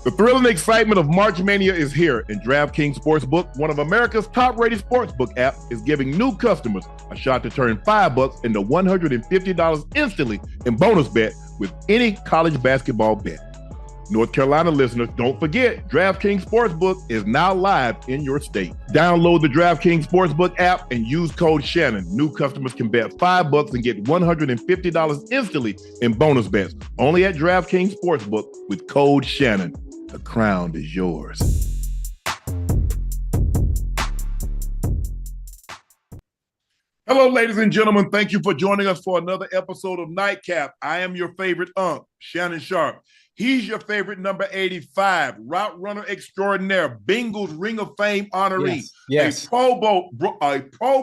The thrill and excitement of March Mania is here, and DraftKings Sportsbook, one of America's top-rated sportsbook apps, is giving new customers a shot to turn $5 into $150 instantly in bonus bet with any college basketball bet. North Carolina listeners, don't forget, DraftKings Sportsbook is now live in your state. Download the DraftKings Sportsbook app and use code Shannon. New customers can bet $5 and get $150 instantly in bonus bets. Only at DraftKings Sportsbook with code Shannon. The crown is yours. Hello, ladies and gentlemen. Thank you for joining us for another episode of Nightcap. I am your favorite Unc, Shannon Sharpe. He's your favorite number 85, route runner extraordinaire, Bengals Ring of Fame honoree, yes. a Pro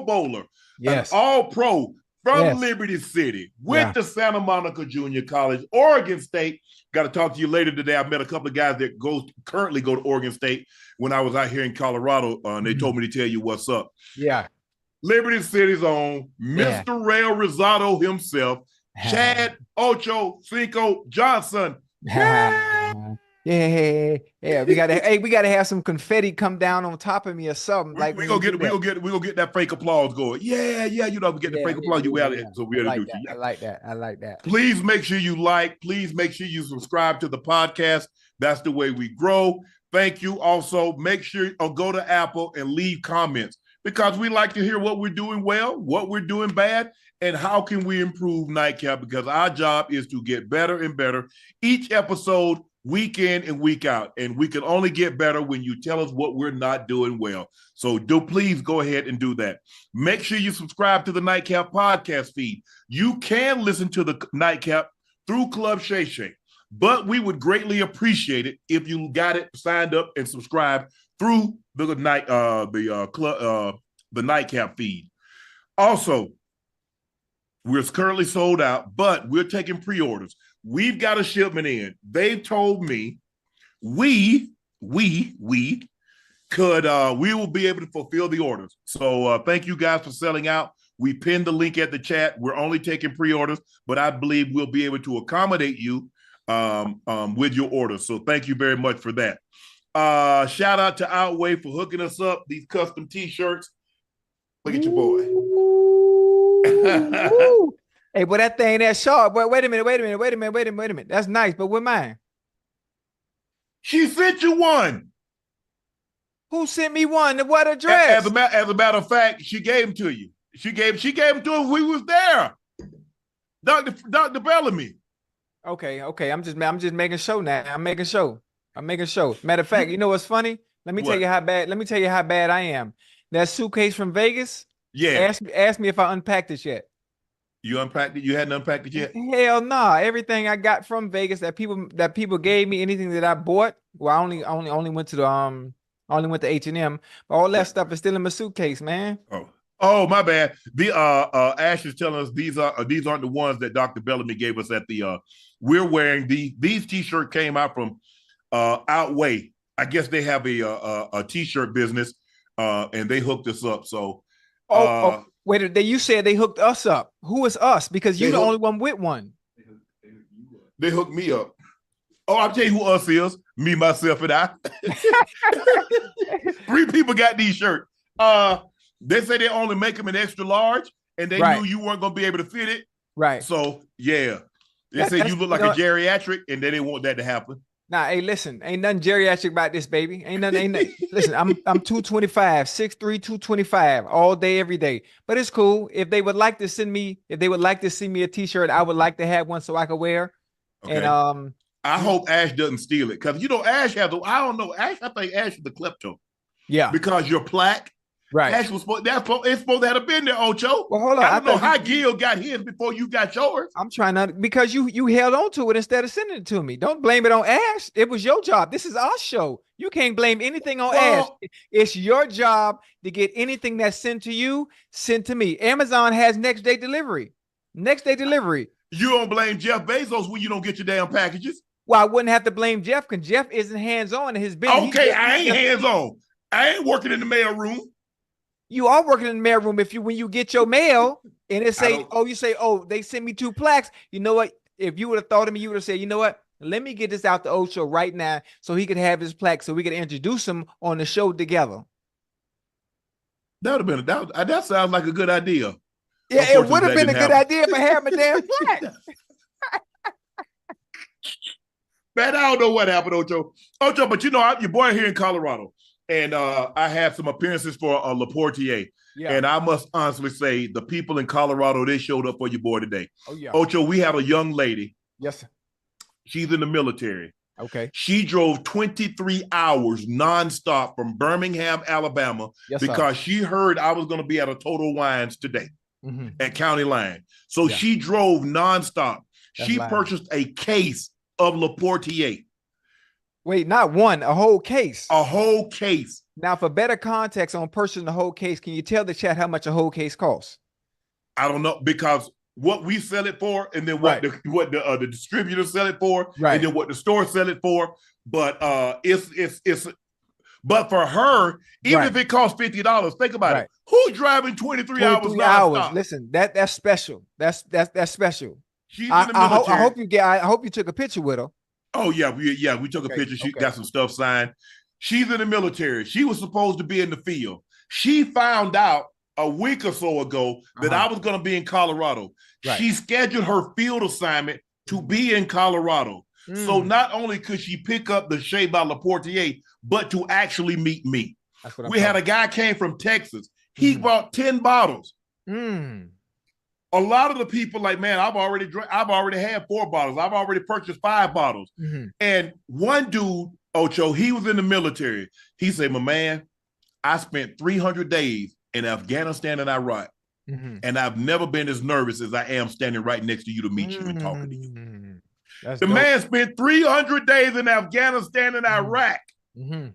Bowler, yes. an All-Pro from Liberty City, went to Santa Monica Junior College, Oregon State. Got to talk to you later today. I met a couple of guys that currently go to Oregon State when I was out here in Colorado, and they told me to tell you what's up. Yeah. Liberty City's own Mr. Rail Rosado himself, Chad Ochocinco Johnson. Yeah. We gotta have some confetti come down on top of me or something. We gonna get that fake applause going. Yeah, you know, we get the fake applause. You out of it, so we gotta do it. I like that. Please make sure you like. Please make sure you subscribe to the podcast. That's the way we grow. Thank you. Also, make sure you go to Apple and leave comments because we like to hear what we're doing well, what we're doing bad, and how can we improve Nightcap, because our job is to get better and better each episode, week in and week out. And we can only get better when you tell us what we're not doing well. So please go ahead and do that. Make sure you subscribe to the Nightcap podcast feed. You can listen to the Nightcap through Club Shay Shay, but we would greatly appreciate it if you got it signed up and subscribed through the Nightcap feed. Also, we're currently sold out, but we're taking pre-orders. We've got a shipment in. They told me we will be able to fulfill the orders. So thank you guys for selling out. We pinned the link at the chat. We're only taking pre-orders, but I believe we'll be able to accommodate you with your orders. So thank you very much for that. Shout out to Outweigh for hooking us up these custom t-shirts. Look at your boy. Hey, but that thing that sharp. Wait a minute. That's nice, but with mine. She sent you one. Who sent me one? What address? As a matter of fact, she gave them to you. She gave them to us. We was there. Dr. Bellamy. Okay. I'm just making sure now. I'm making sure. Matter of fact, you know what's funny? Let me tell you how bad I am. That suitcase from Vegas. Yeah. Ask me if I unpacked it yet. You unpacked it? You hadn't unpacked it yet? Hell no. Nah. Everything I got from Vegas that people gave me, anything that I bought. Well, I only went to H&M. All that stuff is still in my suitcase, man. Oh, my bad. The Ash is telling us these aren't the ones that Dr. Bellamy gave us at the we're wearing these t-shirts came out from Outweigh. I guess they have a t-shirt business and they hooked us up. So wait, you said they hooked us up. Who is us? Because you're the only one with one. They hooked me up. Oh, I'll tell you who us is. Me, myself, and I. 3 people got these shirts. They say they only make them in extra large, and they knew you weren't going to be able to fit it. Right. So, yeah. They say you look like a geriatric, and they didn't want that to happen. Nah, hey, listen, ain't nothing geriatric about this, baby. Ain't nothing. Listen, I'm 225, 6'3", 225 all day, every day. But it's cool. If they would like to send me a t-shirt, I would like to have one so I could wear. Okay. And I hope Ash doesn't steal it. Because Ash has I think Ash is the klepto. Yeah. Because you're plaque. Right. Ash was supposed to have been there, Ocho. Well, hold on. I don't know how Gil got his before you got yours. I'm trying to, because you held on to it instead of sending it to me. Don't blame it on Ash. It was your job. This is our show. You can't blame anything on Ash. It's your job to get anything that's sent to you, sent to me. Amazon has next day delivery. You don't blame Jeff Bezos when you don't get your damn packages. Well, I wouldn't have to blame Jeff because Jeff isn't hands-on in his business. Okay, I ain't hands-on. I ain't working in the mail room. You are working in the mail room when you get your mail and it say, they sent me 2 plaques. You know what? If you would have thought of me, you would have said, you know what? Let me get this out to Ocho right now so he could have his plaque so we could introduce him on the show together. That would have been that sounds like a good idea. Yeah, it would have been a good idea if I had my damn plaque. Man, I don't know what happened, Ocho. Ocho, but you know, your boy here in Colorado, and I had some appearances for Laportier. Yeah. And I must honestly say, the people in Colorado, they showed up for your boy today. Oh, yeah. Ocho, we have a young lady. Yes, sir. She's in the military. Okay. She drove 23 hours nonstop from Birmingham, Alabama, because she heard I was going to be at a Total Wines today at County Line. So she drove nonstop. She purchased a case of Laportier. Wait, not one, a whole case. A whole case. Now, for better context on purchasing the whole case, can you tell the chat how much a whole case costs? I don't know, because what we sell it for, and then what the distributors sell it for, and then what the store sell it for. But but for her, even if it costs $50, think about it. Who's driving 23 hours? Listen, that's special. That's special. She's in the military. I hope you took a picture with her. Oh yeah, we took a picture. She got some stuff signed. She's in the military. She was supposed to be in the field. She found out a week or so ago that I was going to be in Colorado. She scheduled her field assignment to be in Colorado. So not only could she pick up the Shea by Laportier, but to actually meet me. We had a guy came from Texas. He bought 10 bottles. A lot of the people like, man, I've already had 4 bottles. I've already purchased 5 bottles. And one dude, Ocho, he was in the military. He said, my man, I spent 300 days in Afghanistan and Iraq. And I've never been as nervous as I am standing right next to you to meet you and talking to you. The man spent 300 days in Afghanistan and Iraq. And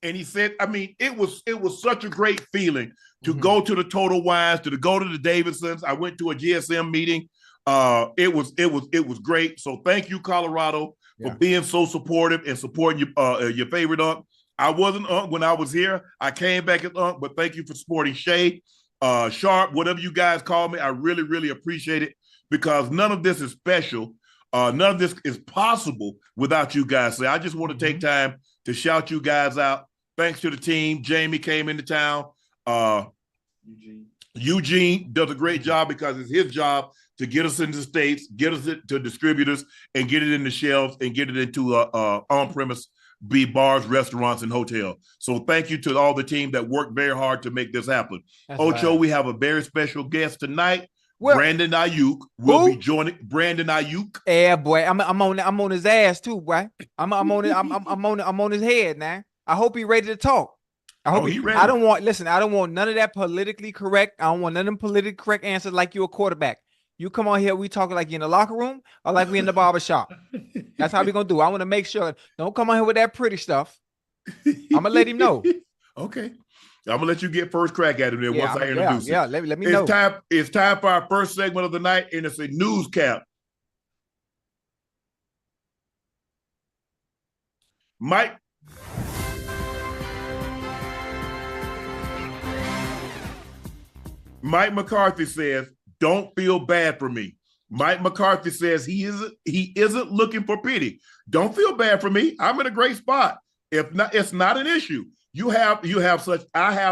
he said, I mean, it was such a great feeling to go to the Total Wines, to go to the Davidsons. I went to a GSM meeting. It was great. So thank you, Colorado, for being so supportive and supporting your favorite Unc. I wasn't Unc when I was here. I came back as Unc, but thank you for supporting Shay, Sharpe, whatever you guys call me. I really, really appreciate it, because none of this is special. None of this is possible without you guys. So I just want to take time to shout you guys out. Thanks to the team. Jamie came into town. Eugene does a great job, because it's his job to get us into the States, get us to distributors, and get it in the shelves, and get it into on-premise bars, restaurants, and hotels. So thank you to all the team that worked very hard to make this happen. Ocho, we have a very special guest tonight. Brandon Aiyuk will be joining. Brandon Aiyuk. Yeah, boy, I'm on his ass too, boy. I'm on his head now. I hope he's ready to talk. I hope he's ready. I don't want none of that politically correct. I don't want none of them politically correct answers like you're a quarterback. You come on here, we talking like you in the locker room or like we in the barbershop. That's how we gonna do. I want to make sure. Don't come on here with that pretty stuff. I'm gonna let him know. Okay. I'm gonna let you get first crack at him then once I introduce him. Yeah, let me know. It's time for our first segment of the night, and it's a news cap. Mike McCarthy says, don't feel bad for me. Mike McCarthy says he isn't looking for pity. Don't feel bad for me. I'm in a great spot. If not, it's not an issue. I have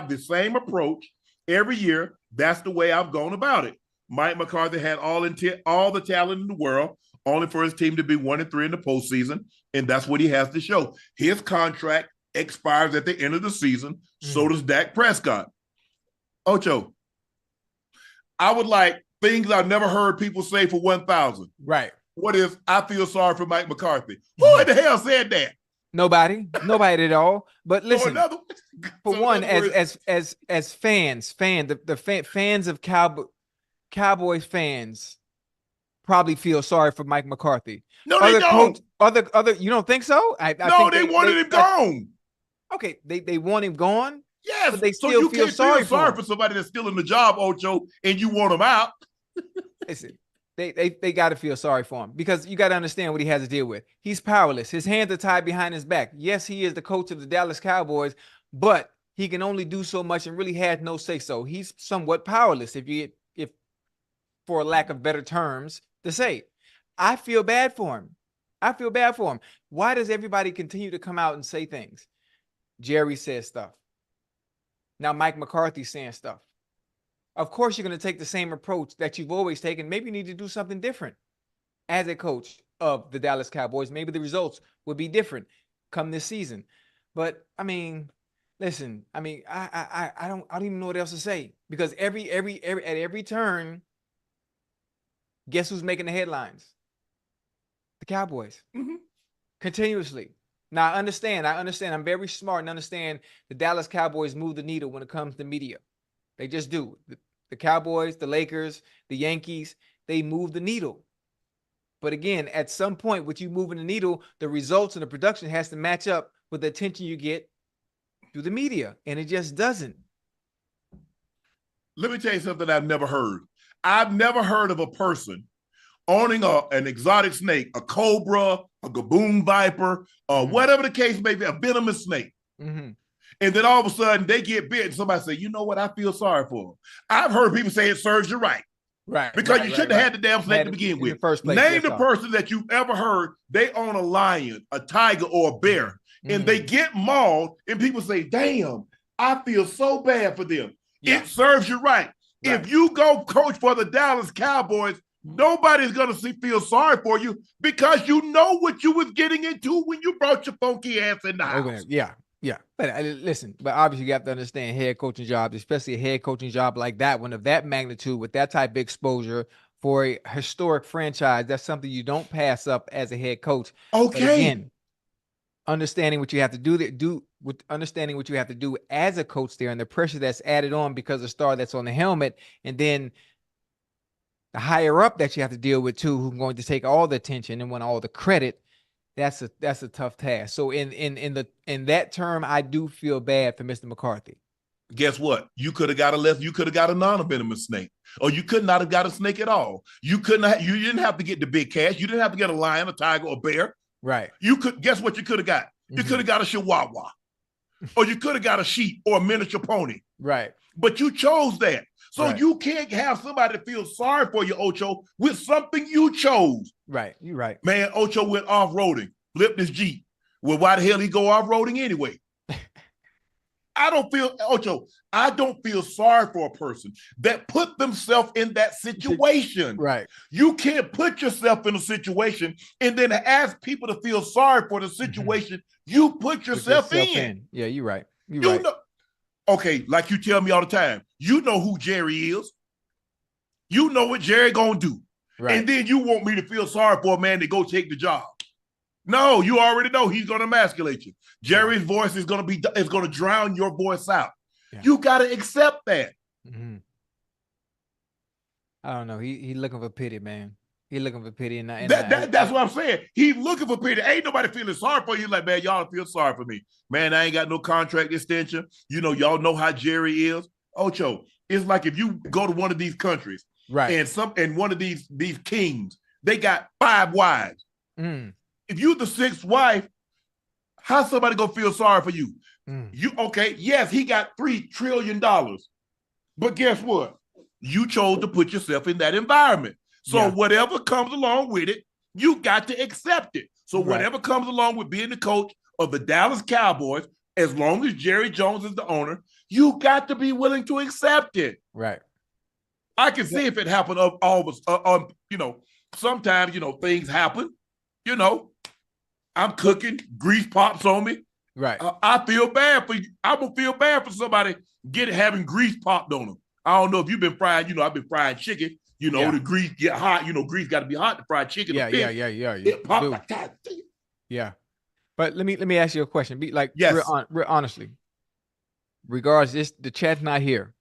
the same approach every year. That's the way I've gone about it. Mike McCarthy had all the talent in the world, only for his team to be 1-3 in the postseason, and that's what he has to show. His contract expires at the end of the season. So does Dak Prescott. Ocho, I would like things I've never heard people say for 1,000. Right. What if I feel sorry for Mike McCarthy? Who in the hell said that? Nobody at all. But listen, for one, as fans, fans of Cowboys fans probably feel sorry for Mike McCarthy. No, they don't. Other, you don't think so? I think they wanted him gone. Okay, they want him gone. Yes, but they still you feel can't sorry for somebody that's still in the job, Ocho, and you want him out. Listen, they got to feel sorry for him, because you got to understand what he has to deal with. He's powerless. His hands are tied behind his back. Yes, he is the coach of the Dallas Cowboys, but he can only do so much and really has no say so. He's somewhat powerless, if for lack of better terms to say. I feel bad for him. I feel bad for him. Why does everybody continue to come out and say things? Jerry says stuff. Now Mike McCarthy's saying stuff. Of course, you're going to take the same approach that you've always taken. Maybe you need to do something different as a coach of the Dallas Cowboys. Maybe the results would be different come this season. But I mean, listen, I mean, I don't even know what else to say, because at every turn, guess who's making the headlines? The Cowboys. Mm-hmm. Continuously. Now, I understand. I'm very smart and understand the Dallas Cowboys move the needle when it comes to media. They just do. The Cowboys, the Lakers, the Yankees, they move the needle. But again, at some point, with you moving the needle, the results and the production has to match up with the attention you get through the media, and it just doesn't. Let me tell you something I've never heard. I've never heard of a person owning an exotic snake, a cobra, a gaboon viper, whatever the case may be, a venomous snake. Mm-hmm. And then all of a sudden they get bit and somebody say, you know what, I feel sorry for them. I've heard people say it serves you right. Right. Because you shouldn't have had the damn snake to begin with. Name the person that you've ever heard they own a lion, a tiger, or a bear, and they get mauled, and people say, damn, I feel so bad for them. Yeah. It serves you right. If you go coach for the Dallas Cowboys, nobody's going to feel sorry for you, because you know what you was getting into when you brought your funky ass in the house. Yeah. But listen, but obviously you have to understand head coaching jobs, especially a head coaching job like that one, of that magnitude, with that type of exposure for a historic franchise. That's something you don't pass up as a head coach. Okay. But again, understanding what you have to do as a coach there, and the pressure that's added on because of the star that's on the helmet, and then the higher up that you have to deal with too, who's going to take all the attention and want all the credit. That's a tough task. So in that term, I do feel bad for Mr. McCarthy. Guess what? You could have got a non-venomous snake, or you could not have got a snake at all. You didn't have to get the big cash. You didn't have to get a lion, a tiger, or a bear. Right. Guess what you could have got? You could have got a chihuahua, or you could have got a sheep or a miniature pony. Right. But you chose that. So you can't have somebody feel sorry for you, Ocho, with something you chose. Right. You're right. Man, Ocho went off-roading, flipped his Jeep. Well, why the hell he go off-roading anyway? I don't feel sorry for a person that put themselves in that situation. Right. You can't put yourself in a situation and then ask people to feel sorry for the situation you put yourself in. Yeah, you're right. You know, okay, like you tell me all the time, you know who Jerry is. You know what Jerry gonna do. Right. And then you want me to feel sorry for a man to go take the job. No, you already know he's gonna emasculate you. Jerry's voice is gonna drown your voice out. Yeah. You gotta accept that. Mm-hmm. I don't know. He looking for pity, man. He looking for pity, and that's what I'm saying. He's looking for pity. Ain't nobody feeling sorry for you. Like, man, y'all feel sorry for me. Man, I ain't got no contract extension. You know, y'all know how Jerry is. Ocho, it's like if you go to one of these countries, right, and one of these kings, they got 5 wives. Mm. If you the 6th wife, how somebody gonna feel sorry for you? Mm. Yes, he got $3 trillion, but guess what? You chose to put yourself in that environment. So whatever comes along with it, you got to accept it. So whatever comes along with being the coach of the Dallas Cowboys, as long as Jerry Jones is the owner, you got to be willing to accept it. Right. I can see if it happened of all of us. Sometimes, things happen. I'm cooking, grease pops on me. Right. I feel bad for you. I'm going to feel bad for somebody having grease popped on them. I don't know if you've been frying, I've been frying chicken. The grease get hot. Grease got to be hot to fry chicken. Yeah. It popped like that. Yeah. But let me ask you a question. Be like, yes. real honestly, regards the chat's not here.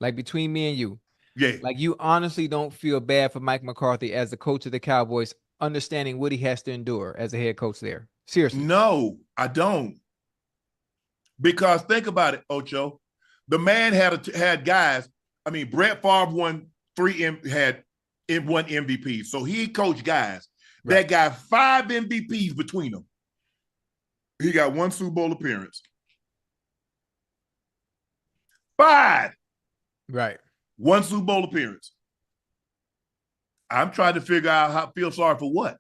Like between me and you. Yeah. Like you honestly don't feel bad for Mike McCarthy as the coach of the Cowboys, understanding what he has to endure as a head coach there. Seriously. No, I don't. Because think about it, Ocho. The man had guys. I mean, Brett Favre won 1 MVP. So he coached guys that got 5 MVPs between them. He got 1 Super Bowl appearance. 5. Right. 1 Super Bowl appearance. I'm trying to figure out how I feel sorry for what.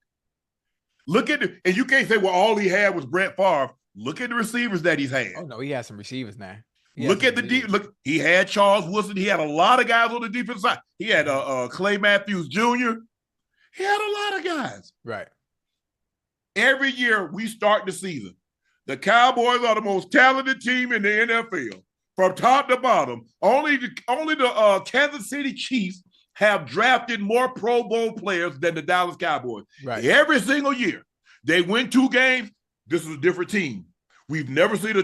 Look at and you can't say, well, all he had was Brett Favre. Look at the receivers that he's had. Oh no, he has some receivers now. Look at the deep. Look, he had Charles Woodson. He had a lot of guys on the defense side. He had Clay Matthews Jr. He had a lot of guys. Right. Every year we start the season, the Cowboys are the most talented team in the NFL from top to bottom. Only the Kansas City Chiefs have drafted more Pro Bowl players than the Dallas Cowboys. Right. Every single year, they win 2 games. This is a different team. We've never seen a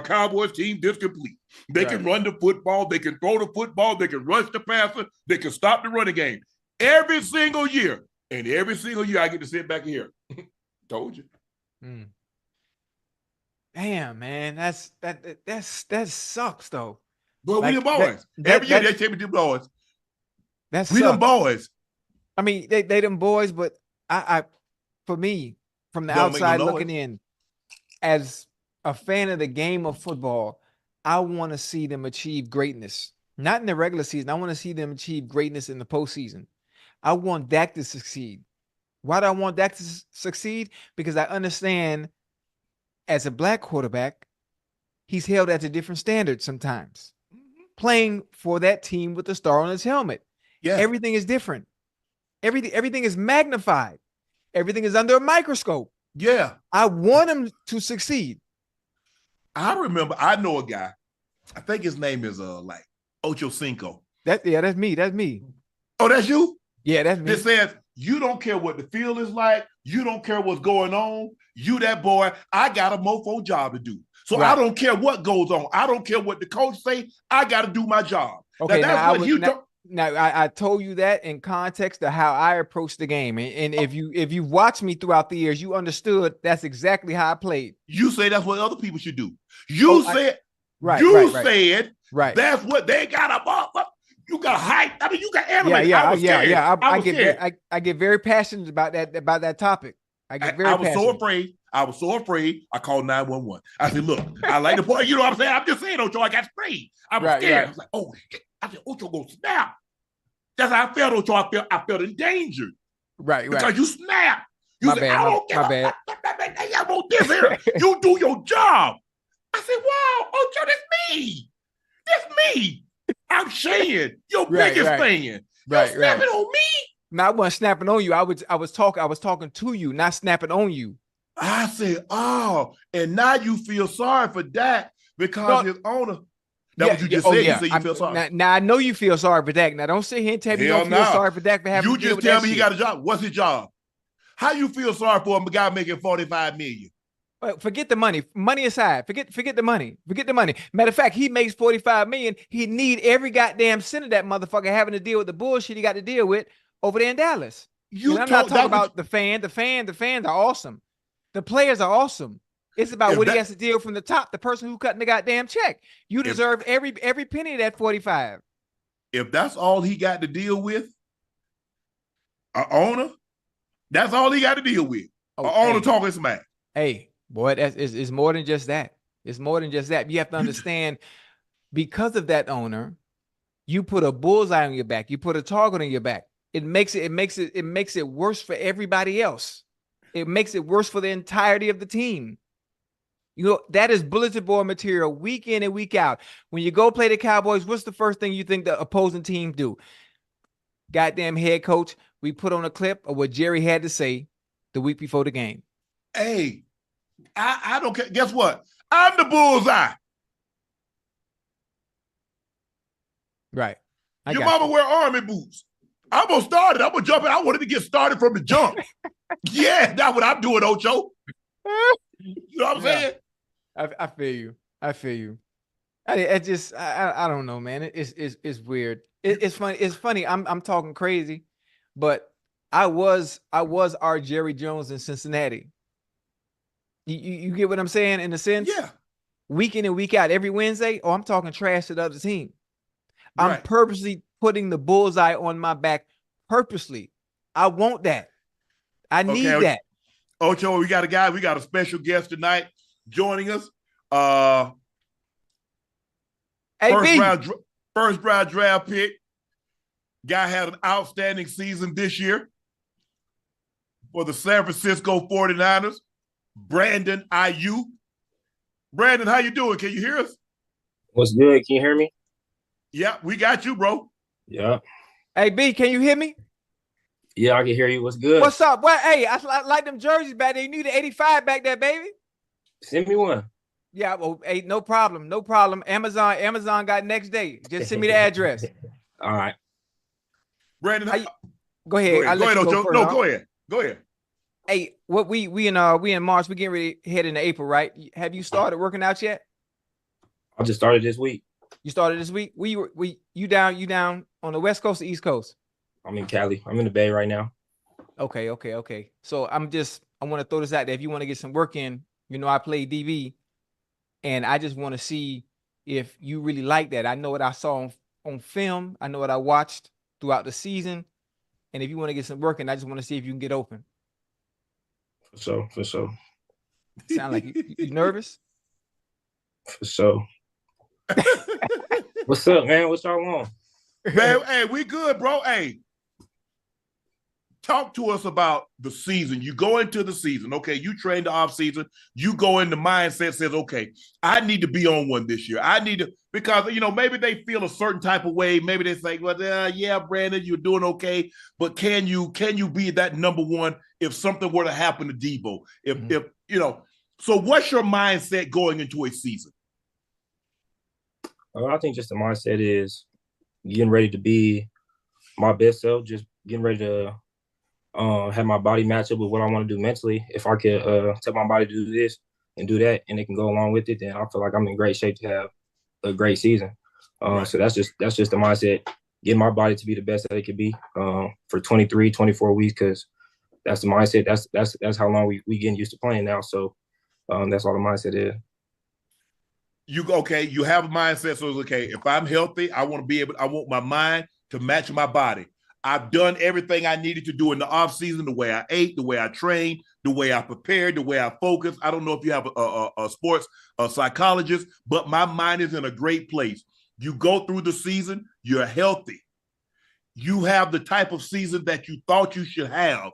Cowboys team this complete. They can run the football. They can throw the football. They can rush the passer. They can stop the running game. Every single year. And every single year I get to sit back here. Told you. Damn, man. That sucks, though. But we the boys. Every year they take me to the boys. We them boys. I mean, they them boys, but I for me, from the outside looking in, as a fan of the game of football, I want to see them achieve greatness. Not in the regular season. I want to see them achieve greatness in the postseason. I want Dak to succeed. Why do I want Dak to succeed? Because I understand as a black quarterback, he's held at a different standard sometimes. Playing for that team with the star on his helmet. Yeah. Everything is different. Everything is magnified. Everything is under a microscope. Yeah. I want him to succeed. I remember, I know a guy. I think his name is like Ochocinco. That's me. That's me. Oh, that's you? Yeah, that's me. It says, you don't care what the field is like. You don't care what's going on. You that boy, I got a mofo job to do. So I don't care what goes on. I don't care what the coach say. I got to do my job. Okay, I told you that in context of how I approach the game. And if you watch me throughout the years, you understood that's exactly how I played. You say that's what other people should do. You said that's what they got up. You got hype. I mean, you got animated. I get very passionate about that topic. I was so afraid. I called 911. I said, look, I like the boy. You know what I'm saying? I'm just saying, Ocho, I got sprayed. I was scared. I was like, oh, shit. I said, Ocho, go snap. That's how I felt, Ocho. I felt endangered. Because you snapped. You said, I don't care. I want this here. You do your job. I said, wow, Ocho, that's me. That's me. I'm Shan, your biggest fan. You snapping on me? No, I wasn't snapping on you. I was talking to you, not snapping on you. I said, oh, and now you feel sorry for Dak because his owner. That's what you just said. You said you feel sorry. Now I know you feel sorry for Dak. Now don't sit here and tell me you don't feel sorry for Dak for having. You just tell me he got a job. What's his job? How you feel sorry for a guy making $45 million? Forget the money. Money aside. Forget the money. Forget the money. Matter of fact, he makes $45 million. He need every goddamn cent of that motherfucker having to deal with the bullshit he got to deal with over there in Dallas. I'm not talking about the fan. The fans are awesome. The players are awesome. It's about what he has to deal from the top, the person who cutting the goddamn check. You deserve every penny of that 45. If that's all he got to deal with, an owner, that's all he got to deal with. An owner talking smack. Hey, boy, it's more than just that. It's more than just that. You have to understand, because of that owner, you put a bullseye on your back. You put a target on your back. It makes it worse for everybody else. It makes it worse for the entirety of the team. You know, that is bulletin board material week in and week out. When you go play the Cowboys, what's the first thing you think the opposing team do? Goddamn head coach, we put on a clip of what Jerry had to say the week before the game. Hey, I don't care. Guess what? I'm the bullseye. Right. Your mama wear army boots. I'm going to start it. I'm going to jump in. I wanted to get started from the jump. Yeah, that's what I'm doing, Ocho. You know what I'm saying? I feel you. I don't know, man. It's weird. It's funny. It's funny. I'm talking crazy, but I was our Jerry Jones in Cincinnati. You get what I'm saying in a sense? Yeah. Week in and week out, every Wednesday. Oh, I'm talking trash to the other team. I'm purposely putting the bullseye on my back. Purposely, I want that. I need that. Ocho, we got a guy. We got a special guest tonight joining us. First round draft pick. Guy had an outstanding season this year. for the San Francisco 49ers, Brandon Aiyuk. Brandon, how you doing? Can you hear us? What's good? Can you hear me? Yeah, we got you, bro. Yeah. Hey, B, can you hear me? Yeah, I can hear you. What's good? What's up? Well, hey, I like them jerseys back there. You need an 85 back there, baby. Send me one. Yeah, well, hey, no problem. No problem. Amazon got next day. Just send me the address. All right. Brandon, go ahead. Go ahead, Ocho. No, go ahead. Go ahead. Hey, what we in March, we getting ready to head into April, right? Have you started working out yet? I just started this week. You started this week? You down on the West Coast or East Coast? I'm in Cali. I'm in the Bay right now. Okay. So I want to throw this out there. If you want to get some work in, I play DV, and I just want to see if you really like that. I know what I saw on film. I know what I watched throughout the season. And if you want to get some work in, I just want to see if you can get open. For sure. Sound like you nervous? For sure. What's up, man? What's y'all on? Man, hey, we good, bro. Hey, talk to us about the season. You go into the season, okay? You train the off season. You go in the mindset says, okay, I need to be on one this year. I need to, because maybe they feel a certain type of way. Maybe they think, well, yeah, Brandon, you're doing okay, but can you be that number one if something were to happen to Debo? So what's your mindset going into a season? I think just the mindset is getting ready to be my best self, just getting ready to have my body match up with what I want to do mentally. If I could tell my body to do this and do that, and it can go along with it, then I feel like I'm in great shape to have a great season. Right. So that's just the mindset, getting my body to be the best that it could be for 23, 24 weeks, because that's the mindset. That's how long we getting used to playing now. So that's all the mindset is. You have a mindset, so it's okay. If I'm healthy, I want my mind to match my body. I've done everything I needed to do in the off season, the way I ate, the way I trained, the way I prepared, the way I focused. I don't know if you have a sports psychologist, but my mind is in a great place. You go through the season, you're healthy. You have the type of season that you thought you should have.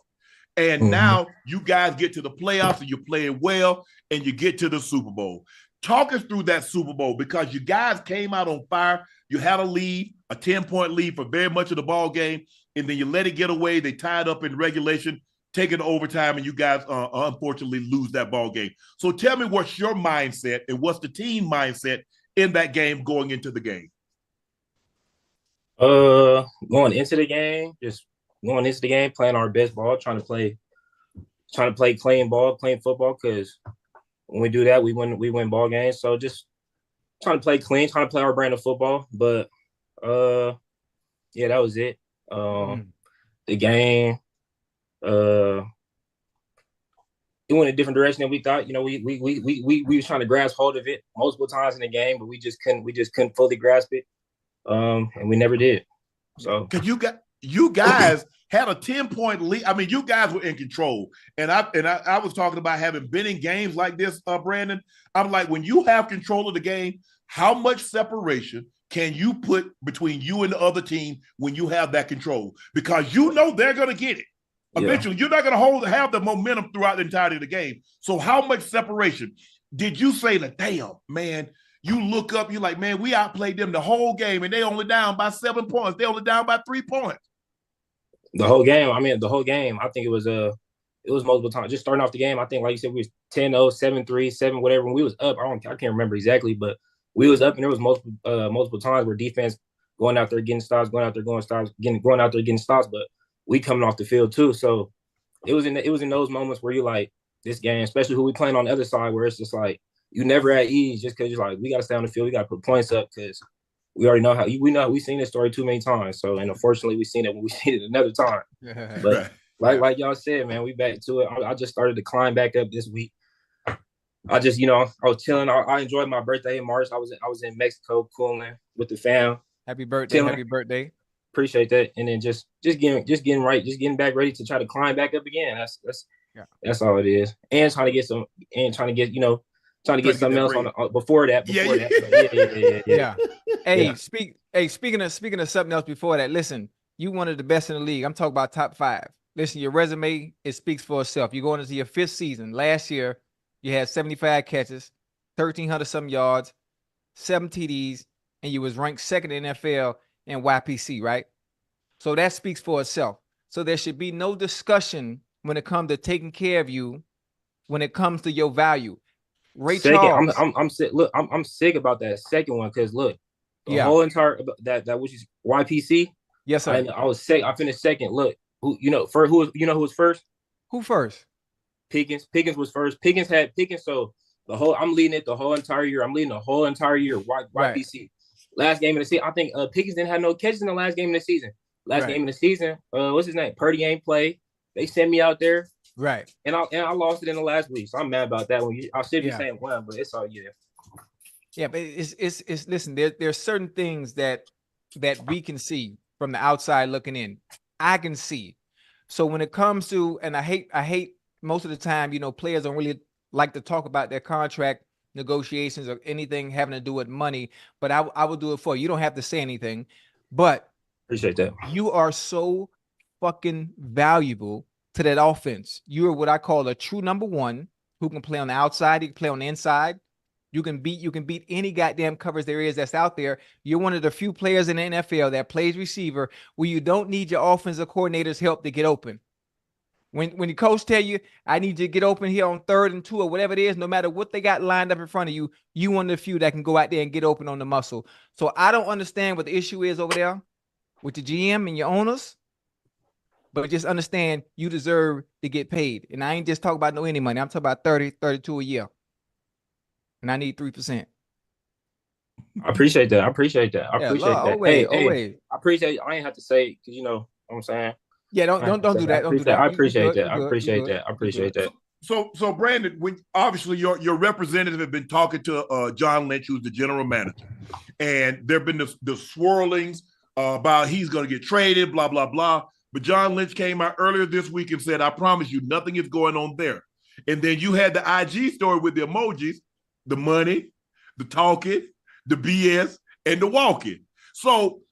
And now you guys get to the playoffs and you're playing well and you get to the Super Bowl. Talk us through that Super Bowl, because you guys came out on fire. You had a lead, a 10-point lead for very much of the ball game, and then you let it get away. They tied up in regulation, take it to overtime, and you guys unfortunately lose that ball game. So tell me what's your mindset and what's the team mindset in that game going into the game? Going into the game, playing our best ball, trying to play clean ball, playing football, because when we do that, we win ball games. So just trying to play clean, trying to play our brand of football. But yeah, that was it. The game, it went a different direction than we thought. We was trying to grasp hold of it multiple times in the game, but we just couldn't fully grasp it. And we never did. So because you guys had a 10-point lead. I mean, you guys were in control. And I was talking about having been in games like this, Brandon. I'm like, when you have control of the game, how much separation can you put between you and the other team when you have that control? Because they're going to get it. Eventually, you're not going to have the momentum throughout the entirety of the game. So how much separation did you say that, damn, man, you look up, you're like, man, we outplayed them the whole game, and they only down by 7 points. They only down by 3 points. The whole game, I think it was multiple times. Just starting off the game, I think, like you said, we was 10-0, 7-3, 7 whatever. When we was up, I can't remember exactly, but we was up, and there was multiple times where defense going out there getting stops, going out there getting stops, but we coming off the field too. So it was in those moments where you're like, this game, especially who we playing on the other side, where it's just like you never at ease, just because you're like, we got to stay on the field, we got to put points up, because we already know we've seen this story too many times. So, and unfortunately, we've seen it when we see it another time. But like y'all said, man, we back to it. I just started to climb back up this week. I just, I was chilling. I enjoyed my birthday in March. I was in Mexico cooling with the fam. Happy birthday! Chilling. Happy birthday! Appreciate that. And then just getting back ready to try to climb back up again. That's all it is. And trying to get something else on before that. Yeah. Hey, speaking of something else before that, listen, you one of the best in the league. I'm talking about top 5. listen, your resume, it speaks for itself. You're going into your 5th season. Last year, you had 75 catches, 1,300 some yards, 7 TDs, and you was ranked 2nd in NFL in YPC, right? So that speaks for itself. So there should be no discussion when it comes to taking care of you, when it comes to your value. Ray Charles. I'm sick. Look, I'm sick about that second one because look, the Yeah. whole entire that which is YPC. Yes, sir. I was sick. I finished second. Look, who who was first? Who first? Pickens. Pickens was first. Pickens. So I'm leading it the whole entire year. I'm leading the whole entire year. YPC. Right. Last game of the season, I think Pickens didn't have no catches in the last game of the season. Game of the season, what's his name? Purdy ain't play. They sent me out there. Right. And I lost it in the last week. So I'm mad about that one. I should be saying one, but it's all Yeah, but it's listen, there's certain things that we can see from the outside looking in. I can see. So when it comes to, and I hate most of the time, players don't really like to talk about their contract negotiations or anything having to do with money, but I will do it for you. You don't have to say anything, but appreciate that. You are so fucking valuable to that offense. You are what I call a true number one who can play on the outside, he can play on the inside. You can beat any goddamn covers there is that's out there. You're one of the few players in the NFL that plays receiver where you don't need your offensive coordinator's help to get open. When your coach tell you, I need you to get open here on 3rd and 2 or whatever it is, no matter what they got lined up in front of you, you one of the few that can go out there and get open on the muscle. So I don't understand what the issue is over there with the GM and your owners, but just understand you deserve to get paid. And I ain't just talking about any money. I'm talking about 30, 32 a year. And I need 3%. I appreciate that. I appreciate that. Always. I appreciate it. I ain't have to say because what I'm saying. Yeah, don't do that. Don't do that. I appreciate that. I appreciate that. So Brandon, when obviously your representative have been talking to John Lynch, who's the general manager, and there've been the swirlings about he's going to get traded, blah blah blah. But John Lynch came out earlier this week and said, "I promise you, nothing is going on there." And then you had the IG story with the emojis, the money, the talking, the BS, and the walking. So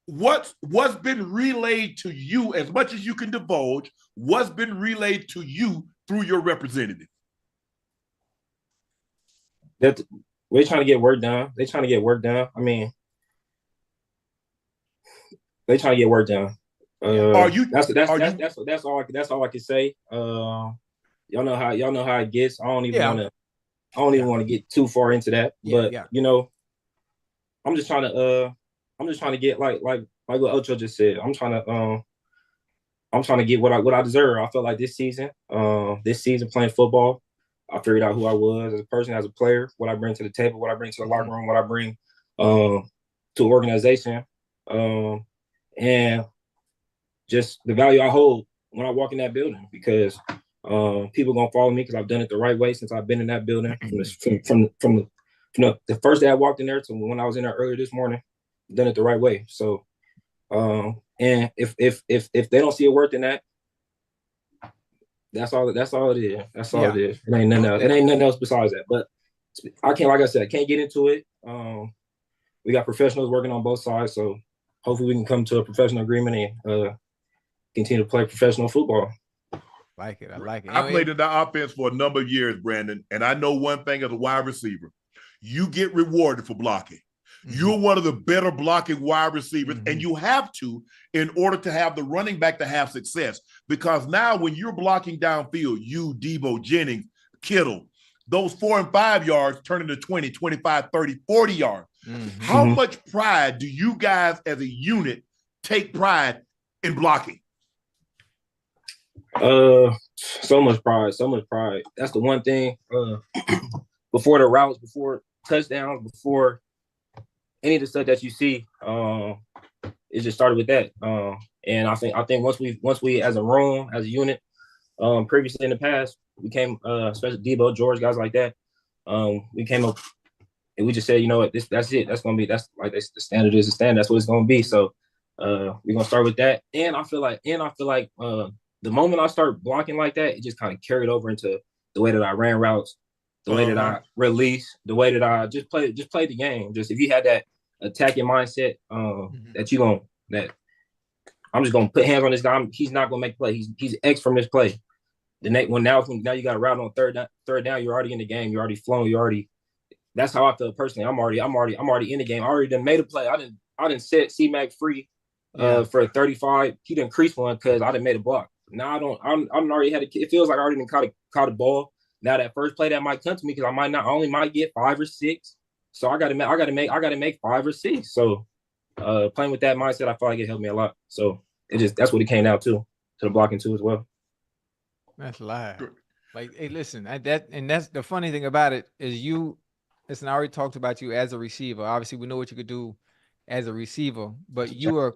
what's been relayed to you, as much as you can divulge, what's been relayed to you through your representative? That we're trying to get work done. They're trying to get work done. I mean, they trying to get work done. That's all I can say. Y'all know how it gets. I don't even want to get too far into that. But I'm just trying to get like what Ocho just said. I'm trying to get what I deserve. I felt like this season playing football, I figured out who I was as a person, as a player, what I bring to the table, what I bring to the locker room, what I bring to an organization, and just the value I hold when I walk in that building, because people gonna follow me because I've done it the right way since I've been in that building from the first day I walked in there to when I was in there earlier this morning. I've done it the right way. So, and if they don't see it worth in that, that's all it is. That's all it is. It ain't nothing else. It ain't nothing else besides that. But I can't, like I said, I can't get into it. We got professionals working on both sides, so hopefully we can come to a professional agreement and continue to play professional football. I like it. I played in the offense for a number of years, Brandon, and I know one thing as a wide receiver: you get rewarded for blocking. Mm-hmm. You're one of the better blocking wide receivers, and you have to in order to have the running back to have success. Because now when you're blocking downfield, you, Debo, Jennings, Kittle, those 4 and 5 yards turn into 20, 25, 30, 40 yards. Mm-hmm. How much pride do you guys as a unit take pride in blocking? So much pride. That's the one thing. Before the routes, before touchdowns, before any of the stuff that you see, it just started with that. And I think once we as a room, as a unit, previously in the past, we came, especially Debo, George, guys like that. We came up and we just said, you know what, that's it. That's the standard is the standard. That's what it's gonna be. So we're gonna start with that. And I feel like the moment I start blocking like that, it just kind of carried over into the way that I ran routes, the way that I release, the way that I just play the game. Just if you had that attacking mindset, that I'm just gonna put hands on this guy. He's not gonna make play. He's X from this play. The next when now you got a route on third down. You're already in the game. You're already flowing. That's how I feel personally. I'm already in the game. I already done made a play. I didn't set C-Mac free for a 35. He didn't crease one because I didn't made a block. Now I'm already had it feels like I already done caught a ball. Now that first play that might come to me because I might get 5 or 6. So I gotta make 5 or 6. So playing with that mindset, I feel like it helped me a lot. So that's what it came down to the blocking too as well. That's live. Like, hey, listen, that's the funny thing about it is listen, I already talked about you as a receiver. Obviously, we know what you could do as a receiver, but you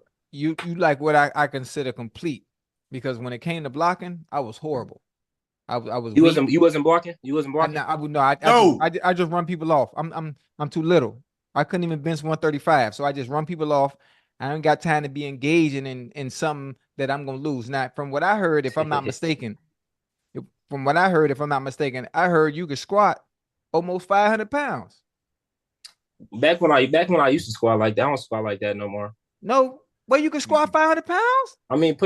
like what I consider complete because when it came to blocking, I was horrible. I was. You wasn't blocking. You wasn't blocking. I just run people off. I'm too little. I couldn't even bench 135, so I just run people off. I ain't got time to be engaging in something that I'm gonna lose. Now, from what I heard, if I'm not mistaken, I heard you could squat almost 500 pounds. Back when I used to squat like that, I don't squat like that no more. No, well, you can squat 500 pounds. I mean, I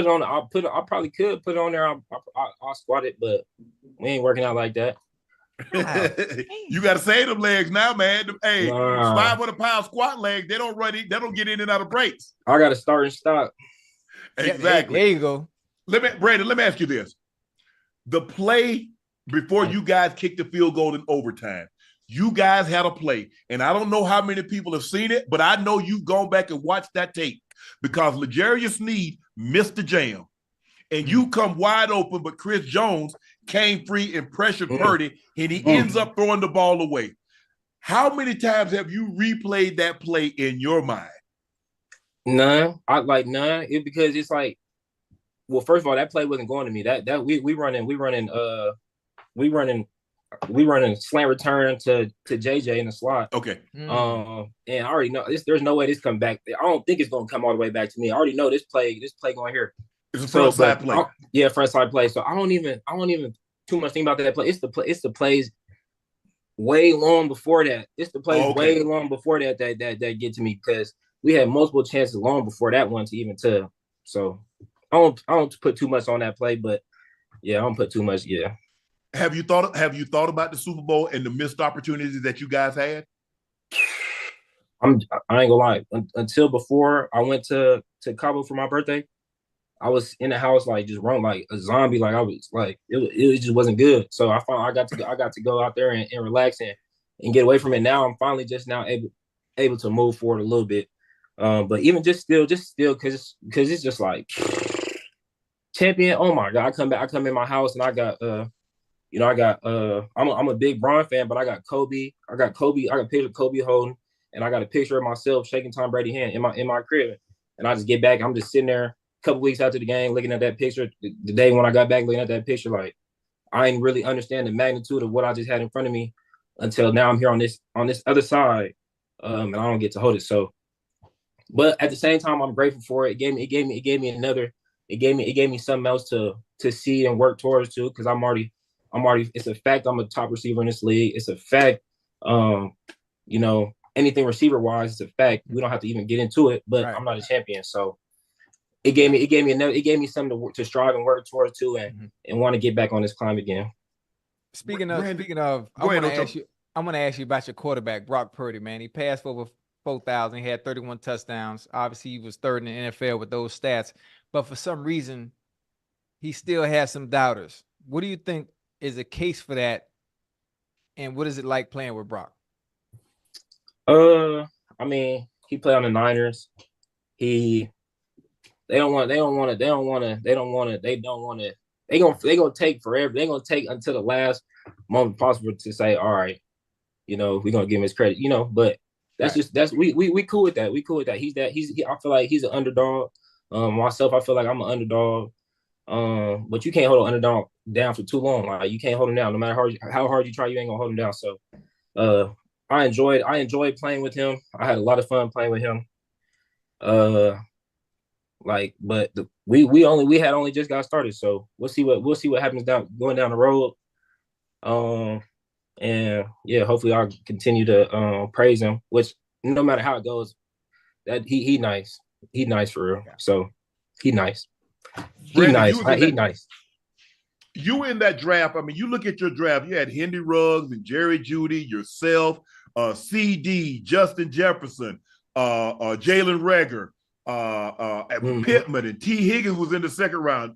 probably could put it on there. I'll squat it, but we ain't working out like that. You got to save them legs now, man. Hey, 500-pound squat legs, they don't get in and out of breaks. I got to start and stop. Exactly. There you go. Brandon, let me ask you this. The play before you guys kicked the field goal in overtime, you guys had a play, and I don't know how many people have seen it, but I know you've gone back and watched that tape because L'Jarius Sneed missed the jam, and you come wide open, but Chris Jones came free and pressured Purdy, and he ends up throwing the ball away. How many times have you replayed that play in your mind? None. None. Because it's like, well, first of all, that play wasn't going to me. That we running slant return to JJ in the slot. Okay. And I already know there's no way this come back. I don't think it's gonna come all the way back to me. I already know this play going here. It's a front side play. Front side play. So I don't even too much think about that play. It's the plays way long before that. It's the plays way long before that get to me because we had multiple chances long before that one to even tell. So I don't put too much on that play, but yeah, I don't put too much. Yeah. Have you thought about the Super Bowl and the missed opportunities that you guys had? I ain't gonna lie. Until before I went to Cabo for my birthday, I was in the house like just run like a zombie. Like I was like it just wasn't good. So I found I got to go out there and relax and get away from it. Now I'm finally just now able to move forward a little bit. But even just still because it's just like champion. Oh my God! I come in my house and I got I'm a big Bron fan, but I got Kobe. I got a picture of Kobe holding, and I got a picture of myself shaking Tom Brady's hand in my crib. And I just get back. I'm just sitting there a couple weeks after the game, looking at that picture. The day when I got back, looking at that picture, like I didn't really understand the magnitude of what I just had in front of me until now. I'm here on this other side, and I don't get to hold it. So, but at the same time, I'm grateful for it. It gave me something else to see and work towards too, because I'm already. It's a fact I'm a top receiver in this league. It's a fact, anything receiver wise, it's a fact. We don't have to even get into it, but right. I'm not a champion. So it gave me something to strive and work towards too, and want to get back on this climb again. Speaking of, I want to ask you about your quarterback, Brock Purdy, man. He passed for over 4,000. He had 31 touchdowns. Obviously, he was third in the NFL with those stats, but for some reason, he still has some doubters. What do you think is a case for that, and what is it like playing with Brock? I mean, he played on the Niners. They gonna take forever. They're gonna take until the last moment possible to say, all right, we're gonna give him his credit, but we cool with that. We cool with that. I feel like he's an underdog. Myself, I feel like I'm an underdog. But you can't hold an underdog down for too long. Like you can't hold him down. No matter how hard you try, you ain't gonna hold him down. So I enjoyed playing with him. I had a lot of fun playing with him. We had only just got started. So we'll see what happens going down the road. And yeah, hopefully I'll continue to praise him, which no matter how it goes, that he nice. He nice for real. So He nice. Brandon, He nice. You in that draft. I mean, you look at your draft. You had Henry Ruggs and Jerry Jeudy, yourself, CD, Justin Jefferson, Jalen Reagor, Pittman, and T. Higgins was in the second round.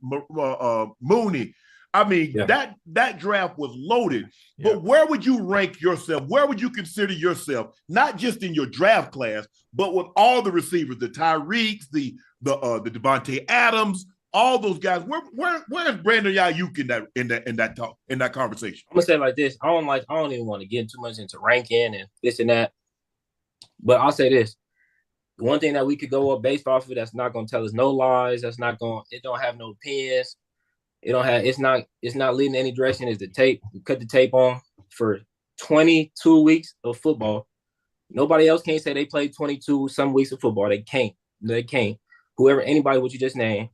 Mooney. I mean, that draft was loaded. Yeah. But where would you rank yourself? Where would you consider yourself? Not just in your draft class, but with all the receivers, the Tyreeks, the Davante Adams, all those guys. Where's Brandon Aiyuk in that conversation? I'm gonna say it like this. I don't even want to get too much into ranking and this and that. But I'll say this. The one thing that we could go up based off of that's not gonna tell us no lies, it don't have no opinions. It's not leading any direction is the tape. We cut the tape on for 22 weeks of football. Nobody else can't say they played 22 some weeks of football. They can't. Anybody what you just named,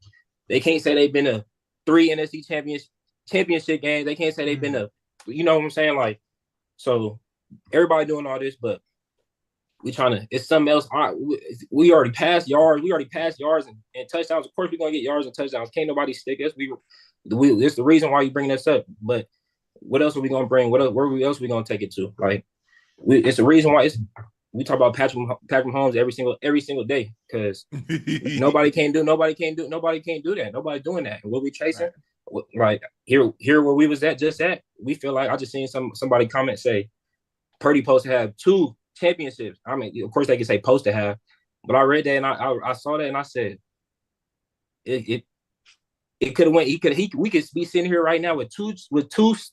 they can't say they've been to 3 NFC championship games. They can't say they've been to, you know what I'm saying? Like, so everybody doing all this, but it's something else. We already passed yards. We already passed yards and touchdowns. Of course, we're going to get yards and touchdowns. Can't nobody stick us. It's the reason why you bring this up. But what else are we going to bring? Where else are we going to take it to? Like, it's the reason why we talk about Patrick Mahomes every single day because nobody can do that. Nobody doing that. And what we chasing, like here where we was at, we feel like I just seen somebody comment say Purdy supposed to have 2 championships. I mean, of course they can say supposed to have, but I read that and I saw that and I said it could have went. We could be sitting here right now with two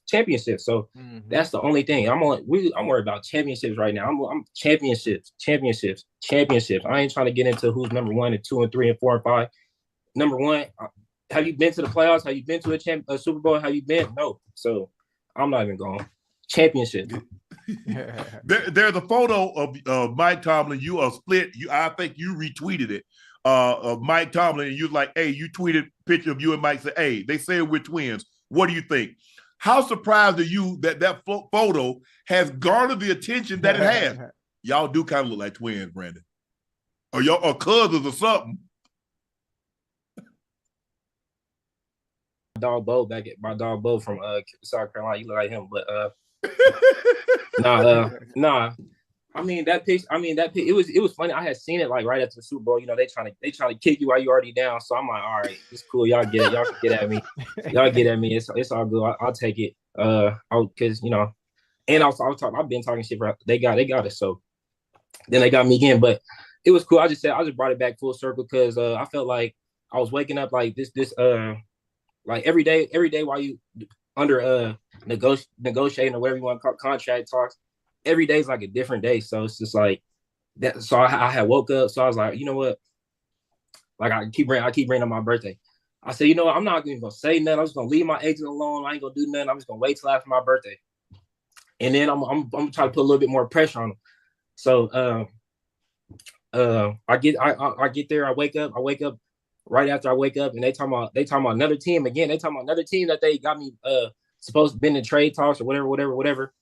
championships. So that's the only thing. I'm worried about championships right now. I'm championships. I ain't trying to get into who's number 1 and 2 and 3 and 4 and 5. Number 1, have you been to the playoffs? Have you been to a Super Bowl? Have you been? No. So I'm not even going. Championship. There's a photo of Mike Tomlin. You are split. I think you retweeted it. Of Mike Tomlin, and you was like, hey, you tweeted a picture of you and Mike, said, hey, they say we're twins. What do you think? How surprised are you that photo has garnered the attention that it has? Y'all do kind of look like twins, Brandon. Or cousins or something. My dog Bo from South Carolina, you look like him, but nah. I mean that picture. It was funny. I had seen it like right after the Super Bowl. You know, they trying to kick you while you already down. So I'm like, all right, it's cool. Y'all get it. Y'all can get at me. Y'all get at me. It's all good. I'll take it. Because you know, and I've been talking shit for they got it. So then they got me again. But it was cool. I just brought it back full circle because I felt like I was waking up like this like every day while you under negotiating or whatever you want to call contract talks. Every day is like a different day. So it's just like that. So I had woke up. So I was like, you know what? Like I keep bringing up my birthday. I said, you know what? I'm not even going to say nothing. I'm just going to leave my agent alone. I ain't going to do nothing. I'm just going to wait till after my birthday. And then I'm trying to put a little bit more pressure on them. So I get there. I wake up right after I wake up and they talking about another team again. They talking about another team that they got me supposed to be in trade talks or whatever.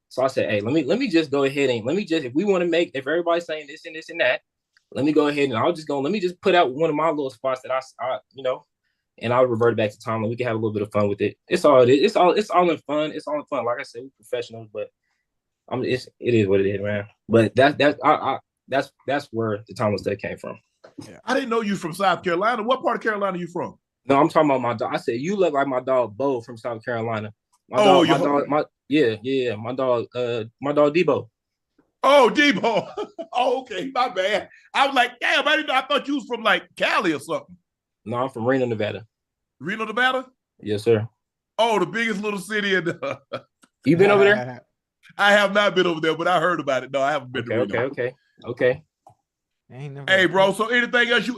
So I said, hey, let me just go ahead and if we want to make, if everybody's saying this and this and that, let me go ahead and let me just put out one of my little spots that I you know, and I'll revert back to Tom and we can have a little bit of fun with it. It's all in fun. It's all in fun. Like I said, we're professionals, but it is what it is, man. But that's where the Thomas that came from. Yeah. I didn't know you from South Carolina. What part of Carolina are you from? No, I'm talking about my dog. I said you look like my dog Bo from South Carolina. My dog Debo. Oh, Debo. Oh, okay. My bad. I was like, damn, I didn't know. I thought you was from like Cali or something. No, I'm from Reno, Nevada. Reno, Nevada? Yes, sir. Oh, the biggest little city in the... You been over there? I have not been over there, but I heard about it. No, I haven't been to Reno. Okay. Hey, bro, so anything else you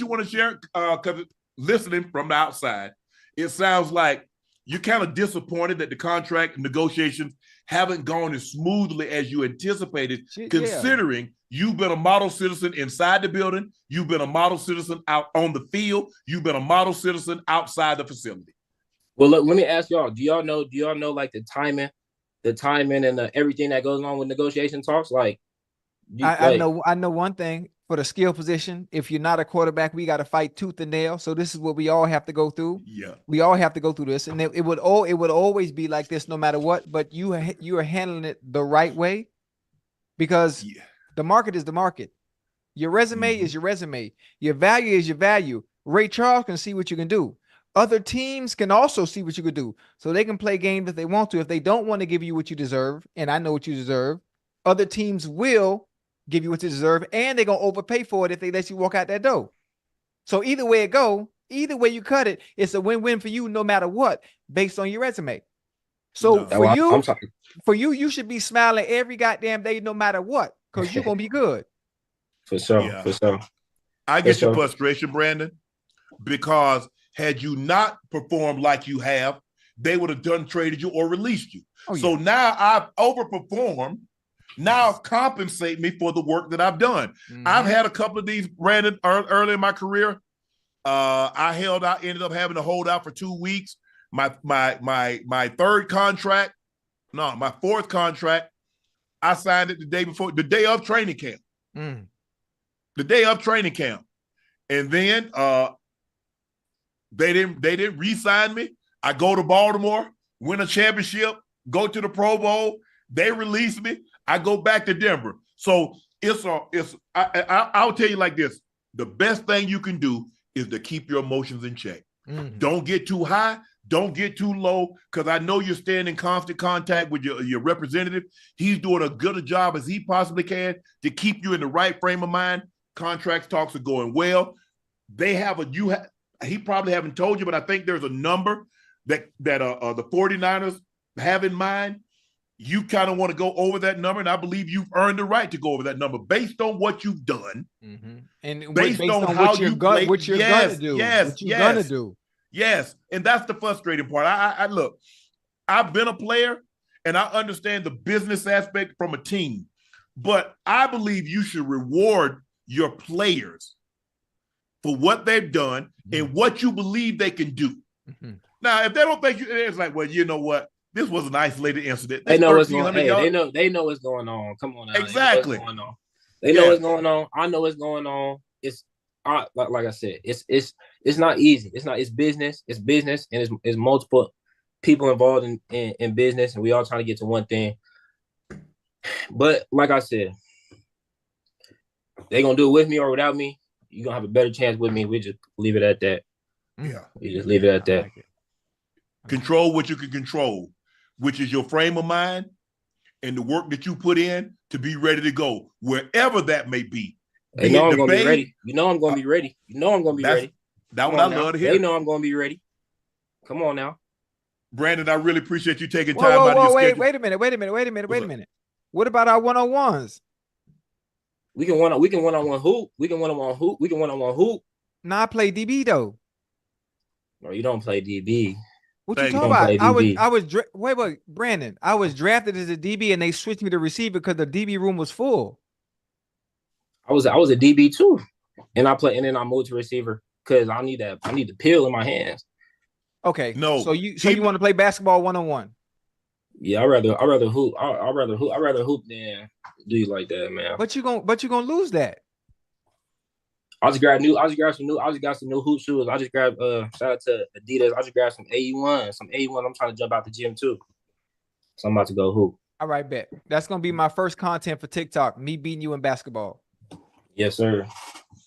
want to share? Because listening from the outside, it sounds like you're kind of disappointed that the contract negotiations haven't gone as smoothly as you anticipated, considering you've been a model citizen inside the building, you've been a model citizen out on the field, you've been a model citizen outside the facility. Well, look, let me ask y'all, do y'all know like the timing and everything that goes on with negotiation talks? Like, I know one thing for the skill position. If you're not a quarterback, we got to fight tooth and nail. So this is what we all have to go through. Yeah. We all have to go through this, and it would always be like this no matter what, but you are handling it the right way because the market is the market. Your resume is your resume. Your value is your value. Ray Charles can see what you can do. Other teams can also see what you could do. So they can play games if they want to. If they don't want to give you what you deserve, and I know what you deserve, other teams will give you what you deserve, and they're going to overpay for it if they let you walk out that door. So either way it go, either way you cut it, it's a win-win for you no matter what, based on your resume. So for you, you should be smiling every goddamn day no matter what, because you're going to be good. For sure, for sure. I get your frustration, Brandon, because had you not performed like you have, they would have done traded you or released you. So now I've overperformed. Now compensate me for the work that I've done. I've had a couple of these, Brandon, early in my career. I held out, ended up having to hold out for 2 weeks. My fourth contract, I signed it the day of training camp. The day of training camp. And then they didn't re-sign me. I go to Baltimore, win a championship, go to the Pro Bowl. They release me. I go back to Denver. So I'll tell you like this. The best thing you can do is to keep your emotions in check. Don't get too high. Don't get too low, because I know you're staying in constant contact with your representative. He's doing as good a job as he possibly can to keep you in the right frame of mind. Contracts talks are going well. He probably haven't told you, but I think there's a number that the 49ers have in mind. You kind of want to go over that number, and I believe you've earned the right to go over that number based on what you've done, and based on how you're going to do. Yes, and that's the frustrating part. I look, I've been a player, and I understand the business aspect from a team, but I believe you should reward your players for what they've done and what you believe they can do. Now, if they don't think it's like, well, you know what? This was an isolated incident. They know what's going on. Hey, they know what's going on. Come on now. Exactly. They know what's going on. I know what's going on. Like I said, it's not easy. It's business. It's business, and it's multiple people involved in business, and we all trying to get to one thing. But like I said, they gonna do it with me or without me. You're gonna have a better chance with me. We just leave it at that. Yeah. We just leave it at that. Control what you can control, which is your frame of mind and the work that you put in to be ready to go, wherever that may be. They know I'm going to be ready. You know I'm going to be ready. You know I'm going to be ready. That's what I love to hear. They know I'm going to be ready. Come on now. Brandon, I really appreciate you taking time out of your schedule. Wait a minute. What about our one-on-ones? We can one-on-one hoop. We can one-on-one hoop. Nah, I play DB, though. No, you don't play DB. What you talking about? Wait, Brandon. I was drafted as a DB, and they switched me to receiver because the DB room was full. I was a DB too, and then I moved to receiver because I need the pill in my hands. Okay, no. So you want to play basketball 1-on-1? Yeah, I rather hoop. I rather hoop than do you like that, man. But you gonna lose that. I just got some new hoop shoes. I just grabbed shout out to Adidas. I just grabbed some Aiyyyy. I'm trying to jump out the gym too. So I'm about to go hoop. All right, bet. That's gonna be my first content for TikTok. Me beating you in basketball. Yes, sir.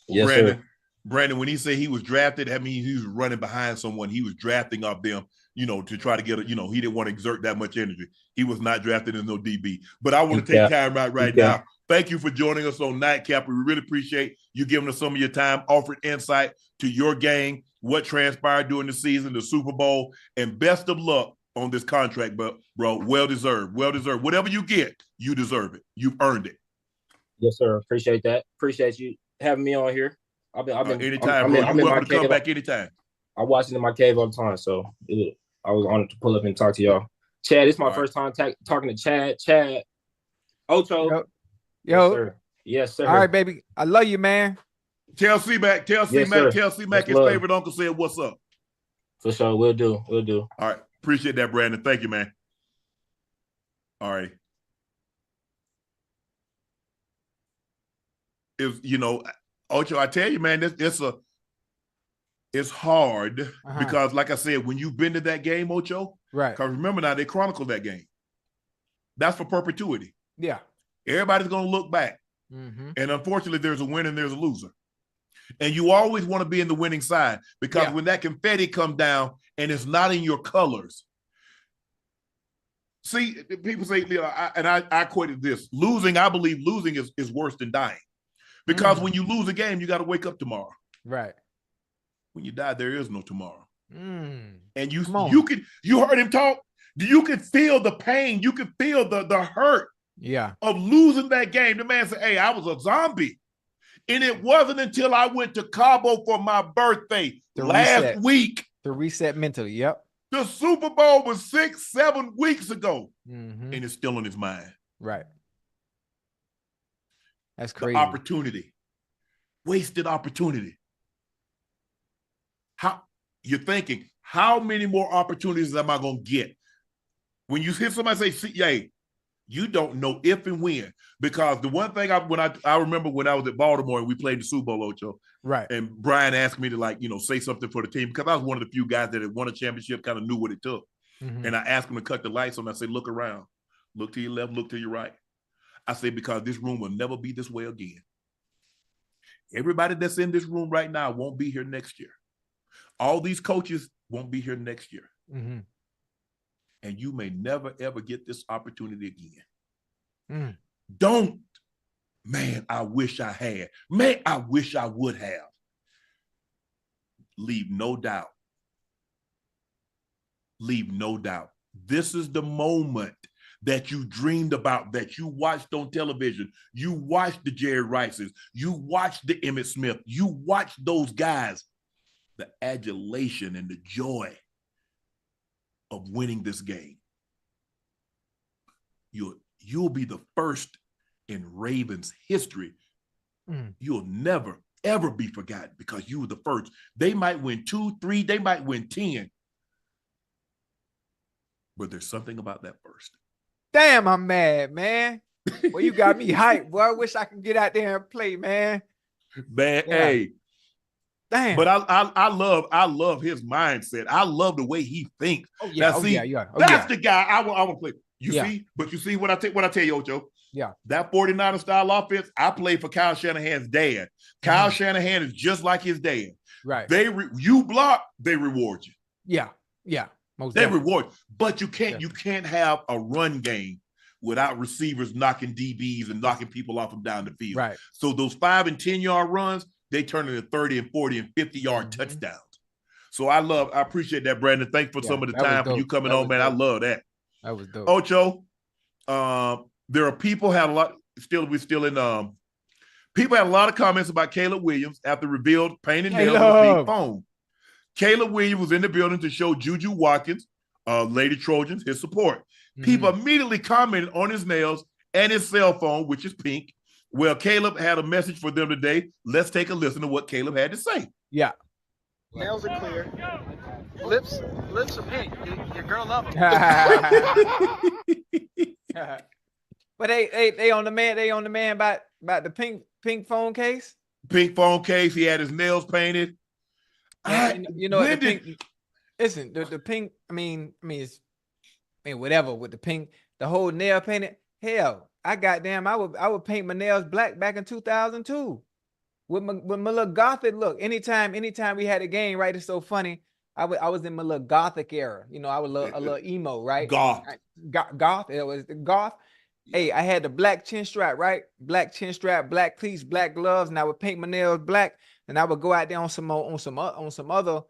Yes, sir. Brandon, when he said he was drafted, that means he was running behind someone. He was drafting up them, to try to get he didn't want to exert that much energy. He was not drafted as no DB. But I want to take time right now. Thank you for joining us on Nightcap. We really appreciate you giving us some of your time, offering insight to your game, what transpired during the season, the Super Bowl, and best of luck on this contract, bro. Well deserved. Whatever you get, you deserve it. You've earned it. Yes, sir. Appreciate that. Appreciate you having me on here. I've been anytime, bro. You're welcome to come back anytime. I watch it in my cave all the time, so I was honored to pull up and talk to y'all. Chad, it's my first time talking to Chad. Chad Ocho. Yo. Yes, sir. All right, baby. I love you, man. Tell C-Mac his favorite uncle said what's up. For sure. We'll do. All right. Appreciate that, Brandon. Thank you, man. All right. is, Ocho, I tell you, man, it's hard because, like I said, when you've been to that game, Ocho, right? Because remember now, they chronicled that game. That's for perpetuity. Yeah. Everybody's going to look back. And unfortunately, there's a winner and there's a loser. And you always want to be in the winning side because when that confetti comes down and it's not in your colors. See, people say, I equated this. Losing, I believe losing is worse than dying. Because when you lose a game, you got to wake up tomorrow. Right. When you die, there is no tomorrow. And you heard him talk. You could feel the pain. You could feel the hurt of losing that game. The man said, hey, I was a zombie. And it wasn't until I went to Cabo for my birthday last week. To reset mentally, yep. The Super Bowl was 6-7 weeks ago. And it's still in his mind. Right. That's crazy. The opportunity. Wasted opportunity. How you're thinking, how many more opportunities am I going to get? When you hear somebody say, hey, you don't know if and when. Because the one thing I remember when I was at Baltimore and we played the Super Bowl, Ocho. Right. And Brian asked me to say something for the team because I was one of the few guys that had won a championship, kind of knew what it took. And I asked him to cut the lights on. I said, look around. Look to your left, look to your right. I said, because this room will never be this way again. Everybody that's in this room right now won't be here next year. All these coaches won't be here next year. And you may never, ever get this opportunity again. Don't. Man, I wish I had. Man, I wish I would have. Leave no doubt. Leave no doubt. This is the moment that you dreamed about, that you watched on television. You watched the Jerry Rices. You watched the Emmitt Smith. You watched those guys. The adulation and the joy of winning this game. You'll be the first in Ravens history. You'll never, ever be forgotten because you were the first. They might win 2, 3, they might win 10. But there's something about that first. Damn, I'm mad, man. Well, you got me hyped. Boy, I wish I could get out there and play, man. Man, hey. Damn. But I love his mindset. I love the way he thinks. That's the guy I want to play. You see? But you see what I tell you, Ocho? Yeah. That 49er style offense, I played for Kyle Shanahan's dad. Kyle Shanahan is just like his dad. Right. You block, they reward you. Yeah. Yeah. They reward, but you can't have a run game without receivers knocking DBs and knocking people off them down the field. Right. So those 5 and 10 yard runs, they turn into 30 and 40 and 50 yard touchdowns. So I appreciate that, Brandon. Thanks for some of the time for you coming on, man. Dope. I love that. That was dope. Ocho, there are people had a lot. People had a lot of comments about Caleb Williams after revealed pain and nails on the big phone. Caleb Williams was in the building to show Juju Watkins, Lady Trojans, his support. People immediately commented on his nails and his cell phone, which is pink. Well, Caleb had a message for them today. Let's take a listen to what Caleb had to say. Yeah. Nails are clear. Lips are pink. Your girl love them. But they on the man about the pink phone case. Pink phone case. He had his nails painted. The pink. Listen, the pink. I mean, whatever with the pink, the whole nail painted. Hell, I would paint my nails black back in 2002 with my little gothic look. Anytime we had a game, right? It's so funny. I was in my little gothic era. I was a little emo, right? Goth. Goth. It was the goth. Hey, I had the black chin strap, right? Black chin strap, black cleats, black gloves, and I would paint my nails black. And I would go out there on some other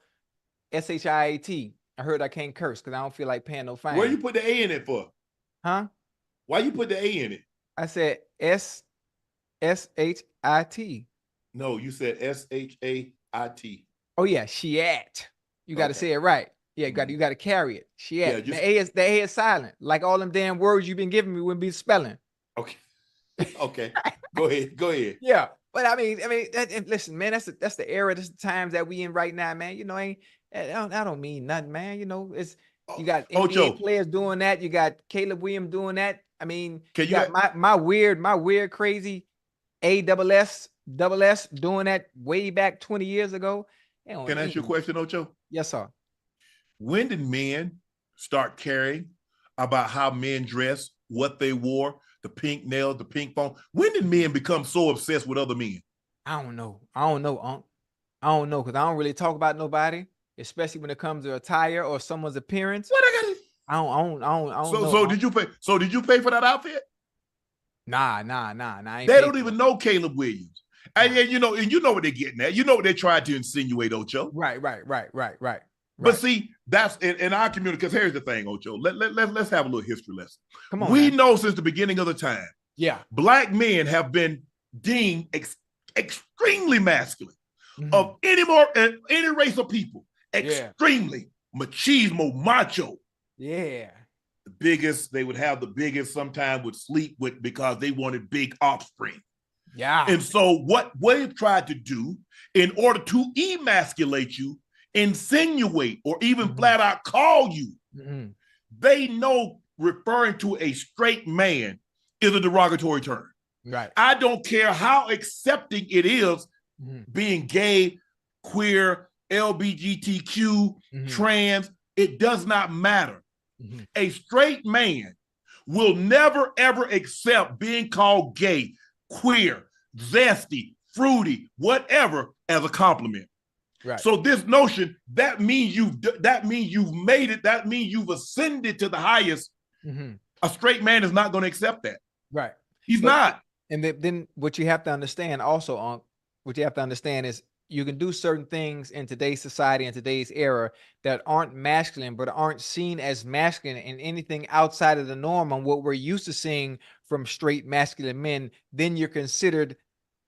SHIAT. I heard I can't curse because I don't feel like paying no fine. Where you put the A in it for? Huh? Why you put the A in it? I said SHIT. No, you said SHAIT. Oh yeah, Shiat. You got to say it right. Yeah, you got to carry it. Shiat. Yeah, the A is silent. Like all them damn words you've been giving me wouldn't be spelling. Okay. Okay. Go ahead. Yeah. But I mean, listen, man, that's the era, that's the times that we in right now, man. I don't mean nothing, man. It's you got NBA players doing that. You got Caleb Williams doing that. I mean, you got my weird, crazy A-double-S doing that way back 20 years ago. Can I ask you a question, Ocho? Yes, sir. When did men start caring about how men dress, what they wore, the pink nails, the pink phone? When did men become so obsessed with other men? I don't know, Unc. I don't know, because I don't really talk about nobody, especially when it comes to attire or someone's appearance. What I got to I don't know. So did you pay? So did you pay for that outfit? Nah. I ain't They don't paid even for it. know Caleb Williams. And you know what they're getting at. You know what they're trying to insinuate, Ocho. Right. But see, that's in our community. Because here's the thing, Ocho. Let's have a little history lesson. Come on. We man. know since the beginning of the time, Yeah. Black men have been deemed extremely masculine of any race of people. Extremely machismo, macho. Yeah. They would have the biggest, sometimes would sleep with because they wanted big offspring. Yeah. And so what they've tried to do in order to emasculate you, insinuate, or even flat out call you, they know referring to a straight man is a derogatory term. Right. I don't care how accepting it is, being gay, queer, LGBTQ, trans, it does not matter. A straight man will never, ever accept being called gay, queer, zesty, fruity, whatever as a compliment. Right. So this notion, that means you've made it, that means you've ascended to the highest. A straight man is not going to accept that. Right. He's not. And then what you have to understand also, Unc, what you have to understand is you can do certain things in today's society and today's era that aren't masculine, but aren't seen as masculine in anything outside of the norm on what we're used to seeing from straight masculine men. Then you're considered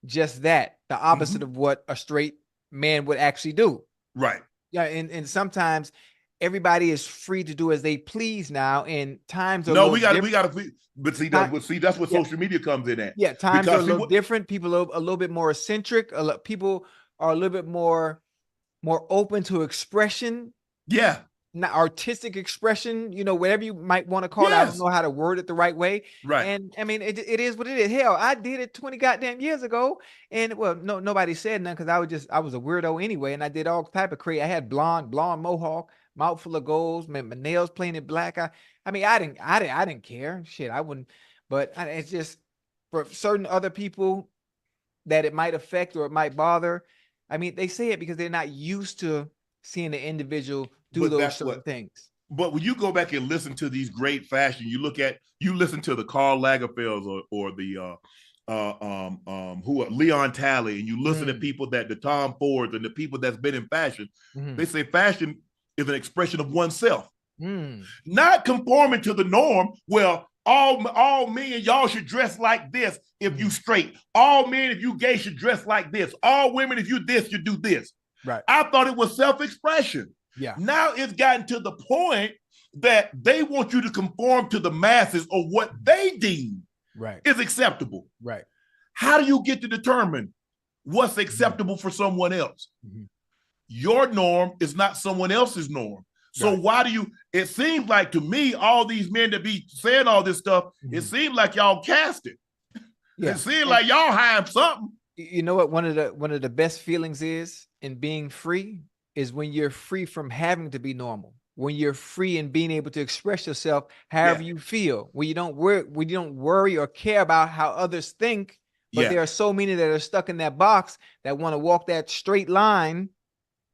just that, the opposite of what a straight man would actually do. Right. Yeah. And sometimes everybody is free to do as they please now. And times are we got to. But see, that's what social media comes in at. Yeah, times are a little different. People are a little bit more eccentric. People are a little bit more open to expression. Yeah. Not artistic expression, whatever you might want to call it. I don't know how to word it the right way. Right. And I mean, it is what it is. Hell, I did it 20 goddamn years ago. And well, nobody said nothing because I was a weirdo anyway. And I did all type of crazy. I had blonde mohawk, mouth full of goals, my nails painted black. I mean, I didn't care. Shit, I wouldn't. But it's just for certain other people that it might affect or it might bother. I mean, they say it because they're not used to seeing the individual do those certain things. But when you go back and listen to these great fashion, you listen to the Karl Lagerfelds or the Leon Talley, and you listen to people the Tom Fords and the people that's been in fashion. They say fashion is an expression of oneself, not conforming to the norm. Well, all men, y'all should dress like this if you straight. All men, if you gay, should dress like this. All women, if you this, you do this. Right. I thought it was self-expression. Yeah. Now it's gotten to the point that they want you to conform to the masses or what they deem is acceptable. Right. How do you get to determine what's acceptable for someone else? Your norm is not someone else's norm. So why do you, it seems like to me, all these men that be saying all this stuff, it seems like y'all cast it. It seems like y'all hide something. You know what one of the best feelings is in being free is when you're free from having to be normal. When you're free and being able to express yourself however you feel. When you don't worry or care about how others think. But there are so many that are stuck in that box that want to walk that straight line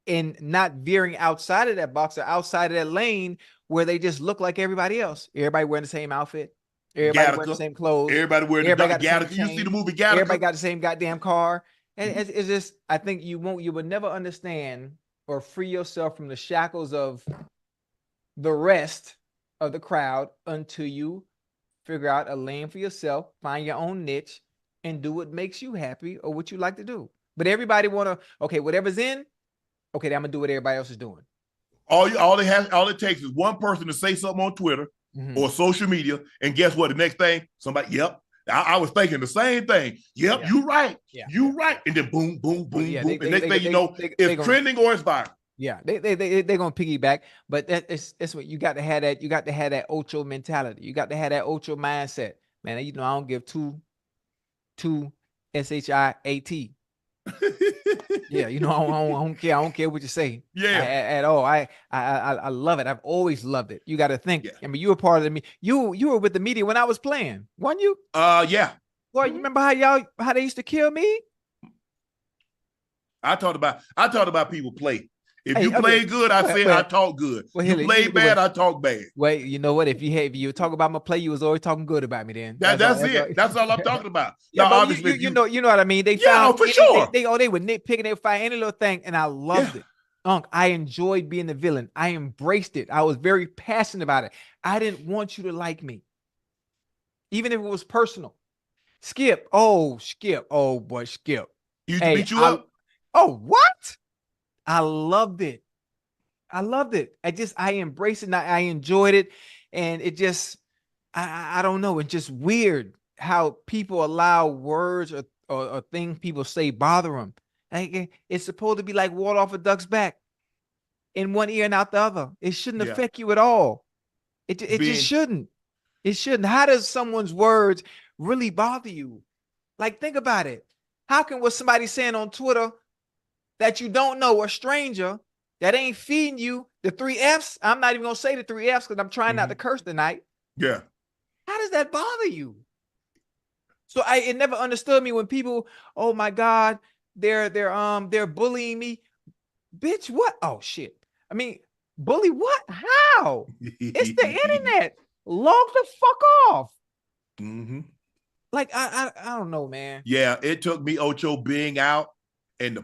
and not veering outside of that box or outside of that lane where they just look like everybody else. Everybody wearing the same outfit. Everybody wearing the same clothes. Everybody wearing the Gattaca. You see the movie Gattaca? Everybody got the same goddamn car. And it's just, I think you would never understand or free yourself from the shackles of the rest of the crowd until you figure out a lane for yourself, find your own niche, and do what makes you happy or what you like to do. But everybody whatever's in, I'm gonna do what everybody else is doing. All it takes is one person to say something on Twitter or social media, and guess what? The next thing, somebody, I was thinking the same thing. Yep, you right. Yeah. You right. And then boom, boom, boom, boom. And next thing you know, it's gonna, trending or it's viral. Yeah, they're gonna piggyback, but that's what you got to have that. You got to have that Ocho mentality. You got to have that Ocho mindset, man. I don't give two SHIAT. Yeah, you know, I don't care. I don't care what you say. Yeah. At all. I love it. I've always loved it. You got to think. Yeah. I mean, you were part of the you were with the media when I was playing, weren't you? Yeah. Boy, you remember how they used to kill me? I talked about people play. If you okay. play good, I said I talk good. Well, you play bad, I talk bad. Wait, you know what? If you talk about my play, you was always talking good about me. Then that's it. That's all I'm talking about. Yeah, now, obviously, you know what I mean. They found for sure. They were nitpicking. They would find any little thing, and I loved it. Unc, I enjoyed being the villain. I embraced it. I was very passionate about it. I didn't want you to like me, even if it was personal. Skip. Oh boy, Skip. You beat you up. Oh, what? I loved it. I embraced it and I enjoyed it. And it just, I don't know. It's just weird how people allow words or things people say bother them. Like, it's supposed to be like water off a duck's back in one ear and out the other. It shouldn't affect you at all. It just shouldn't. It shouldn't. How does someone's words really bother you? Like, think about it. How can what somebody's saying on Twitter that you don't know, a stranger that ain't feeding you the 3 F's? I'm not even going to say the 3 F's because I'm trying not to curse tonight. Yeah. How does that bother you? So it never understood me when people, oh my God, they're bullying me. Bitch, what? Oh shit. I mean, bully what? How? It's the internet. Log the fuck off. Mm-hmm. Like, I don't know, man. Yeah, it took me, Ocho, being out and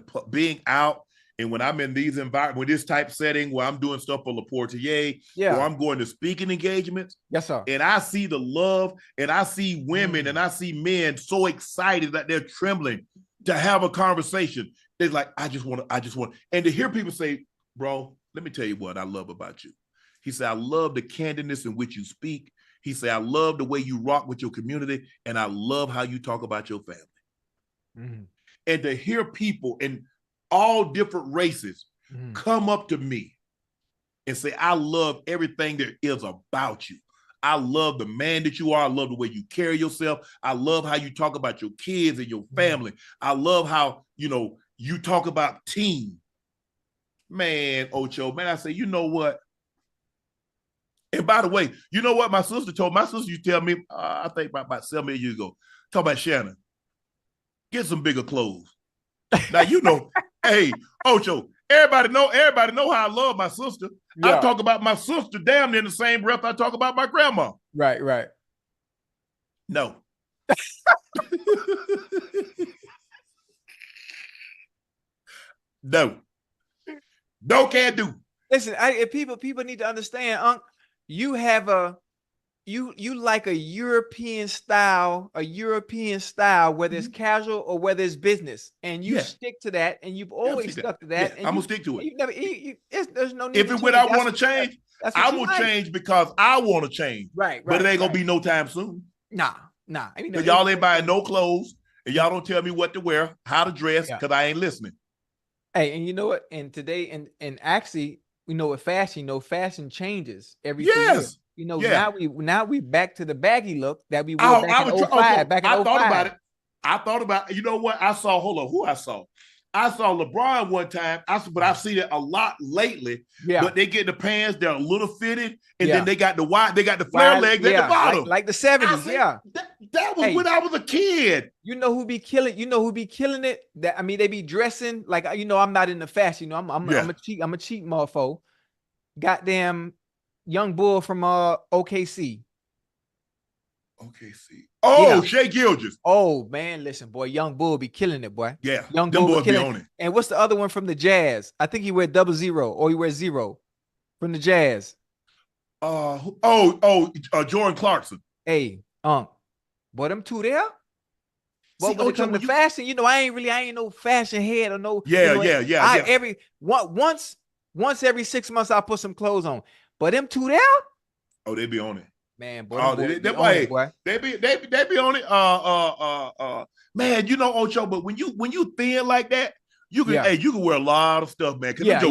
when I'm in these environments, with this type setting where I'm doing stuff for Le Portier, or I'm going to speaking engagements. Yes, sir. And I see the love, and I see women, and I see men so excited that they're trembling to have a conversation. It's like, I just want. And to hear people say, bro, let me tell you what I love about you. He said, I love the candidness in which you speak. He said, I love the way you rock with your community, and I love how you talk about your family. Mm-hmm. And to hear people in all different races come up to me and say, I love everything there is about you. I love the man that you are. I love the way you carry yourself. I love how you talk about your kids and your family. I love how, you talk about team. Man, Ocho, man, I say, you know what? And by the way, you know what my sister told me? My sister used to tell me, I think about 7 years ago, talk about Shannon, get some bigger clothes. Now, hey, Ocho, everybody know how I love my sister. Yeah. I talk about my sister damn near in the same breath I talk about my grandma. Right. No. No can do. Listen, if people need to understand, Unc, you have you like a European style, whether it's casual or whether it's business, and you stick to that, and you've always stuck to that. And I'm gonna stick to it. There's no need. If and when I want to change, I will change because I want to change. Right. But it ain't gonna be no time soon. Nah. Because y'all ain't buying no clothes, and y'all don't tell me what to wear, how to dress, because I ain't listening. Hey, and you know what? And today, and actually, we know what fashion. Fashion changes every 2 years. Now we back to the baggy look that we wore back in 05. I thought about it. You know what? I saw, hold on, who I saw? I saw LeBron one time, but I've seen it a lot lately. Yeah. But they get the pants, they're a little fitted, and then they got the flare legs at the bottom. Like the 70s, That was when I was a kid. You know who be killing it? They be dressing like, I'm not in the fashion. I'm a cheap motherfucker. Goddamn young bull from OKC. Oh, Shea Gilgeous. Oh man, listen, boy, young bull be killing it, boy. Yeah, young bull be on it. And what's the other one from the Jazz? I think he wear 00 or he wears 0 from the Jazz. Jordan Clarkson. Hey, boy, them two there. But when it comes to fashion, I ain't no fashion head or no. Once every 6 months, I put some clothes on. But them two there. Oh, they be on it. Man, boy, they be on it. Man, Ocho, but when you thin like that, you can wear a lot of stuff, man. Cause Yeah.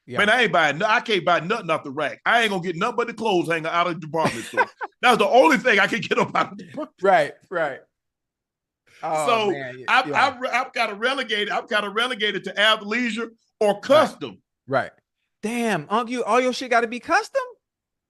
Man, I can't buy nothing off the rack. I ain't gonna get nothing but the clothes hanging out of the department store. That's the only thing I can get up out of the department. Right. So man, I've got to relegate. I've got to relegate it to athleisure or custom. Right. Damn, Unc, all your shit got to be custom.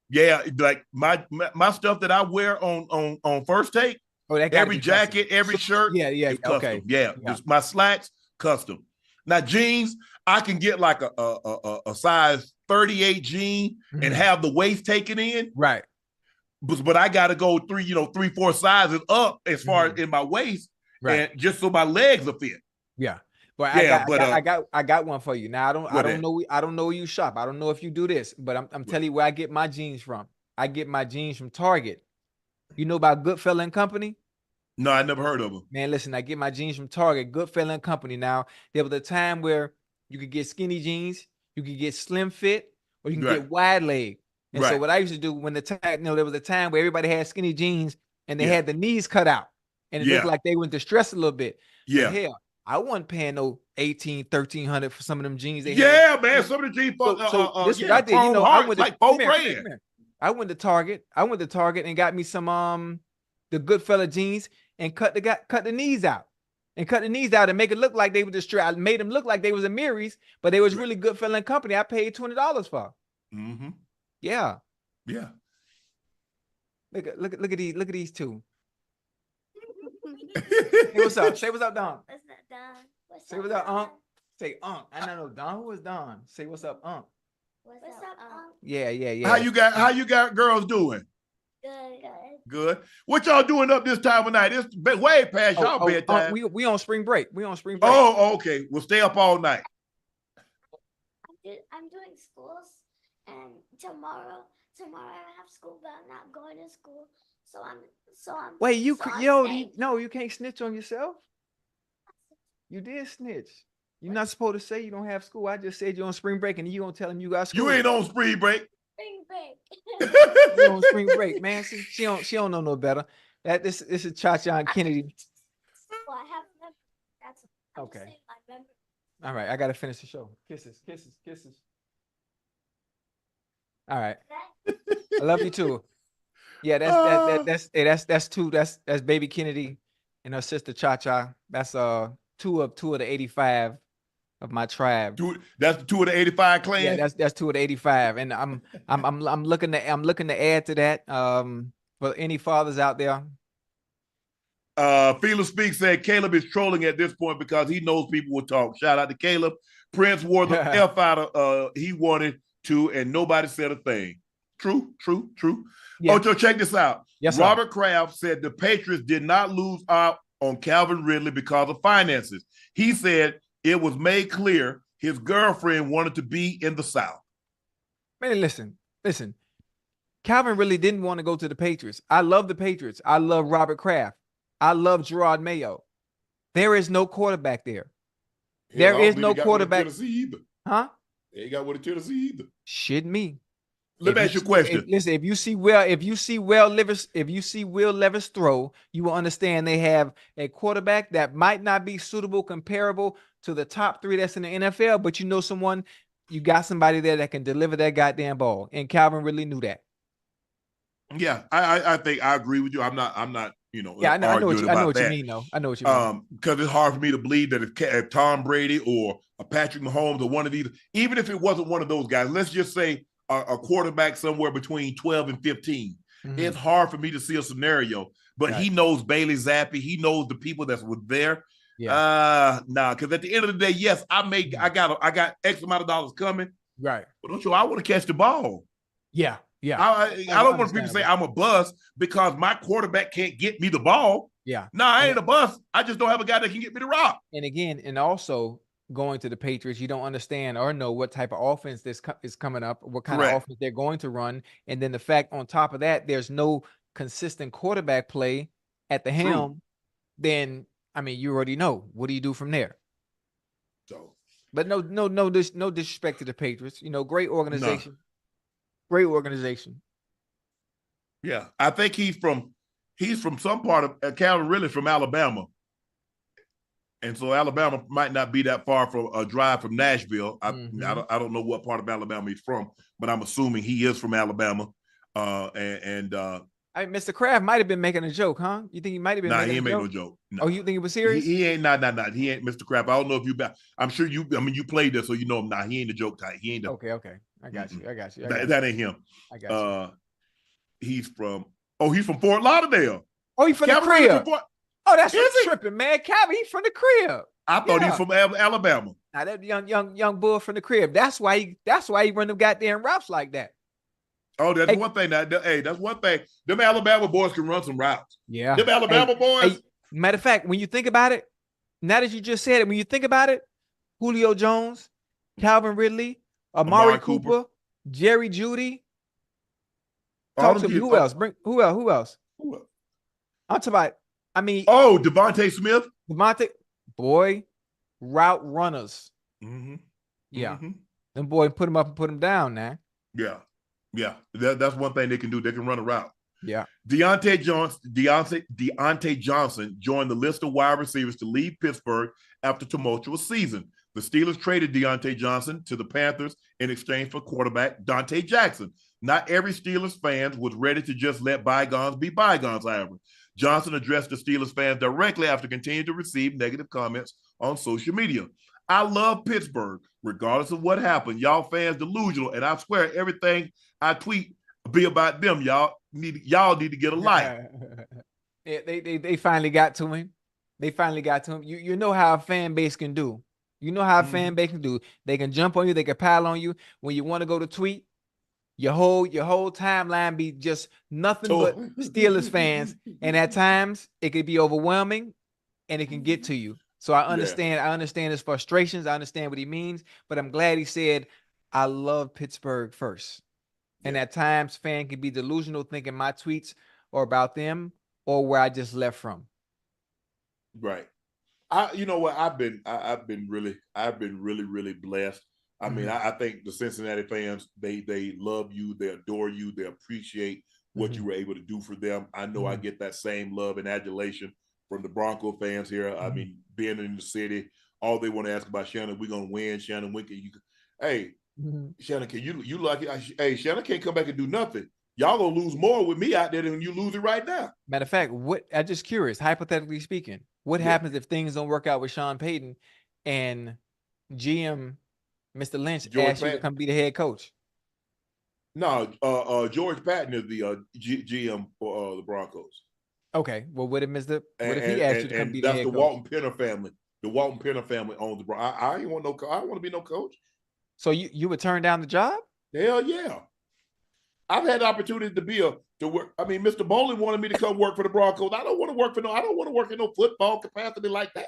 Yeah, like my stuff that I wear on First Take. Oh, that every jacket, every shirt, is custom. Okay. Yeah, just my slacks, custom. Now jeans, I can get like a size 38 jean and have the waist taken in. Right. But I got to go 3-4 sizes up as far as in my waist, and just so my legs will fit. Yeah. But I got one for you. Now I don't know where you shop. I don't know if you do this, but I'm telling you where I get my jeans from. I get my jeans from Target. You know about Goodfellow and Company? No, I never heard of them. Man, listen, I get my jeans from Target, Goodfellow and Company. Now, there was a time where you could get skinny jeans, you could get slim fit, or you can get wide leg. And so what I used to do when there was a time where everybody had skinny jeans and they had the knees cut out and it looked like they went distressed a little bit. Yeah. But hell, I wasn't paying no $1,300 for some of them jeans. Man, some of the jeans. This is what I did. I went like $4,000. I went to Target. And got me some the Goodfellow jeans and cut the knees out. And make it look like they were distressed. I made them look like they was a Mary's, but they was really Goodfellow and Company. I paid $20 for. Mm-hmm. Yeah. Yeah. Look at these two. Hey, what's up? Say what's up, Don. What's up, Don? Say what's up, Unc. Say Unc. I don't know Don. Who is Don? Say what's up, Unc. What's up, Unc? Yeah. How you got girls doing? Good. What y'all doing up this time of night? It's way past y'all bedtime. We on spring break. Oh, okay. We'll stay up all night. I'm doing schools, and tomorrow I have school, but I'm not going to school. So I'm. Wait, you can't snitch on yourself. You did snitch. You're not supposed to say you don't have school. I just said you're on spring break, and you gonna tell him you got school. You ain't on spring break. Spring break. You're on spring break, man. See, she don't know no better. This is Cha-Cha and Kennedy. Well, I have members. That's okay. My members. All right, I gotta finish the show. Kisses. All right, I love you too. Yeah, that's baby Kennedy and her sister Cha-Cha. That's two of the 85 of my tribe. That's 2 of the 85 clan. Yeah, that's 2 of the 85, and I'm looking to add to that. For any fathers out there. Felix Speak said Caleb is trolling at this point because he knows people will talk. Shout out to Caleb. Prince wore the F out of he wanted to, and nobody said a thing. True. Yeah. Ocho, check this out. Yes, sir. Robert Kraft said the Patriots did not lose out on Calvin Ridley because of finances. He said it was made clear his girlfriend wanted to be in the South. Man, listen. Calvin really didn't want to go to the Patriots. I love the Patriots. I love Robert Kraft. I love Gerard Mayo. There is no quarterback there. There is no quarterback. Huh? They ain't got what it to see either. Shit me. Let me ask you a question. Listen, if you see Will Levis throw, you will understand they have a quarterback that might not be suitable, comparable to the top 3 that's in the NFL, but you got somebody there that can deliver that goddamn ball. And Calvin really knew that. Yeah, I think I agree with you. I'm not. Yeah, I know what you mean, though. I know what you mean. Because it's hard for me to believe that if Tom Brady or a Patrick Mahomes or one of these, even if it wasn't one of those guys, let's just say a quarterback somewhere between 12 and 15. Mm-hmm. It's hard for me to see a scenario, but he knows Bailey Zappi. He knows the people that were there. Yeah. Because at the end of the day, yes, I got X amount of dollars coming. Right. But I want to catch the ball. Yeah. Yeah. I don't want people to say I'm a bust because my quarterback can't get me the ball. Yeah. No, I ain't a bust. I just don't have a guy that can get me the rock. And again, and also going to the Patriots, you don't understand or know what type of offense this is coming up, what kind of offense they're going to run. And then the fact on top of that, there's no consistent quarterback play at the helm. Then, I mean, you already know. What do you do from there? So, but no disrespect to the Patriots. Great organization. No. Great organization. Yeah, I think he's from some part of Calvin Ridley from Alabama, and so Alabama might not be that far from a drive from Nashville. I don't know what part of Alabama he's from, but I'm assuming he is from Alabama. I mean, Mr. Kraft might have been making a joke, huh? You think he might have been Nah, making he ain't a make joke? no joke. Nah. Oh, you think it was serious? He ain't nah. He ain't Mr. Kraft. I don't know if you I'm sure you you played this, so you know him. Nah, he ain't the joke type. He ain't the Okay. I got you. that ain't him. I got you. He's from Fort Lauderdale. Oh, he's from Calvin the Ridley crib. from Fort, Oh, that's what's tripping, man. Calvin, he's from the crib. I thought he was from Alabama. Now that young bull from the crib. That's why he run them goddamn routes like that. Oh, that's one thing. That's one thing. Them Alabama boys can run some routes. Yeah. Them Alabama boys. Matter of fact, when you think about it, now that you just said it, when you think about it, Julio Jones, Calvin Ridley, Amari Cooper, Jerry Jeudy. Talk to me. Who else? Who else? I'm talking about. I mean, Davante Smith. Boy, route runners. Mm-hmm. Yeah. Mm-hmm. Them boy put them up and put them down now. Yeah. That's one thing they can do. They can run a route. Yeah. Diontae Johnson joined the list of wide receivers to leave Pittsburgh after tumultuous season. The Steelers traded Diontae Johnson to the Panthers in exchange for quarterback Diontae Jackson. Not every Steelers fan was ready to just let bygones be bygones, however. Johnson addressed the Steelers fans directly after continuing to receive negative comments on social media. I love Pittsburgh, regardless of what happened. Y'all fans delusional, and I swear everything I tweet be about them. Y'all need to get a life. Yeah, they finally got to him. You know how a fan base can do. You know how a fan base can do. They can jump on you. They can pile on you when you want to go to tweet. Your whole timeline be just nothing but Steelers fans, and at times it could be overwhelming, and it can get to you. So I understand. Yeah. I understand his frustrations. I understand what he means, but I'm glad he said, "I love Pittsburgh first." And at times, fan can be delusional, thinking my tweets are about them or where I just left from. Right. You know what? I've been really blessed. I mean, I think the Cincinnati fans, they love you, they adore you, they appreciate what you were able to do for them. I know I get that same love and adulation from the Bronco fans here. I mean, being in the city, all they want to ask about Shannon, we're gonna win. Shannon, when can you? Hey, Shannon, can you like it? Hey, Shannon can't come back and do nothing. Y'all gonna lose more with me out there than you lose it right now. Matter of fact, I'm just curious, hypothetically speaking, what happens if things don't work out with Sean Payton and GM Mr. Lynch asks you to come be the head coach? No, George Patton is the GM for the Broncos. Okay, well, what if he asked you to come be the head coach? That's the Walton Penner family. The Walton Penner family owns the Broncos. I ain't want I don't want to be no coach. So you would turn down the job? Hell yeah. I've had the opportunity to work. I mean, Mr. Bowling wanted me to come work for the Broncos. I don't want to work in no football capacity like that.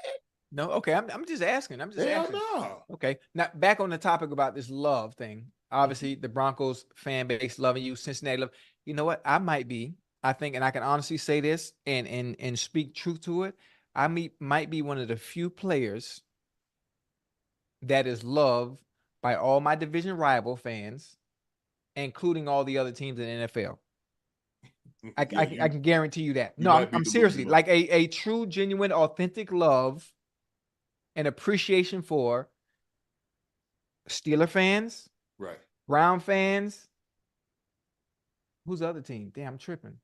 No, okay. I'm just asking. Hell no. Okay. Now back on the topic about this love thing. Obviously, the Broncos fan base loving you, Cincinnati love. You know what? I think, and I can honestly say this and speak truth to it. Might be one of the few players that is loved by all my division rival fans, including all the other teams in the NFL. I can guarantee you that. No, I'm seriously like a true, genuine, authentic love and appreciation for Steeler fans, right? Brown fans. Who's the other team? Damn, I'm tripping.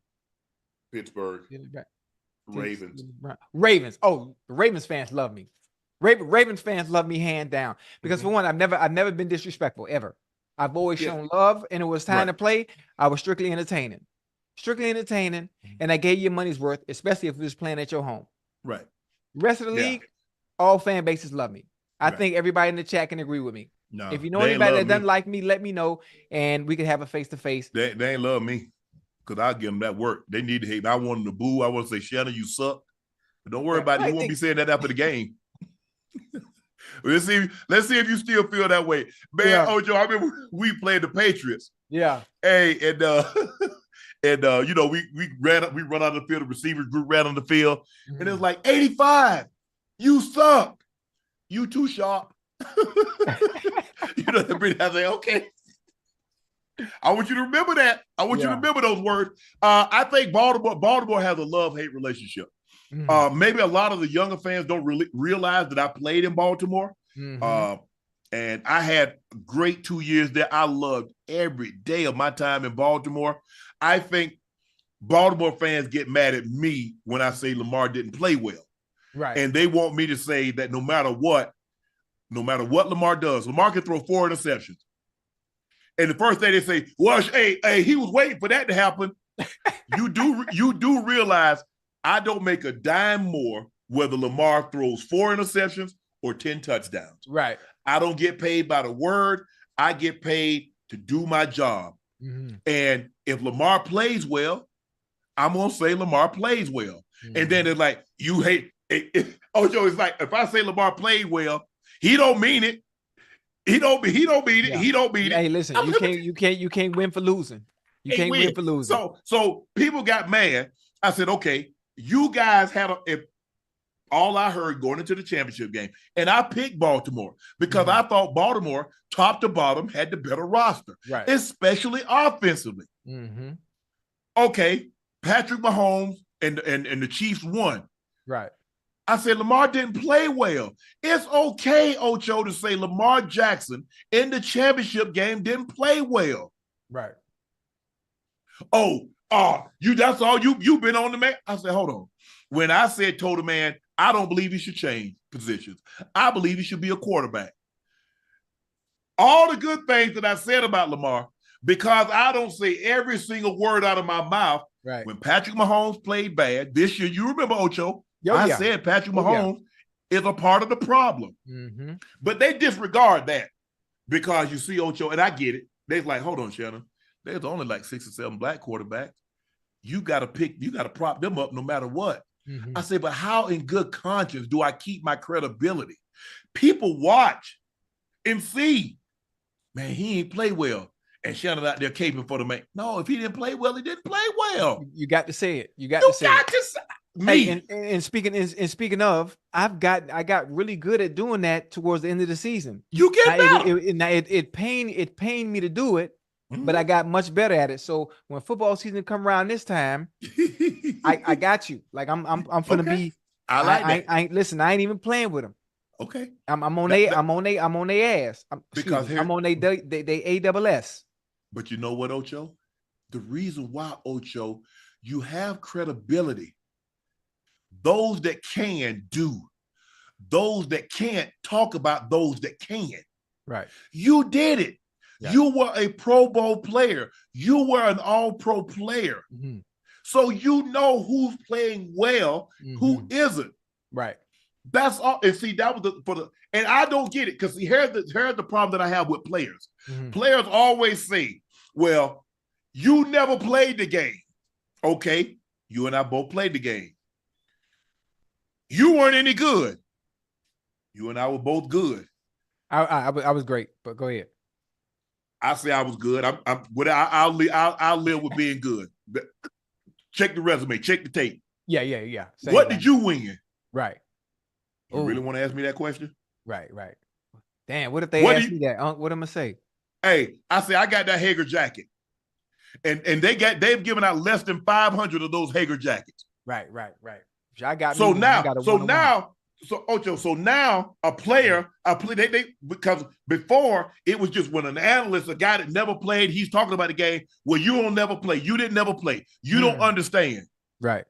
Pittsburgh. Ravens. Ravens. Oh, the Ravens fans love me. Ravens fans love me hand down because for one, I've never been disrespectful ever. I've always shown love, and it was time to play. I was strictly entertaining, and I gave you money's worth, especially if it was playing at your home. Right. The rest of the league, all fan bases love me. I think everybody in the chat can agree with me. No, if you know anybody that doesn't like me, let me know, and we can have a face-to-face. They ain't love me because I give them that work. They need to hate me. I want them to boo. I want to say, Shannon, you suck. But don't worry about it. You won't be saying that after the game. Let's see if you still feel that way. Man, Ocho, I remember we played the Patriots. Yeah. Hey, and you know, we run out of the field, the receivers group ran on the field, and it was like 85. You suck. You too sharp. You know, I say, okay. I want you to remember that. I want you to remember those words. I think Baltimore has a love-hate relationship. Maybe a lot of the younger fans don't really realize that I played in Baltimore. And I had a great 2 years there. I loved every day of my time in Baltimore. I think Baltimore fans get mad at me when I say Lamar didn't play well. Right. And they want me to say that no matter what Lamar does, Lamar can throw 4 interceptions. And the first day they say, well, hey, he was waiting for that to happen. You do realize I don't make a dime more whether Lamar throws 4 interceptions or 10 touchdowns. Right. I don't get paid by the word. I get paid to do my job. Mm-hmm. And if Lamar plays well, I'm going to say Lamar plays well. Mm-hmm. And then it's like, you hate it. Ocho is like, if I say Lamar played well, he don't mean it. He don't mean it. He don't mean it. Hey, listen, you can't win for losing. You can't win for losing. So people got mad. I said, okay, you guys had all I heard going into the championship game, and I picked Baltimore because I thought Baltimore, top to bottom, had the better roster, right, especially offensively. Mm-hmm. Okay, Patrick Mahomes and the Chiefs won. Right. I said Lamar didn't play well. It's okay, Ocho, to say Lamar Jackson in the championship game didn't play well. Right. That's all you've been on the man. I said, hold on. When I told the man, I don't believe he should change positions. I believe he should be a quarterback. All the good things that I said about Lamar, because I don't say every single word out of my mouth. Right. When Patrick Mahomes played bad this year, you remember, Ocho, I said Patrick Mahomes is a part of the problem. Mm-hmm. But they disregard that because you see, Ocho, and I get it. They're like, hold on, Shannon. There's only like 6 or 7 black quarterbacks. You got to prop them up no matter what. Mm-hmm. I say, but how in good conscience do I keep my credibility? People watch and see, man, he ain't play well. And Shannon out there caping for the man. No, if he didn't play well, he didn't play well. You got to say it. You got to say me. Hey, and speaking of, I got really good at doing that towards the end of the season. You get better. It pained me to do it, but I got much better at it. So when football season come around this time, I got you. Like I'm gonna be. I like that. I ain't even playing with them. Okay. I'm on their ass. I'm on they ASS. But you know what, Ocho? The reason why, Ocho, you have credibility. Those that can do. Those that can't talk about those that can. Right. You did it. Yeah. You were a Pro Bowl player. You were an All-Pro player. Mm-hmm. So you know who's playing well, who isn't. Right. That's all. And see, that was and I don't get it because here's the problem that I have with players. Mm-hmm. Players always say, well, you never played the game. Okay, you and I both played the game. You weren't any good. You and I were both good. I was great, but go ahead. I say I was good. I'll live with being good. Check the resume. Check the tape. Yeah. What did you win? Right. You really want to ask me that question? Right. Damn, what if they ask me that? What am I gonna say? Hey, I say I got that Hager jacket. And they've given out less than 500 of those Hager jackets. Right. I got so now a player, because before it was just when an analyst, a guy that never played, he's talking about the game. Well, you don't never play. You didn't never play. You don't understand. Right.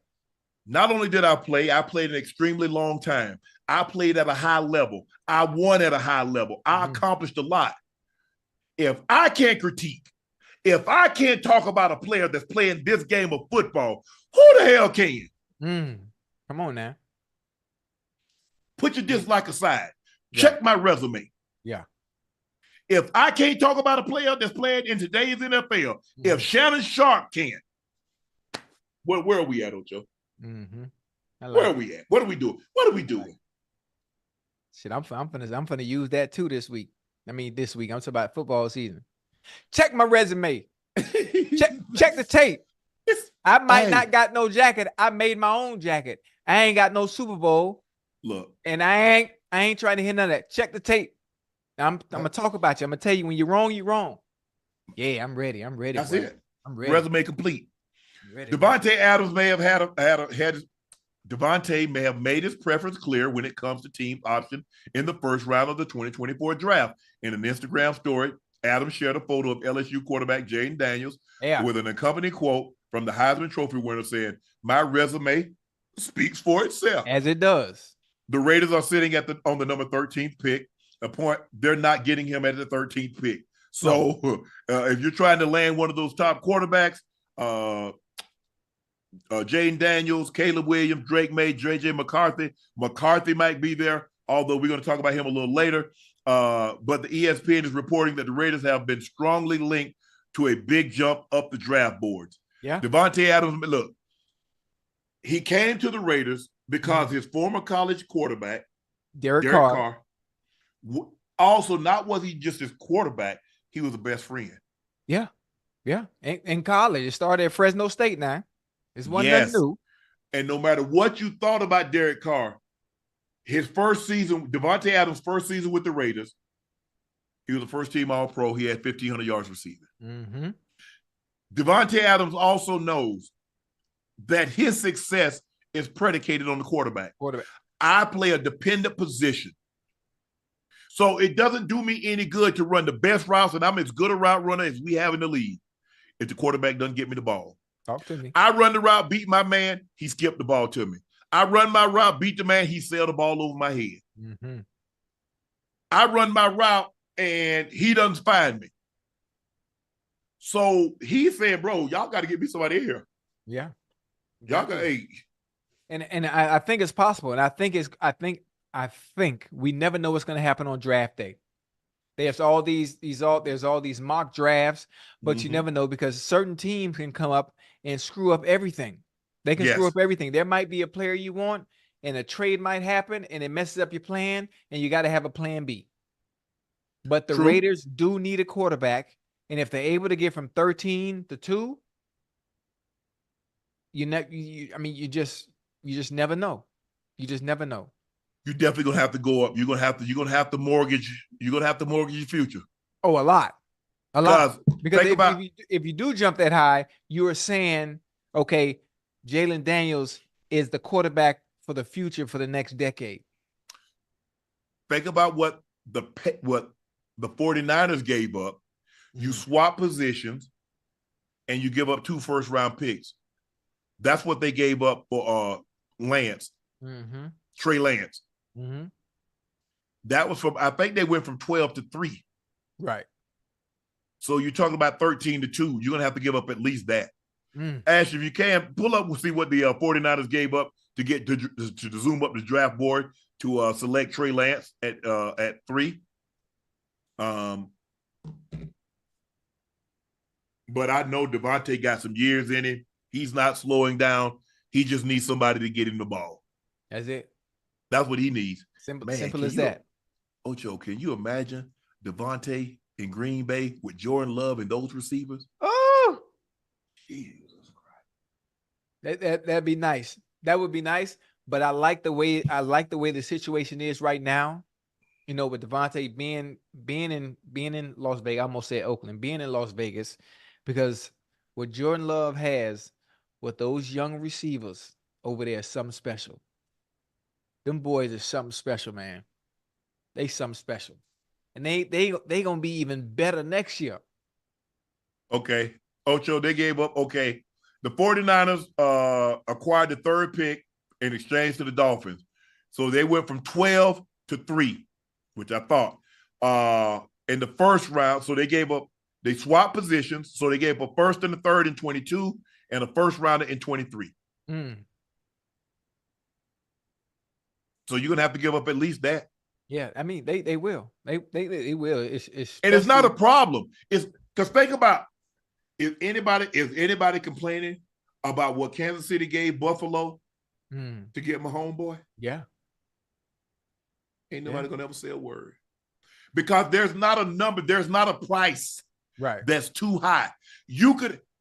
Not only did I played an extremely long time. I played at a high level. I won at a high level. I accomplished a lot. If I can't critique, if I can't talk about a player that's playing this game of football, who the hell can? Come on now. Put your dislike aside. Yeah. Check my resume. Yeah. If I can't talk about a player that's playing in today's NFL, if Shannon Sharpe can, where are we at, Ocho? Where are we at? What are we doing? What are we doing? Shit, I'm finna use that too this week. This week. I'm talking about football season. Check my resume. check the tape. I might not got no jacket. I made my own jacket. I ain't got no Super Bowl. Look. And I ain't trying to hear none of that. Check the tape. I'm gonna talk about you. I'm gonna tell you when you're wrong, you're wrong. Yeah, I'm ready. That's it. I'm ready. Resume complete. Davante Adams may have Davante may have made his preference clear when it comes to team option in the first round of the 2024 draft. In an Instagram story, Adams shared a photo of LSU quarterback Jaden Daniels with an accompanying quote, from the Heisman Trophy winner saying, my resume speaks for itself. As it does. The Raiders are sitting on the number 13th pick. A point, they're not getting him at the 13th pick. So if you're trying to land one of those top quarterbacks, Jaden Daniels, Caleb Williams, Drake May, JJ McCarthy. McCarthy might be there, although we're going to talk about him a little later. But the ESPN is reporting that the Raiders have been strongly linked to a big jump up the draft boards. Yeah. Davante Adams, look, he came to the Raiders because his former college quarterback, Derek Carr. Also, not was he just his quarterback, he was a best friend. Yeah. Yeah. In college, it started at Fresno State now. It's one nothing new. And no matter what you thought about Derek Carr, his first season, Davante Adams' first season with the Raiders, he was a first-team All-Pro. He had 1,500 yards receiving. Mm-hmm. Davante Adams also knows that his success is predicated on the quarterback. I play a dependent position. So it doesn't do me any good to run the best routes, and I'm as good a route runner as we have in the league if the quarterback doesn't get me the ball. Talk to me. I run the route, beat my man, he skipped the ball to me. I run my route, beat the man, he sailed the ball over my head. Mm-hmm. I run my route, and he doesn't find me. So he said, bro, y'all got to get me somebody in here. Yeah. Y'all got And I think it's possible. And I think we never know what's going to happen on draft day. There's all these mock drafts, but you never know because certain teams can come up and screw up everything. They can screw up everything. There might be a player you want, and a trade might happen, and it messes up your plan, and you got to have a plan B. But the Raiders do need a quarterback, and if they're able to get from 13 to 2, you just never know. You just never know. You're definitely gonna have to go up. You're gonna have to mortgage your future. Oh, a lot. Because if you do jump that high, you are saying, okay, Jalen Daniels is the quarterback for the future for the next decade. Think about what the 49ers gave up. You swap positions and you give up 2 first-round picks. That's what they gave up for Lance, Trey Lance. Mm-hmm. That was I think they went from 12 to 3. Right. So you're talking about 13 to 2. You're going to have to give up at least that. Ash, if you can, pull up, we'll see what the 49ers gave up to get to zoom up the draft board to select Trey Lance at 3. But I know Davante got some years in him. He's not slowing down. He just needs somebody to get him the ball. That's it. That's what he needs. Simple as that. Ocho, can you imagine Davante in Green Bay with Jordan Love and those receivers? Oh, Jesus Christ. That'd be nice. That would be nice. But I like the way the situation is right now. You know, with Davante being in Las Vegas, I almost said Oakland, being in Las Vegas, because what Jordan Love has with those young receivers over there is something special. Them boys are something special, man. They something special. And they gonna be even better next year. Okay. Ocho, they gave up. Okay. The 49ers acquired the 3rd pick in exchange to the Dolphins. So they went from 12 to 3, which I thought. In the first round, so they swapped positions. So they gave up a 1st and a 3rd in 22 and a 1st rounder in 23. So you're gonna have to give up at least that. Yeah, I mean they will. They will. It's not a problem. It's because think about is anybody complaining about what Kansas City gave Buffalo to get my homeboy? Yeah. Ain't nobody gonna ever say a word. Because there's not a number, there's not a price that's too high.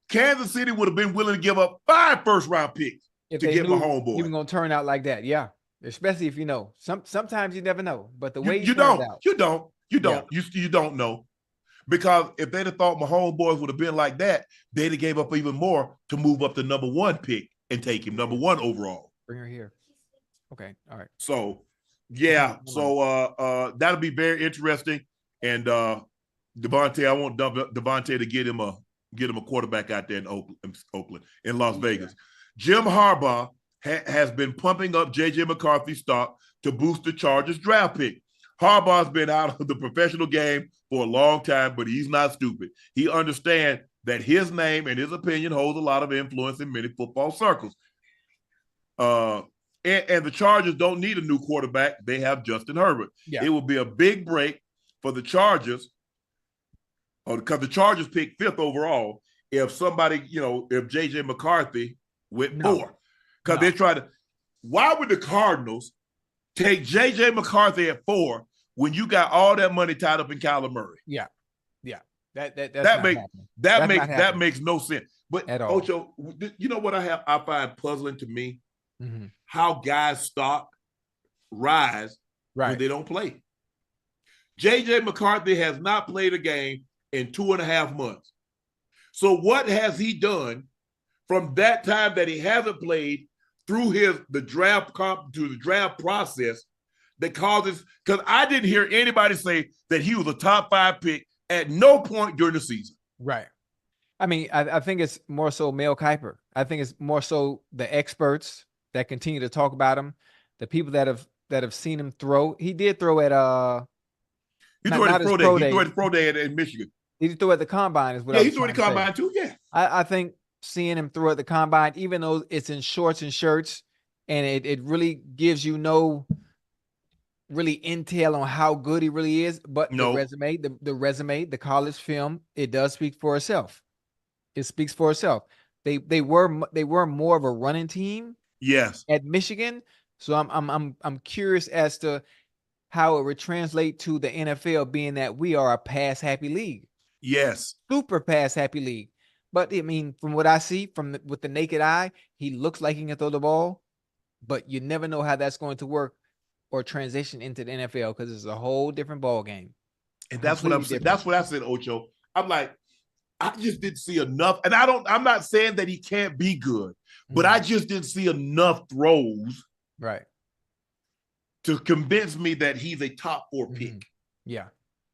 Kansas City would have been willing to give up 5 first-round picks to get my homeboy. He was gonna turn out like that, yeah. Especially if you know. Sometimes you never know. But the way you don't know. Because if they'd have thought my homeboys would have been like that, they'd have gave up even more to move up the number 1 pick and take him number 1 overall. Bring her here. Okay, all right. So yeah, that'll be very interesting. And Davante, I want Davante to get him get him a quarterback out there in Oakland, in Las Vegas. Jim Harbaugh has been pumping up J.J. McCarthy's stock to boost the Chargers draft pick. Harbaugh's been out of the professional game for a long time, but he's not stupid. He understands that his name and his opinion holds a lot of influence in many football circles. And the Chargers don't need a new quarterback. They have Justin Herbert. Yeah. It will be a big break for the Chargers, because the Chargers picked 5th overall. If somebody, if J.J. McCarthy went 4, because they're trying to. Why would the Cardinals take J.J. McCarthy at 4 when you got all that money tied up in Kyler Murray? Yeah. That makes no sense. But at all. Ocho, you know what I find puzzling to me? Mm-hmm. How guys' stock rise when they don't play. J.J. McCarthy has not played a game in 2.5 months. So what has he done from that time that he hasn't played through the draft process that causes? Because I didn't hear anybody say that he was a top 5 pick at no point during the season. Right. I mean, I think it's more so Mel Kiper. I think it's more so the experts that continue to talk about him, the people that have seen him throw. He did throw at he threw at his pro day in Michigan. Did he throw at the combine? He threw at the combine too. Yeah. I think seeing him throw at the combine, even though it's in shorts and shirts, and it really gives you no really intel on how good he really is, but the resume, the college film, it does speak for itself. It speaks for itself. They were more of a running team. Yes. At Michigan. So I'm curious as to how it would translate to the NFL, being that we are a pass happy league. Yes. Super pass happy league. But I mean, from what I see with the naked eye, he looks like he can throw the ball, but you never know how that's going to work or transition into the NFL, because it's a whole different ball game. And that's what I'm saying. That's what I said, Ocho. I'm like, I just didn't see enough. And I'm not saying that he can't be good, but I just didn't see enough throws to convince me that he's a top 4 pick. Yeah.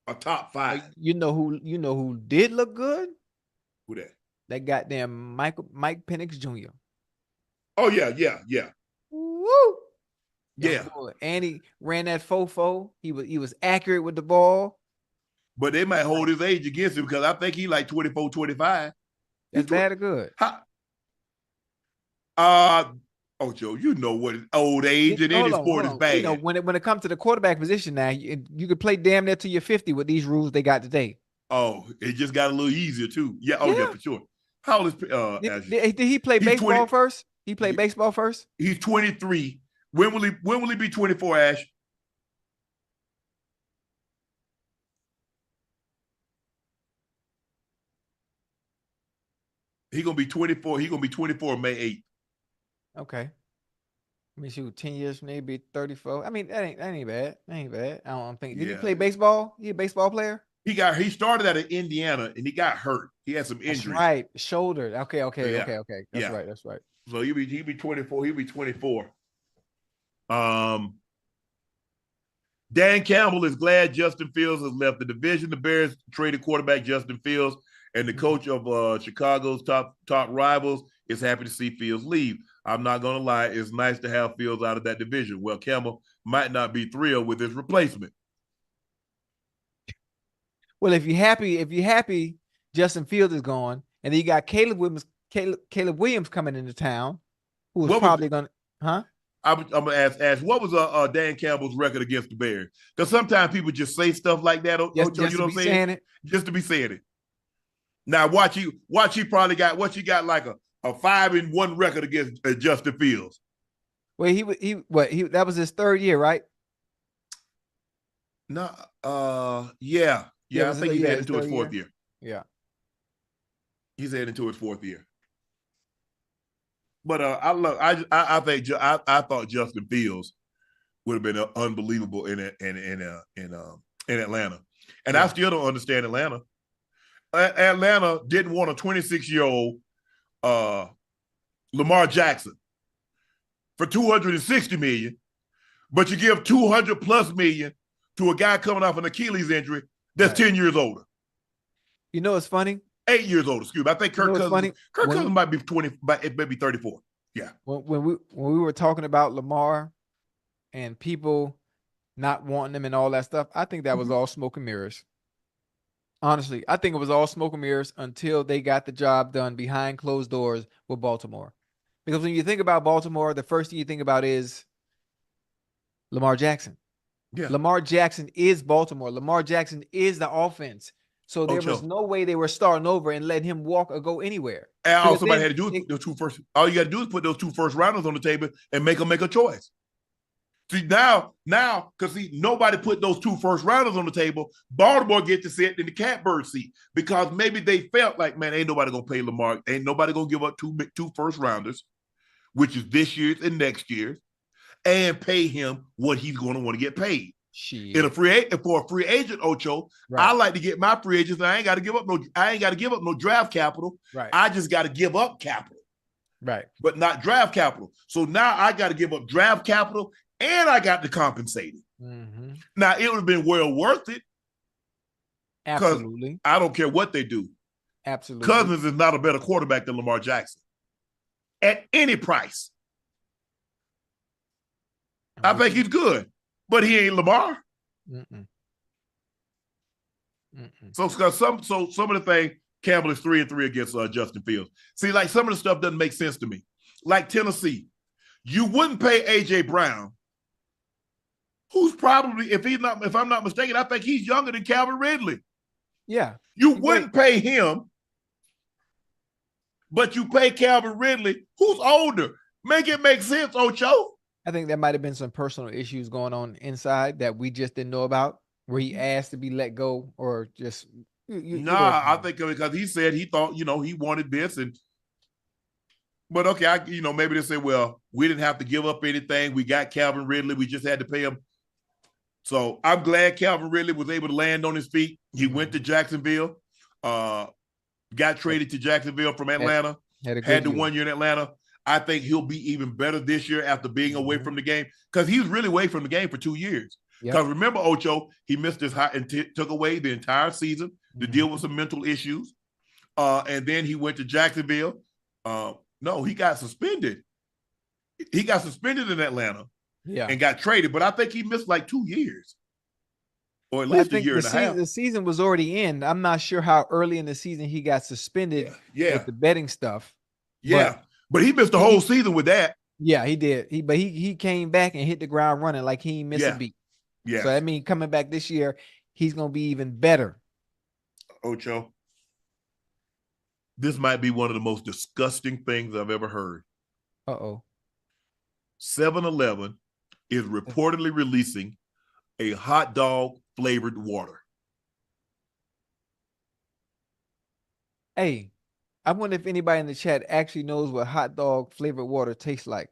A top 5. You know who did look good? Who that? That goddamn Mike Penix Jr. Oh yeah. Woo! Yeah. And he ran that fofo. He was accurate with the ball. But they might hold his age against him, because I think he like 24, 25. That's bad or good? Ocho, you know what old age in any sport is bad. When it comes to the quarterback position now, you could play damn near till you're 50 with these rules they got today. Oh, it just got a little easier too. Yeah. Oh yeah, for sure. How old is did he play baseball first? He played baseball first? He's 23. When will he be 24, Ash? He's gonna be 24. He's gonna be 24 May 8th. Okay. Let me shoot, 10 years from now, he'll be 34. I mean, that ain't bad. That ain't bad. I don't think. Did he play baseball? He a baseball player? He started out of Indiana and he got hurt. He had some injuries. That's right. Shoulder. Okay. That's right. So he'll be 24. He'll be 24. Dan Campbell is glad Justin Fields has left the division. The Bears traded quarterback Justin Fields, and the coach of Chicago's top rivals is happy to see Fields leave. I'm not going to lie. It's nice to have Fields out of that division. Well, Campbell might not be thrilled with his replacement. Well, if you're happy, Justin Fields is gone, and then you got Caleb Williams coming into town, who was probably going to, huh? I'm going to ask, what was Dan Campbell's record against the Bears? Because sometimes people just say stuff like that. Just you know what I'm saying? Just to be saying it. Now, watch he probably got, got like a 5-1 record against Justin Fields. Well, that was his 3rd year, right? No, yeah. I think he's heading into his 4th year. Yeah. He's heading into his 4th year. But I thought Justin Fields would have been unbelievable in Atlanta, and I still don't understand Atlanta. Atlanta didn't want a 26-year-old Lamar Jackson for $260 million, but you give $200+ million to a guy coming off an Achilles injury that's 10 years older. You know, it's funny. 8 years old. Excuse me. I think Kirk Cousins. Funny? Kirk Cousins might be 20, but it may be 34. Yeah. When we were talking about Lamar and people not wanting him and all that stuff, I think that was all smoke and mirrors. Honestly, I think it was all smoke and mirrors until they got the job done behind closed doors with Baltimore. Because when you think about Baltimore, the first thing you think about is Lamar Jackson. Yeah. Lamar Jackson is Baltimore. Lamar Jackson is the offense. So there was no way they were starting over and letting him walk or go anywhere. And all somebody had to do is put those two first. All you got to do is put those 2 first rounders on the table and make them make a choice. See, now, because nobody put those 2 first rounders on the table. Baltimore get to sit in the catbird seat because maybe they felt like, man, ain't nobody gonna pay Lamar. Ain't nobody gonna give up two first rounders, which is this year's and next year's, and pay him what he's going to want to get paid. For a free agent, Ocho, right. I like to get my free agents. I ain't got to give up no draft capital. Right. I just got to give up capital. Right. But not draft capital. So now I got to give up draft capital and I got to compensate it. Mm-hmm. Now it would have been well worth it. Absolutely. I don't care what they do. Absolutely. Cousins is not a better quarterback than Lamar Jackson at any price. I think he's good, but he ain't Lamar. Mm-mm. Mm-mm. So some of the things, Campbell is 3-3 against Justin Fields. See, like some of the stuff doesn't make sense to me. Like Tennessee, you wouldn't pay AJ Brown, who's probably, if I'm not mistaken, I think he's younger than Calvin Ridley. Yeah. You wouldn't pay him, but you pay Calvin Ridley, who's older. Make it make sense, Ocho. I think there might have been some personal issues going on inside that we just didn't know about, where he asked to be let go or just. I think because he said he thought, he wanted this. But okay, maybe they say, well, we didn't have to give up anything. We got Calvin Ridley. We just had to pay him. So I'm glad Calvin Ridley was able to land on his feet. He went to Jacksonville, got traded to Jacksonville from Atlanta, had the 1 year in Atlanta. I think he'll be even better this year after being away from the game because he was really away from the game for 2 years. Because remember, Ocho, he missed his and took away the entire season to deal with some mental issues. And then he went to Jacksonville. No, he got suspended. He got suspended in Atlanta and got traded. But I think he missed like 2 years or at least a year and a half. The season was already in. I'm not sure how early in the season he got suspended with the betting stuff. Yeah. But he missed the whole season with that. Yeah, he did. He came back and hit the ground running like he missed a beat. Yeah. So that means coming back this year, he's going to be even better. Ocho, this might be one of the most disgusting things I've ever heard. 7-Eleven is reportedly releasing a hot dog flavored water. Hey, I wonder if anybody in the chat actually knows what hot dog flavored water tastes like.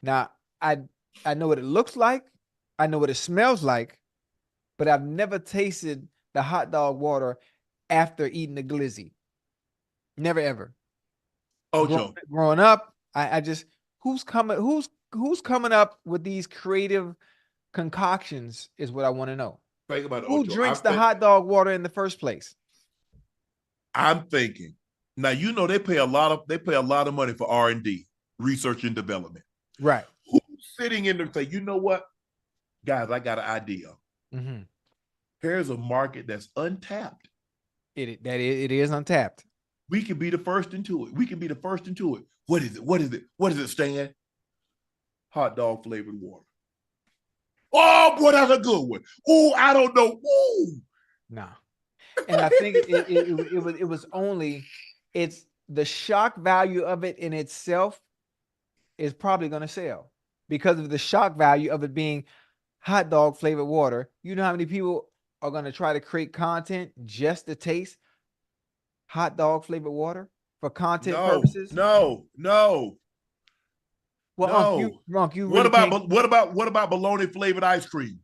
Now, I know what it looks like. I know what it smells like, but I've never tasted the hot dog water after eating the glizzy. Never ever. Ocho. Growing up, I just who's coming up with these creative concoctions is what I want to know. Think about it, Who Ocho. drinks the hot dog water in the first place? I'm thinking. Now they pay a lot of money for R&D, research and development. Right. Who's sitting in there and say, you know what, guys, I got an idea. Mm-hmm. Here's a market that's untapped. It is untapped. We can be the first into it. What is it, Stan? Hot dog flavored water. Oh, boy, that's a good one. Oh, I don't know. Ooh. Nah. And I think it was only, it's the shock value of it in itself is probably going to sell because of the shock value of it being hot dog flavored water. You know how many people are going to try to create content just to taste hot dog flavored water for content purposes? No. Well, no. You what really about bologna flavored ice cream?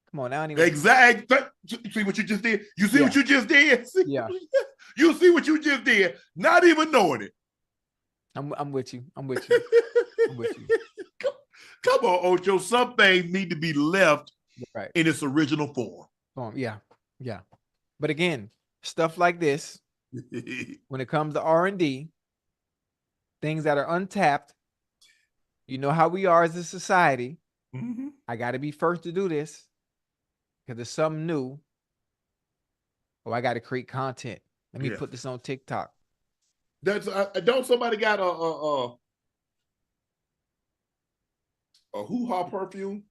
Come on now. Anyway. Exactly. See what you just did? You see what you just did? Yeah. You see what you just did? Not even knowing it. I'm with you. I'm with you. Come on, Ocho. Some things need to be left in its original form. Yeah. But again, stuff like this, when it comes to R&D, things that are untapped, you know how we are as a society. Mm-hmm. I got to be first to do this because it's something new. Oh, I got to create content. Let me put this on TikTok. That's don't somebody got a hoo-ha perfume?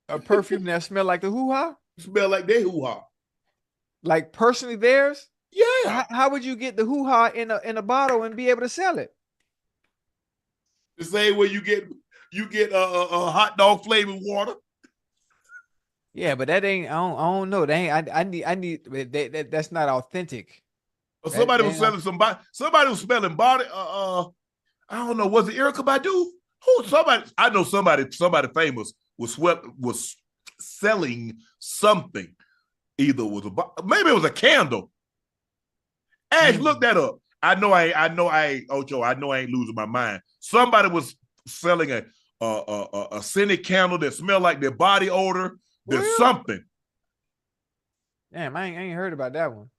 A perfume that smell like the hoo-ha? Smell like they hoo-ha. Like personally theirs? Yeah. How would you get the hoo-ha in a bottle and be able to sell it? The same way you get a hot dog flavored water. Yeah, but that ain't. I don't know. That ain't. I need. That's not authentic. Somebody was selling somebody. Somebody was smelling body. I don't know. Was it Erykah Badu? Who? Somebody. I know somebody. Somebody famous was selling something. Either was maybe it was a candle. Ash, look that up. I know I ain't Ocho. I know I ain't losing my mind. Somebody was selling a scented candle that smelled like their body odor. There's something. Damn, I ain't heard about that one.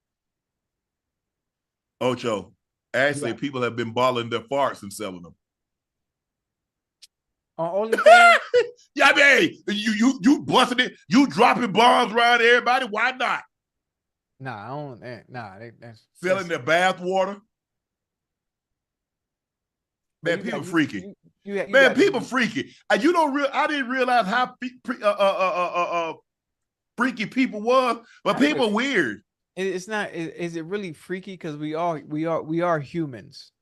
Ocho, Ash said people have been balling their farts and selling them. On OnlyFans? Yeah, I mean, hey, you busting it, you dropping bombs around everybody. Why not? Nah, I don't. Nah, that's selling their bath water. Man, people freaky. Man, people freaky. You don't real. I didn't realize how freaky people was, but people weird. It's not. Is it really freaky? Because we are humans.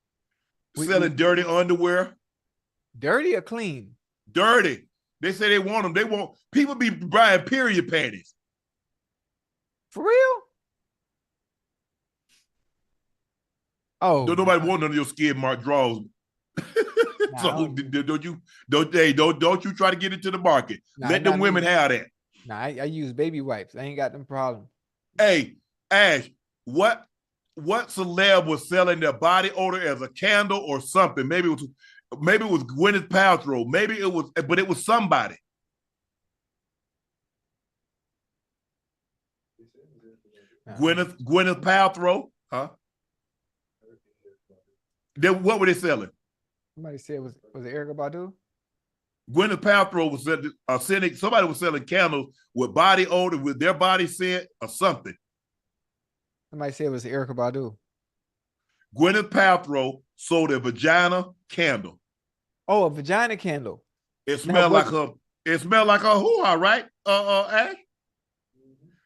Selling dirty underwear. Dirty or clean? Dirty. They say they want them. They want people be buying period panties. For real? Oh, don't nobody want none of your skid mark draws. So don't you try to get into the market. Let them women have that. Nah, I use baby wipes. I ain't got them problems. Hey, Ash, what celeb was selling their body odor as a candle or something? Maybe it was Gwyneth Paltrow. Maybe it was somebody. Gwyneth Paltrow, huh? Then what were they selling? Somebody said was it Erykah Badu? Gwyneth Paltrow was selling somebody was selling candles with body odor with their body scent or something. Somebody said it was Erykah Badu. Gwyneth Paltrow sold a vagina candle. Oh, a vagina candle. It smelled like a hoo-ha, right? Ash?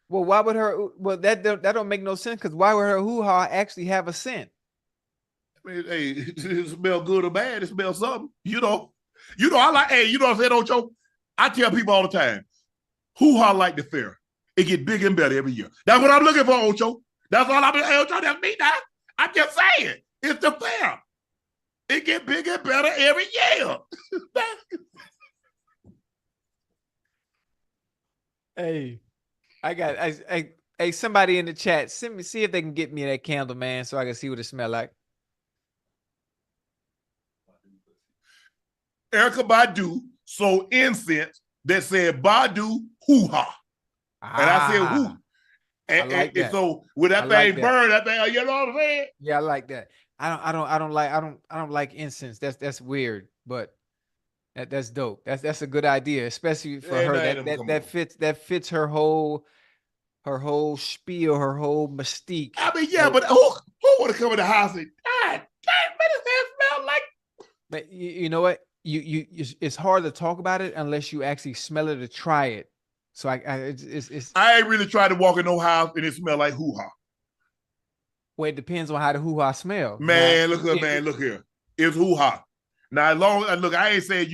Well, why would her? Well, that don't make no sense because why would her hoo-ha actually have a scent? I mean, hey, it smell good or bad. It smells something. You know. I like. Hey, you know what I'm saying, Ocho? I tell people all the time, hoo-ha like the fair. It get bigger and better every year. That's what I'm looking for, Ocho. That's all I'm. Hey, Ocho, that's me now. I'm just saying, it's the fair. It get bigger and better every year. Hey, hey, somebody in the chat, see if they can get me that candle, man, so I can see what it smell like. Erykah Badu sold incense that said Badu hoo-ha. And I said who? And so when that thing burned, that thing, you know what I'm saying? Yeah, I like that. I don't like incense. That's weird, but that's dope. That's a good idea, especially for her. That fits her whole spiel, her whole mystique. I mean, yeah, but who want to come in the house and God damn, what does that smell like? But you know what? It's hard to talk about it unless you actually smell it or try it. So I ain't really tried to walk in no house and it smell like hoo-ha. Well, it depends on how the hoo-ha smells. Man, look here. It's hoo-ha. Now, as long as I ain't saying,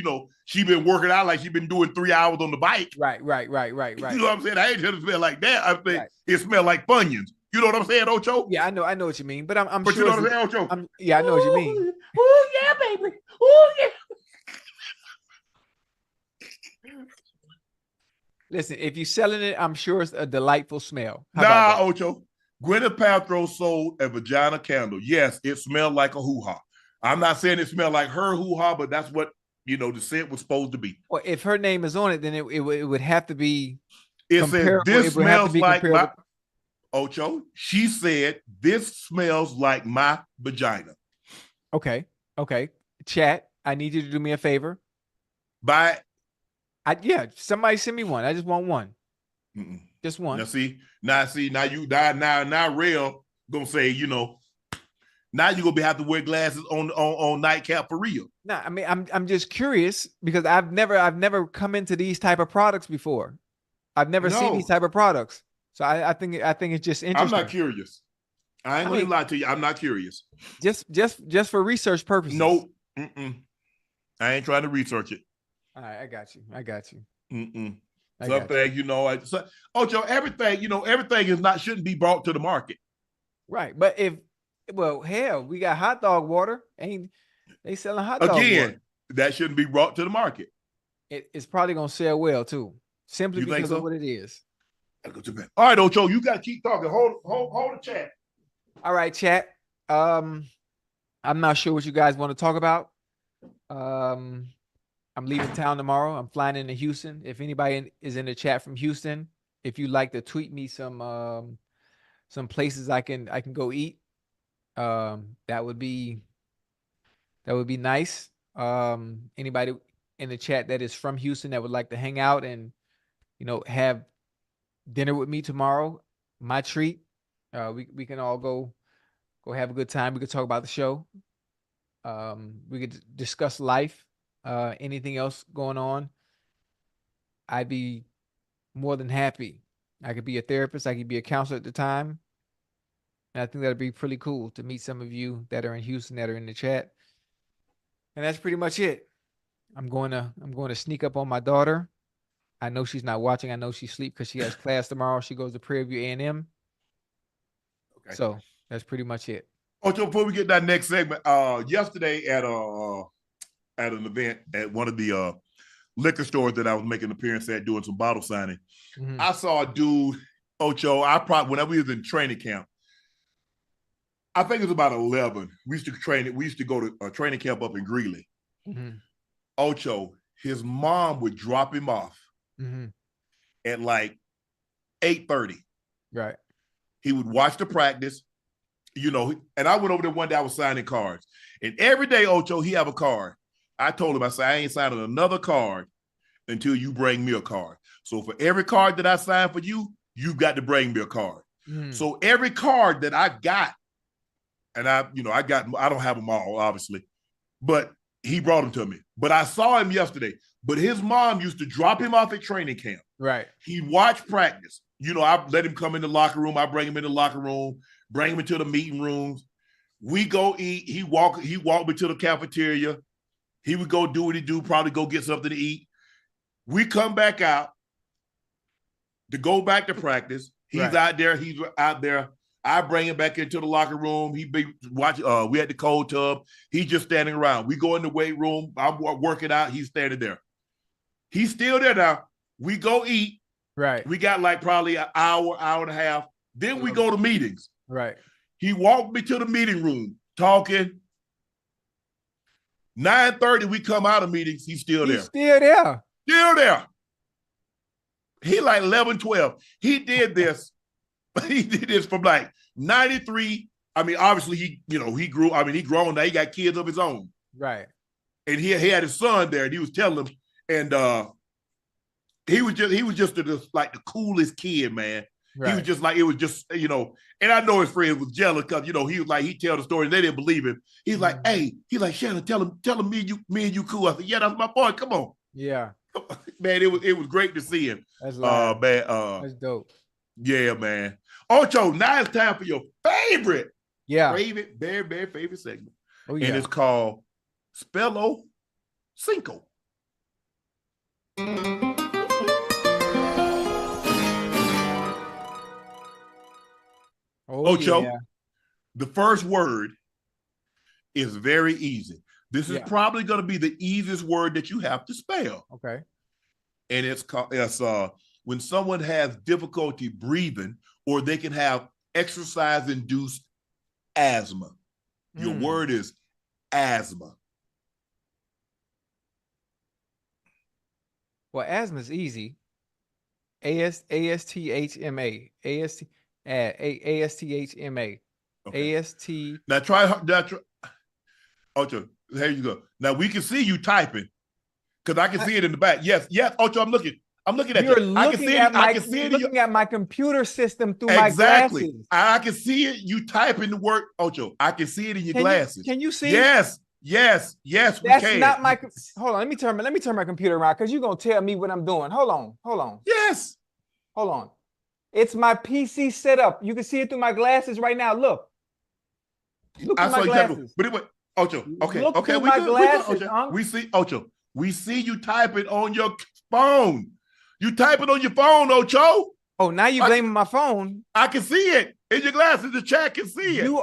she been working out like she been doing 3 hours on the bike. Right. You know what I'm saying? I ain't just smell like that. I think it smell like Funyuns. You know what I'm saying, Ocho? Yeah, I know what you mean. But I'm but sure. But you know what I'm saying, Ocho? Yeah, I know what you mean. Oh yeah, baby. Oh yeah. Listen, if you're selling it, I'm sure it's a delightful smell. Nah, Ocho. Gwyneth Paltrow sold a vagina candle. Yes, it smelled like a hoo-ha. I'm not saying it smelled like her hoo-ha, but that's what, the scent was supposed to be. Well, if her name is on it, then it would have to be. It says this It would have to smells be like my comparable. Ocho. She said this smells like my vagina. Okay. Chat, I need you to do me a favor. By Somebody send me one. I just want one. Mm-mm. Just one. Now real gonna say, now you're gonna have to wear glasses on Nightcap for real. No, I mean I'm just curious because I've never come into these type of products before. I've never seen these type of products. So I think it's just interesting. I'm not curious. I ain't gonna lie to you. I'm not curious. Just for research purposes. Nope. I ain't trying to research it. All right, I got you. Something, Ocho, everything shouldn't be brought to the market. Right. But hell, we got hot dog water. They selling hot dog water. That shouldn't be brought to the market. It's probably gonna sell well too. Simply because of what it is. Gotta go to bed. All right, Ocho, you gotta keep talking. Hold the chat. All right, chat. I'm not sure what you guys want to talk about. I'm leaving town tomorrow. I'm flying into Houston. If anybody is in the chat from Houston, if you'd like to tweet me some places I can go eat, that would be nice. Anybody in the chat that is from Houston that would like to hang out and have dinner with me tomorrow, my treat. We can all go have a good time. We could talk about the show. We could discuss life. Anything else going on, I'd be more than happy. I could be a therapist. I could be a counselor at the time. And I think that'd be pretty cool to meet some of you that are in Houston that are in the chat. And that's pretty much it. I'm going to sneak up on my daughter. I know she's not watching. I know she's asleep because she has class tomorrow. She goes to Prairie View A&M. Okay. So that's pretty much it. Ocho, before we get that next segment, yesterday at an event at one of the liquor stores that I was making an appearance at doing some bottle signing, I saw a dude, Ocho, when we was in training camp, I think it was about 11. We used to go to a training camp up in Greeley. Ocho, his mom would drop him off at like 8:30. Right. He would watch the practice, and I went over there one day, I was signing cards. And every day, Ocho, he have a card. I told him, I said, I ain't signing another card until you bring me a card. So for every card that I sign for you, you've got to bring me a card. So every card that I got, and I don't have them all, obviously, but he brought them to me. But I saw him yesterday. But his mom used to drop him off at training camp. Right. He'd watch practice. I let him come in the locker room. I bring him in the locker room, bring him into the meeting rooms. We go eat. He walked me to the cafeteria. He would go do what he do, probably go get something to eat. We come back out to go back to practice. He's out there. I bring him back into the locker room. He be watching. We had the cold tub. He's just standing around. We go in the weight room. I'm working out. He's standing there. He's still there now. We go eat. Right. We got like probably an hour and a half. Then we go to meetings. Right. He walked me to the meeting room talking. 9:30, we come out of meetings. He's still there. Still there. He like 11, 12. He did this. He did this from like 93. I mean, obviously he grew. I mean, he grown now. He got kids of his own. Right. And he had his son there, and he was telling him, and he was just like the coolest kid, man. Right. He was just like, it was just, and I know his friends was jealous because, he was like, he tell the story and they didn't believe him. He's like, hey, he's like, Shannon, tell him me and you cool. I said, yeah, that's my boy. Come on. Yeah. Man, it was great to see him. That's man. That's dope. Yeah, man. Ocho, now it's time for your favorite. Yeah. Very, very favorite segment. Oh, yeah. And it's called Spell-O-Cinco. Ocho, the first word is very easy. This is probably going to be the easiest word that you have to spell. Okay. And it's when someone has difficulty breathing or they can have exercise-induced asthma. Your word is asthma. Well, asthma is easy. ASTHMA. ASTHMA. Okay. AST. Now try. Ocho, here you go. Now we can see you typing because I can see it in the back. Yes, Ocho, I'm looking at You're you. I can see it. I can see it. Looking at my computer system through Exactly. my glasses. I can see it. You typing the word, Ocho. I can see it in your glasses. Can you see? Yes. That's not my. Hold on. Let me turn my computer around because you're gonna tell me what I'm doing. Hold on. Yes. Hold on. It's my PC setup. You can see it through my glasses right now. Look through my glasses. But anyway, Ocho. Okay. Look Okay. through We my good. glasses, Ocho. We see Ocho. We see you typing on your phone. You typing on your phone, Ocho. Oh, now you blaming my phone. I can see it in your glasses. The chat can see it. You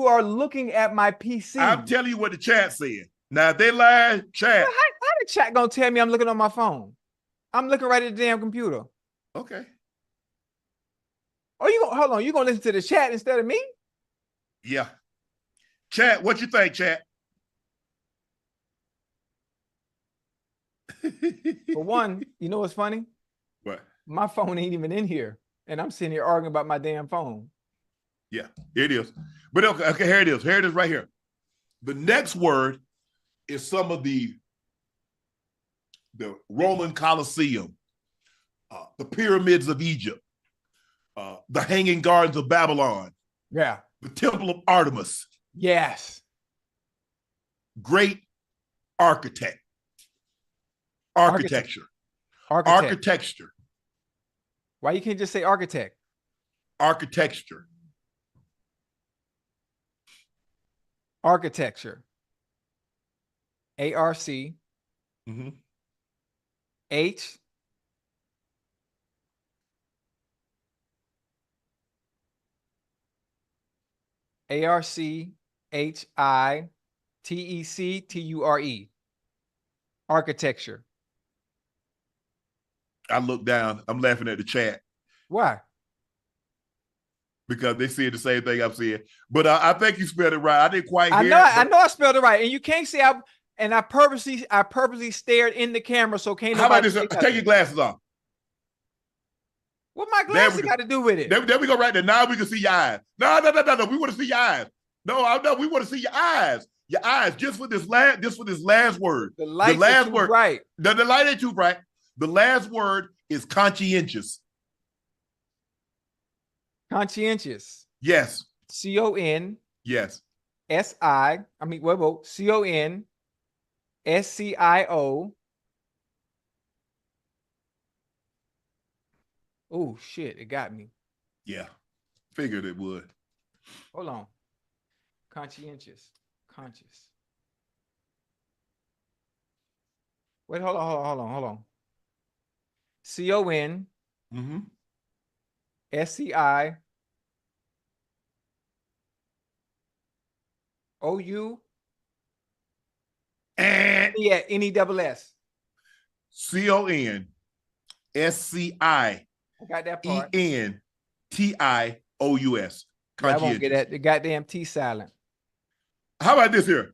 are looking at my PC. I'm telling you what the chat said. Now if they lie, chat. How the chat gonna tell me I'm looking on my phone? I'm looking right at the damn computer. Okay. Oh, hold on. You gonna listen to the chat instead of me? Yeah. Chat, what you think, chat? For one, you know what's funny? What? My phone ain't even in here, and I'm sitting here arguing about my damn phone. Yeah, it is. But okay, here it is. Here it is right here. The next word is some of the Roman Colosseum, the pyramids of Egypt, the Hanging Gardens of Babylon. Yeah. The Temple of Artemis. Yes. Great architecture. Architecture. Why you can't just say architect? Architecture. Architecture. ARC. Mm-hmm. H. ARCHITECTURE. Architecture. I look down. I'm laughing at the chat. Why? Because they see the same thing I'm seeing. But I think you spelled it right. I didn't quite hear I know I spelled it right. And you can't say I purposely stared in the camera so can't How about this? say Take your glasses off. What my glasses got to do with it? There we go right there. Now we can see your eyes. No. We want to see your eyes. No, we want to see your eyes. Your eyes, just for this last word. The lights are too bright. The light ain't too bright. The last word is conscientious. Conscientious. Yes. CON. Yes. CONSCIO. Oh shit! It got me. Yeah, figured it would. Hold on. Conscientious. Conscious. Wait, hold on. CON. Mm-hmm. SCI. OU. And yeah, NESS. CON SCI. I got that part. ENTIOUS. I won't get that. The goddamn T silent. How about this here?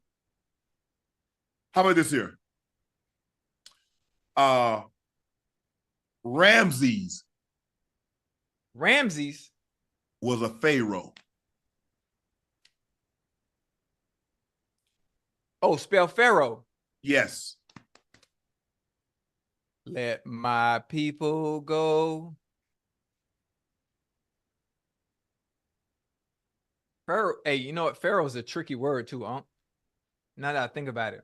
Ramses was a pharaoh. Oh, spell Pharaoh. Yes. Let my people go. Pharaoh. Hey, you know what? Pharaoh is a tricky word too, Unc. Now that I think about it.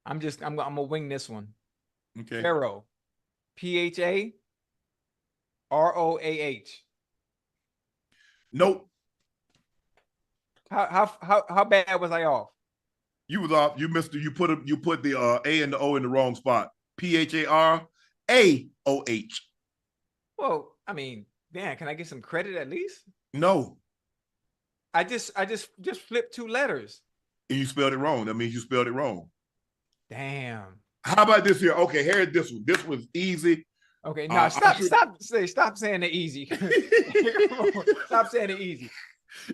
I'm gonna wing this one. Okay. Pharaoh. PHAROAH. Nope. How bad was I off? You was off. You missed it. You put the A and the O in the wrong spot. PHARAOH. Well, I mean, man, can I get some credit at least? No. I just flipped two letters. And you spelled it wrong. That means you spelled it wrong. Damn. How about this here? Okay, here's this one. This one's easy. Okay, now stop saying it easy. Stop saying it easy.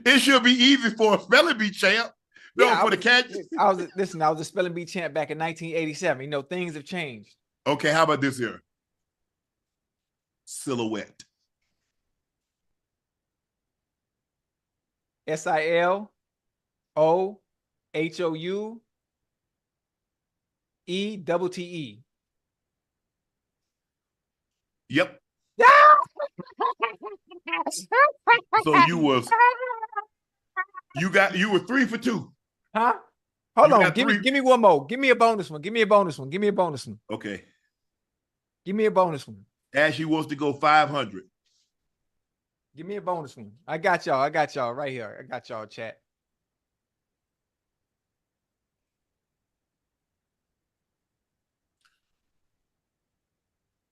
It should be easy for a spelling bee champ. No, yeah, for the catch. I was a spelling bee champ back in 1987. You know, things have changed. Okay, how about this here? Silhouette. SILOOHOUETTE. Yep. So you were 3 for 2. Huh? Hold You on. got Give three. me one more. Give me a bonus one. Give me a bonus one. Okay. Give me a bonus one. Ashley wants to go 500. Give me a bonus one. I got y'all right here. I got y'all, chat.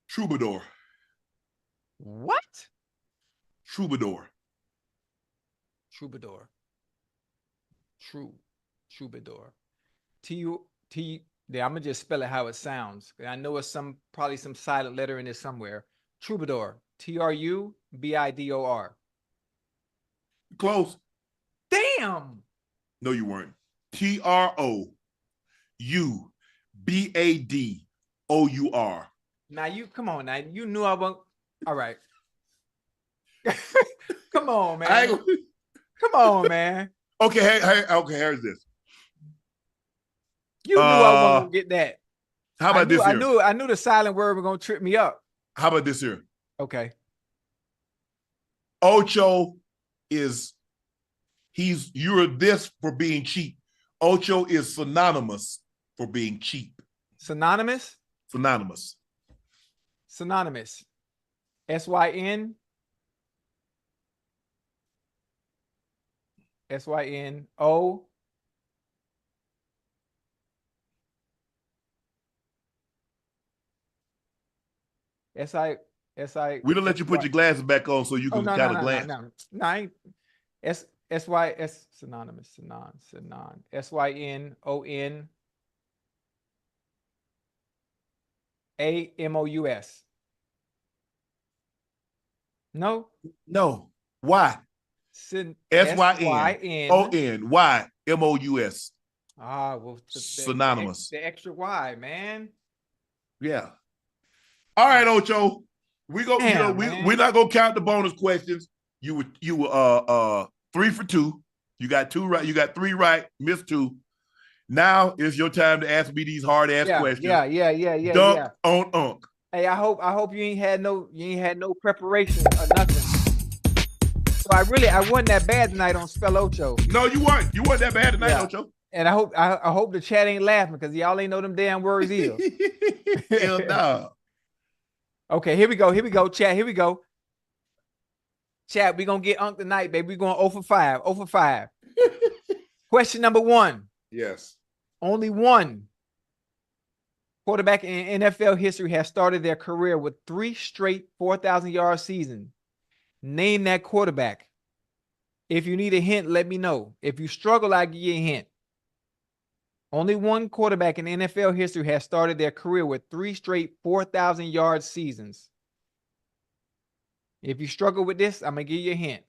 Troubadour. What? Troubadour. Troubadour. Troubadour. T. Yeah, I'm gonna just spell it how it sounds. I know it's probably some silent letter in there somewhere. Troubadour. TRUBIDOR. Close. Damn. No, you weren't. TROUBADOUR. Now you come on. Now you knew I won't. All right. Come on, man. Come on, man. Okay, here's this. You knew I won't get that. How about this here? I knew the silent word was gonna trip me up. How about this here? Okay. Ocho you're this for being cheap. Ocho is synonymous for being cheap. Synonymous. Synonymous. SYN. SYNO. SI. We don't let you put your glasses back on so you can kind of glance. No, I ain't. SYS synonymous. SYNON. AMOUS. No. Why? SYNONYMOUS. Ah, well, synonymous. The extra Y, man. Yeah. All right, Ocho. We're not gonna count the bonus questions. You were 3 for 2. You got 2 right. You got 3 right. Missed 2. Now it's your time to ask me these hard ass questions. Yeah. Dunk on Unc. Hey, I hope you ain't had no preparation or nothing. So I wasn't that bad tonight on Spell-O-Ocho. No, you weren't. You weren't that bad tonight, Ocho. And I hope the chat ain't laughing because y'all ain't know them damn words either. Hell no. Okay, here we go, chat. Here we go. Chat, we gonna get Unc tonight, baby. We going 0 for 5. 0 for 5. Question number 1. Yes. Only one quarterback in NFL history has started their career with 3 straight 4,000-yard seasons. Name that quarterback. If you need a hint, let me know. If you struggle, I'll give you a hint. Only one quarterback in NFL history has started their career with 3 straight 4,000-yard seasons. If you struggle with this, I'm going to give you a hint.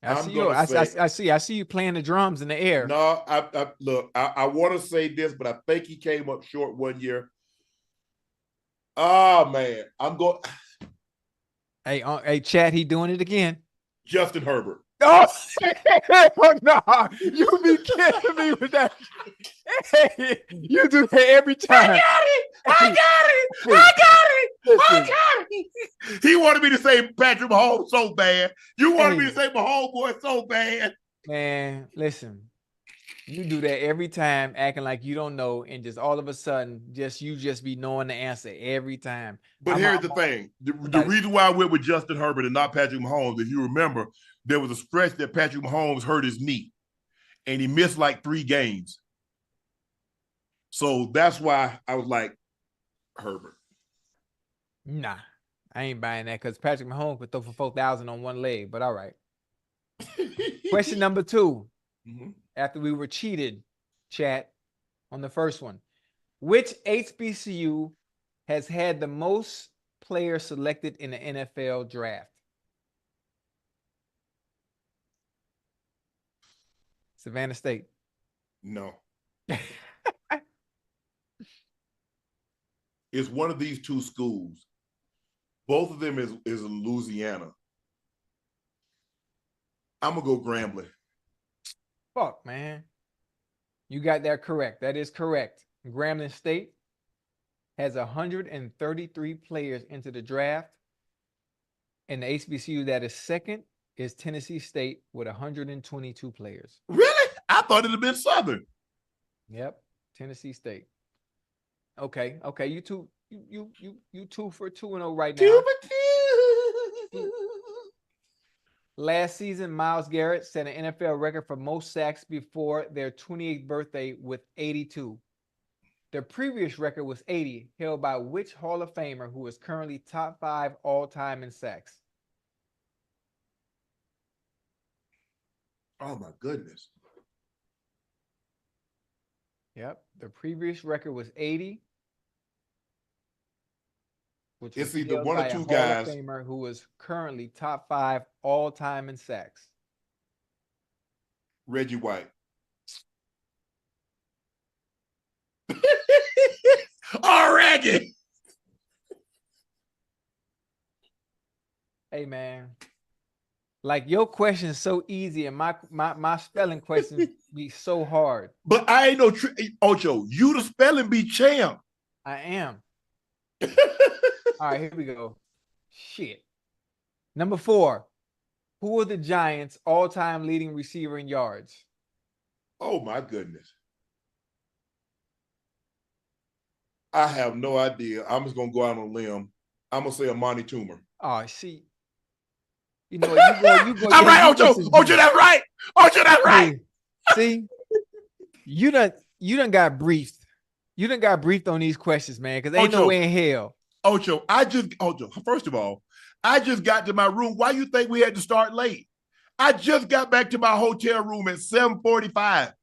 I see you playing the drums in the air. No, I want to say this, but I think he came up short one year. Oh man, I'm going. Hey, Chad, he doing it again. Justin Herbert. Oh, no, you be kidding me with that. Hey, you do that every time. I got it. He wanted me to say Patrick Mahomes so bad. You wanted me to say Mahomes boy so bad. Man, listen. You do that every time, acting like you don't know, and just all of a sudden, you just be knowing the answer every time. But here's the thing. The reason why I went with Justin Herbert and not Patrick Mahomes, if you remember, there was a stretch that Patrick Mahomes hurt his knee, and he missed like 3 games. So that's why I was like, Herbert. Nah, I ain't buying that because Patrick Mahomes could throw for 4,000 on one leg, but all right. Question number 2. Mm-hmm. After we were cheated, chat, on the first one. Which HBCU has had the most player selected in the NFL draft? Savannah State. No. It's one of these two schools. Both of them is in Louisiana. I'm going to go Grambling. Fuck, man. You got that correct. That is correct. Grambling State has 133 players into the draft. And the HBCU that is second is Tennessee State with 122 players. Really? I thought it had been Southern. Yep, Tennessee State. Okay. You two for 2-0 right now. Last season, Myles Garrett set an NFL record for most sacks before their 28th birthday with 82. Their previous record was 80, held by which Hall of Famer who is currently top 5 all-time in sacks? Oh, my goodness. Yep, the previous record was 80. Which it's was either held one by or two a Hall guys. of Famer who is currently top 5 all-time in sacks. Reggie White. Oh, Reggie. Hey, man. Like, your question is so easy, and my spelling questions be so hard. But I ain't no Ocho. You the spelling bee champ. I am. All right, here we go. Shit. Number 4. Who are the Giants' all-time leading receiver in yards? Oh, my goodness. I have no idea. I'm just going to go out on a limb. I'm going to say Amani Toomer. Oh, see. You know what? You go. I'm right, Ocho. Ocho, that's right. Ocho, that's right. See? You done got briefed. You done got briefed on these questions, man, because ain't no way in hell. Ocho, first of all, I just got to my room. Why you think we had to start late? I just got back to my hotel room at 7:45.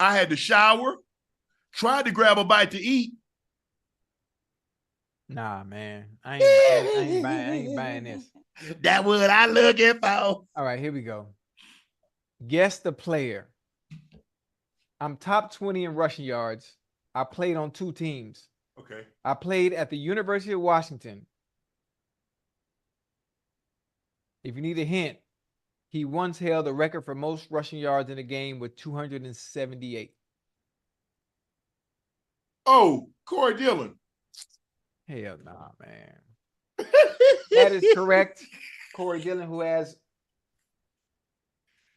I had to shower, tried to grab a bite to eat. Nah, man. I ain't buying this. That's what I looking for. All right, here we go. Guess the player. I'm top 20 in rushing yards. I played on 2 teams. Okay. I played at the University of Washington. If you need a hint, he once held the record for most rushing yards in a game with 278. Oh, Corey Dillon. Hell nah, man. That is correct. Corey Dillon, who has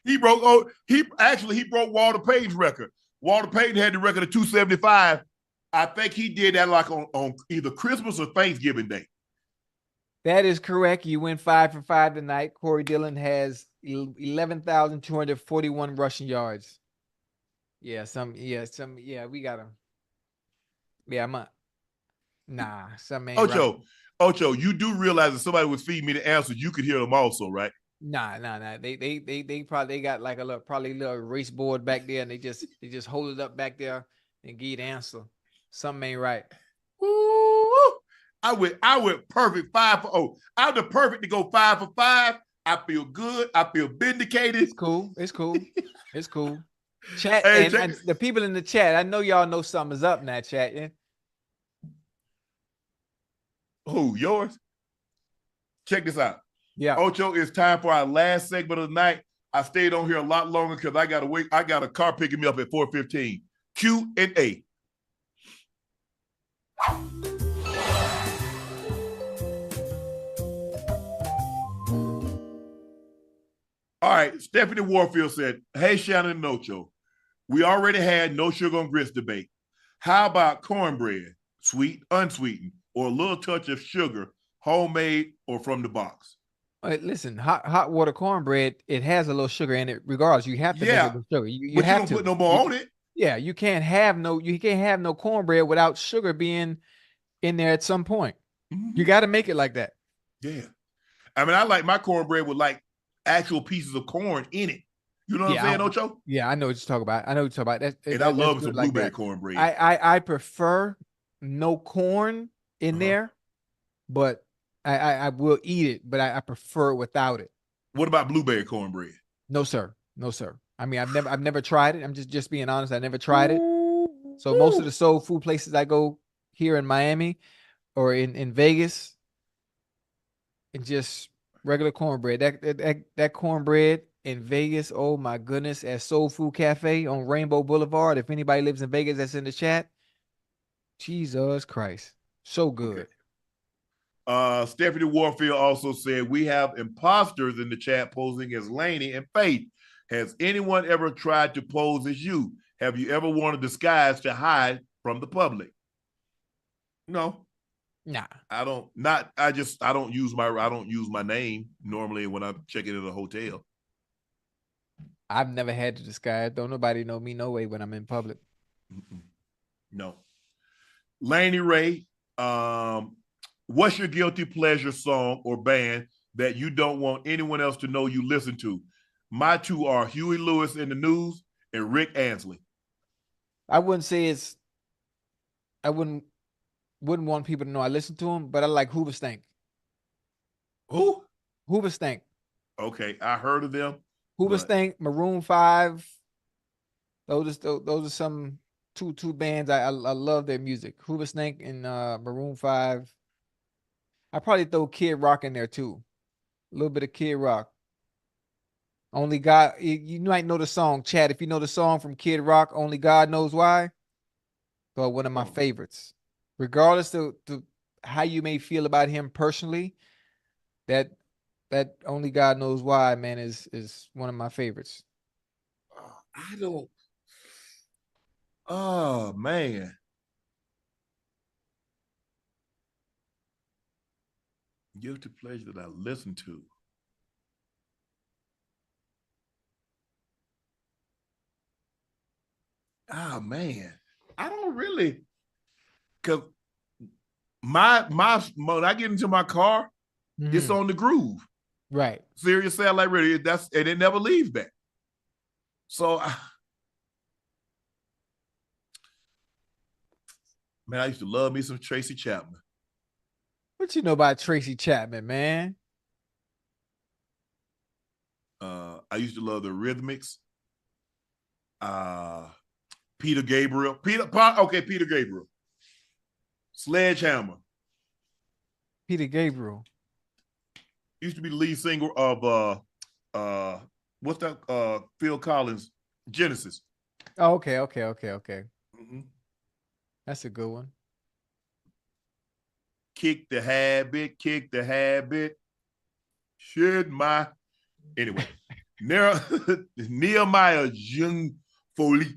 he broke Walter Payton's record. Walter Payton had the record of 275. I think he did that like on either Christmas or Thanksgiving Day. That is correct. You went 5 for 5 tonight. Corey Dillon has 11,241 rushing yards. We got him. Yeah, some ain't Ocho, right. Ocho, you do realize if somebody was feeding me the answers, you could hear them also, right? Nah. They probably got like a little race board back there, and they just hold it up back there and give you the answer. Something ain't right. Ooh, I went perfect 5 for 0. I'm the perfect to go 5 for 5. I feel good. I feel vindicated. It's cool. Chat, hey, and the people in the chat, I know y'all know something's up now, chat. Yeah? Who, yours? Check this out. Yeah. Ocho, it's time for our last segment of the night. I stayed on here a lot longer because I got to wait. I got a car picking me up at 4:15. Q&A. All right, Stephanie Warfield said, hey, Shannon and Ocho, we already had no sugar on grits debate. How about cornbread, sweet, unsweetened, or a little touch of sugar, homemade or from the box? Listen, hot water cornbread, it has a little sugar in it. Regardless, you have to make it with sugar. You but have you don't to put no more on it. Yeah, you can't have no cornbread without sugar being in there at some point. Mm-hmm. You got to make it like that. Yeah, I mean, I like my cornbread with like actual pieces of corn in it. You know what I'm saying, Ocho? Yeah, I know what you're talking about. I love some blueberry cornbread. I prefer no corn in there, but I will eat it, but I prefer it without it. What about blueberry cornbread? No, sir. No, sir. I mean, I've never tried it. I'm just being honest. I never tried it. So most of the soul food places I go here in Miami or in Vegas, and just regular cornbread. That cornbread in Vegas, oh my goodness, at Soul Food Cafe on Rainbow Boulevard. If anybody lives in Vegas that's in the chat, Jesus Christ. So good. Okay. Stephanie Warfield also said, we have imposters in the chat posing as Laney and Faith. Has anyone ever tried to pose as you? Have you ever worn a disguise to hide from the public? No. Nah. I don't use my name normally when I'm checking in a hotel. I've never had to disguise. Don't nobody know me no way when I'm in public. No. Laney Ray, what's your guilty pleasure song or band that you don't want anyone else to know you listen to? My two are Huey Lewis in the News and Rick Ansley. I wouldn't say it's. I wouldn't want people to know I listen to them, but I like Hooverstank. Who? Hooverstank. Okay, I heard of them. Hooverstank, Maroon 5. Those are some two bands I love their music. Hooverstank and Maroon 5. I probably throw Kid Rock in there too. A little bit of Kid Rock. Only God, you might know the song, Chad. If you know the song from Kid Rock, Only God Knows Why. So one of my favorites. Regardless of how you may feel about him personally, that Only God Knows Why, man, is one of my favorites. I don't. Oh man. Guilty pleasure that I listen to. Oh man, I don't really, cause my when I get into my car, it's on the groove. Right. Serious satellite radio. And it never leaves that. So, man, I used to love me some Tracy Chapman. What you know about Tracy Chapman, man? I used to love the Rhythmics. Peter Gabriel. Peter Gabriel. Sledgehammer. Peter Gabriel. Used to be the lead singer of what's that? Phil Collins, Genesis. Oh, okay. Mm-hmm. That's a good one. Kick the habit. Shed my. Anyway, Nehemiah Jung Foley.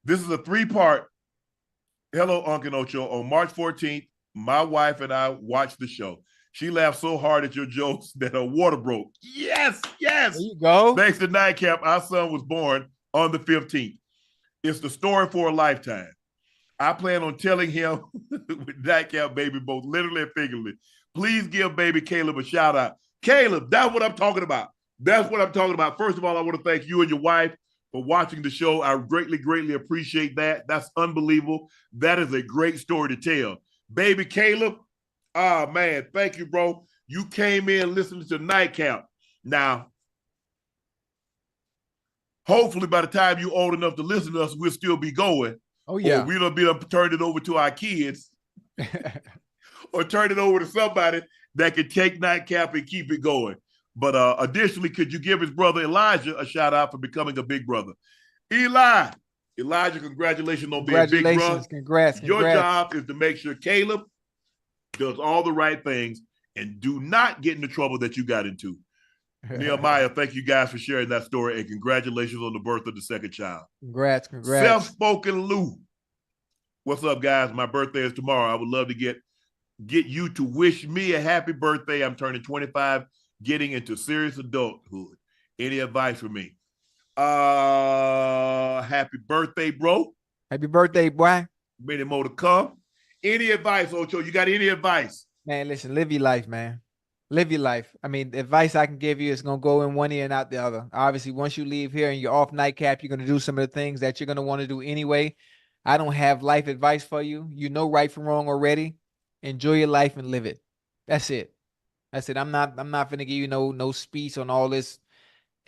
This is a 3-part. Hello, Unc Ocho. On March 14th, my wife and I watched the show. She laughed so hard at your jokes that her water broke. Yes. There you go. Thanks to Nightcap, our son was born on the 15th. It's the story for a lifetime. I plan on telling him with Nightcap, baby, both literally and figuratively. Please give baby Caleb a shout out. Caleb, that's what I'm talking about. First of all, I want to thank you and your wife for watching the show. I greatly appreciate that. That's unbelievable. That is a great story to tell. Baby Caleb, man, thank you, bro. You came in listening to Nightcap. Now, hopefully by the time you're old enough to listen to us, we'll still be going. Oh, yeah. Or we'll be turned it over to our kids or turn it over to somebody that can take Nightcap and keep it going. But additionally, could you give his brother Elijah a shout out for becoming a big brother? Elijah, congratulations on being a big brother. Congrats. Your job is to make sure Caleb does all the right things and do not get into trouble that you got into. Nehemiah, thank you guys for sharing that story, and congratulations on the birth of the second child. Congrats. Self-spoken Lou. What's up, guys? My birthday is tomorrow. I would love to get you to wish me a happy birthday. I'm turning 25, getting into serious adulthood. Any advice for me? Happy birthday, bro. Happy birthday, boy. Many more to come. Any advice, Ocho? You got any advice? Man, listen, live your life, man. Live your life. I mean, the advice I can give you is going to go in one ear and out the other. Obviously, once you leave here and you're off Nightcap, you're going to do some of the things that you're going to want to do anyway. I don't have life advice for you. You know right from wrong already. Enjoy your life and live it. That's it. That's it. I'm not finna give you no speech on all this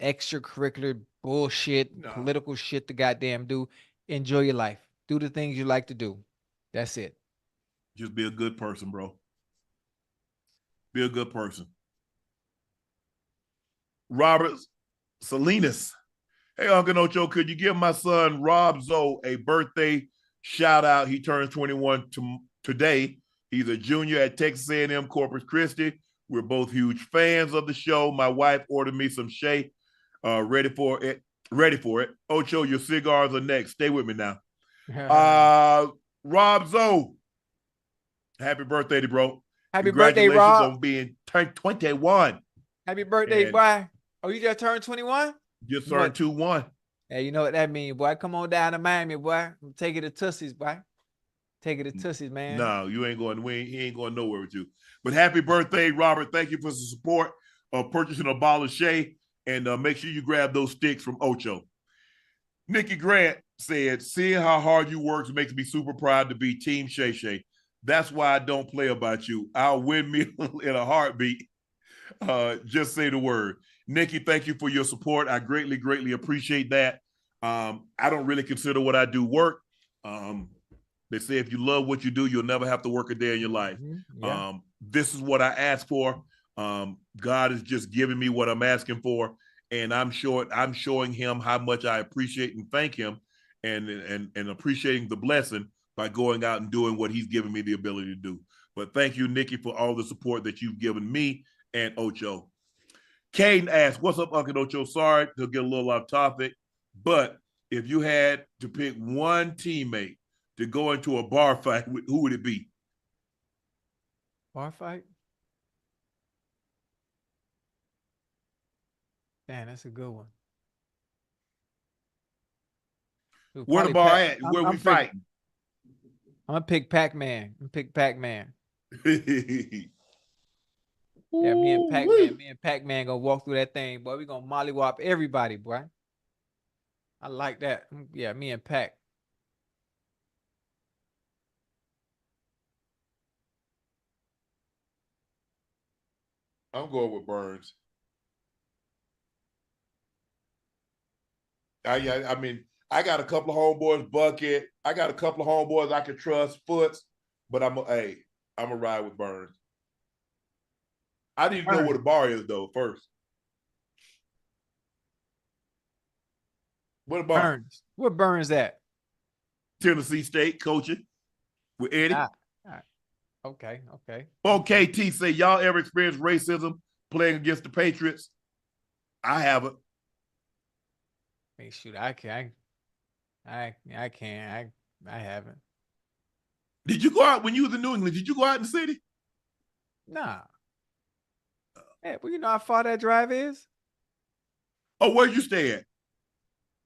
extracurricular bullshit, political shit to goddamn do. Enjoy your life. Do the things you like to do. That's it. Just be a good person, bro. Be a good person. Robert Salinas. Hey, Unc Ocho, could you give my son Rob Zoe a birthday shout out? He turns 21 today. He's a junior at Texas A&M Corpus Christi. We're both huge fans of the show. My wife ordered me some Shea. Ready for it. Ocho, your cigars are next. Stay with me now. Rob Zoe. Happy birthday, bro. Happy birthday, Rob. On being turned 21. Happy birthday, boy. Oh, you just turned 21? Just turned 21. Hey, you know what that means, boy. Come on down to Miami, boy. Take it to Tussie's, boy. Take it to Tussie's, man. No, you ain't going. He ain't going nowhere with you. But happy birthday, Robert. Thank you for the support of purchasing a bottle of Shea. And make sure you grab those sticks from Ocho. Nikki Grant said, seeing how hard you work makes me super proud to be Team Shay Shay. That's why I don't play about you. I'll win me in a heartbeat. Just say the word. Nikki, thank you for your support. I greatly, greatly appreciate that. I don't really consider what I do work. They say if you love what you do, you'll never have to work a day in your life. Mm-hmm. Yeah. This is what I asked for. God is just giving me what I'm asking for, and I'm showing him how much I appreciate and thank him, and appreciating the blessing by going out and doing what he's given me the ability to do. But thank you, Nikki, for all the support that you've given me and Ocho. Caden asked, what's up, Uncle Ocho? Sorry to get a little off topic, but if you had to pick one teammate to go into a bar fight, who would it be? Bar fight? Man, that's a good one. Where the bar at? Where we fighting? I'm gonna pick Pac-Man. Yeah, me and Pac-Man gonna walk through that thing, boy. We gonna mollywop everybody, boy. I like that. Yeah, me and Pac. I'm going with Burns. I mean, I got a couple of homeboys, Bucket. I got a couple of homeboys I can trust, Foots, but I'm a ride with Burns. I need to know what a bar is though first. What a bar? Burns. What Burns at? Tennessee State coaching with Eddie. Okay. KT say, y'all ever experienced racism playing against the Patriots? I haven't. Hey, shoot, I can't. I haven't. Did you go out when you was in New England? Did you go out in the city? Nah. Hey, well, you know how far that drive is? Oh, where'd you stay at?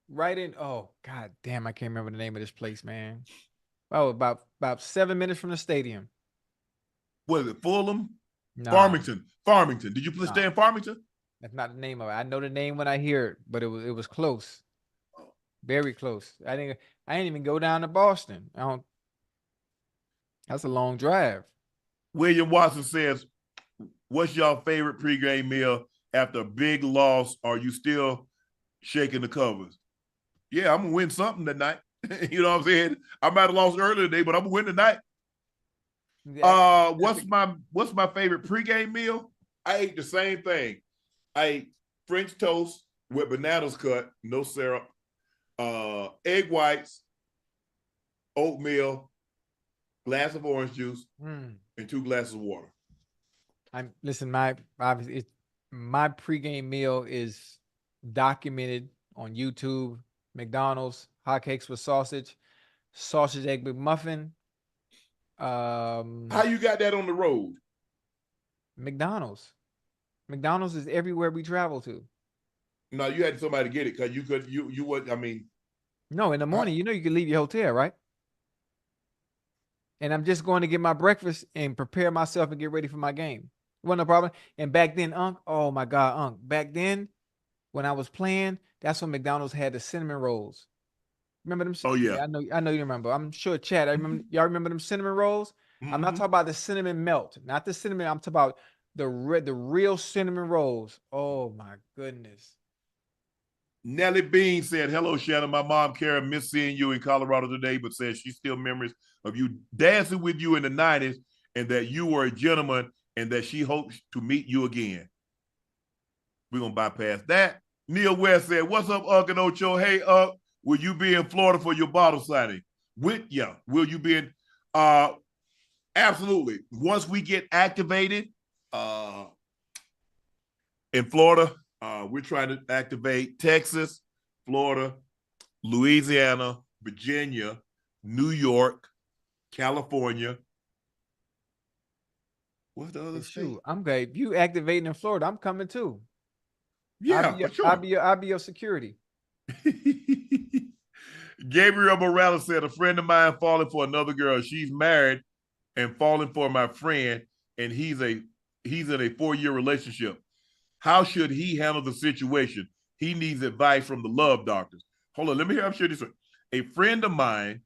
Right in. Oh, god damn! I can't remember the name of this place, man. Oh, about 7 minutes from the stadium. Was it Fulham? No. Farmington. Did you stay in Farmington? That's not the name of it. I know the name when I hear it, but it was close. Very close. I didn't even go down to Boston. That's a long drive. William Watson says, what's your favorite pregame meal after a big loss? Are you still shaking the covers? Yeah, I'm gonna win something tonight. You know what I'm saying? I might have lost earlier today, but I'm gonna win tonight. Yeah, what's my favorite pregame meal? I ate the same thing. I ate French toast with bananas cut, no syrup, egg whites, oatmeal, glass of orange juice, and 2 glasses of water. Listen, my pregame meal is documented on YouTube. McDonald's hotcakes with sausage egg McMuffin. How you got that on the road? McDonald's is everywhere we travel to. No, you had somebody get it because you would. I mean, no, in the morning, you can leave your hotel, right? And I'm just going to get my breakfast and prepare myself and get ready for my game. Wasn't a problem. And back then, oh my God, back then when I was playing, that's when McDonald's had the cinnamon rolls. Remember them? Oh yeah. I know you remember. I'm sure Chad. Y'all remember them cinnamon rolls? I'm not talking about the cinnamon melt, not the cinnamon. I'm talking about the real cinnamon rolls. Oh my goodness. Nellie Bean said, hello, Shannon. My mom, Karen, missed seeing you in Colorado today, but says she still memories of you dancing with you in the 90s and that you were a gentleman and that she hopes to meet you again. We're going to bypass that. Neil West said, what's up, Unc Ocho? Hey, will you be in Florida for your bottle signing? Will you be in? Absolutely. Once we get activated in Florida, we're trying to activate Texas, Florida, Louisiana, Virginia, New York, California. What's the other state? I'm good. If you activating in Florida, I'm coming too. Yeah, for sure. I'll be your security. Gabriel Morales said, a friend of mine falling for another girl. She's married and falling for my friend, and he's in a 4-year relationship. How should he handle the situation? He needs advice from the love doctors. Hold on, let me hear. I'm sure this. A friend of mine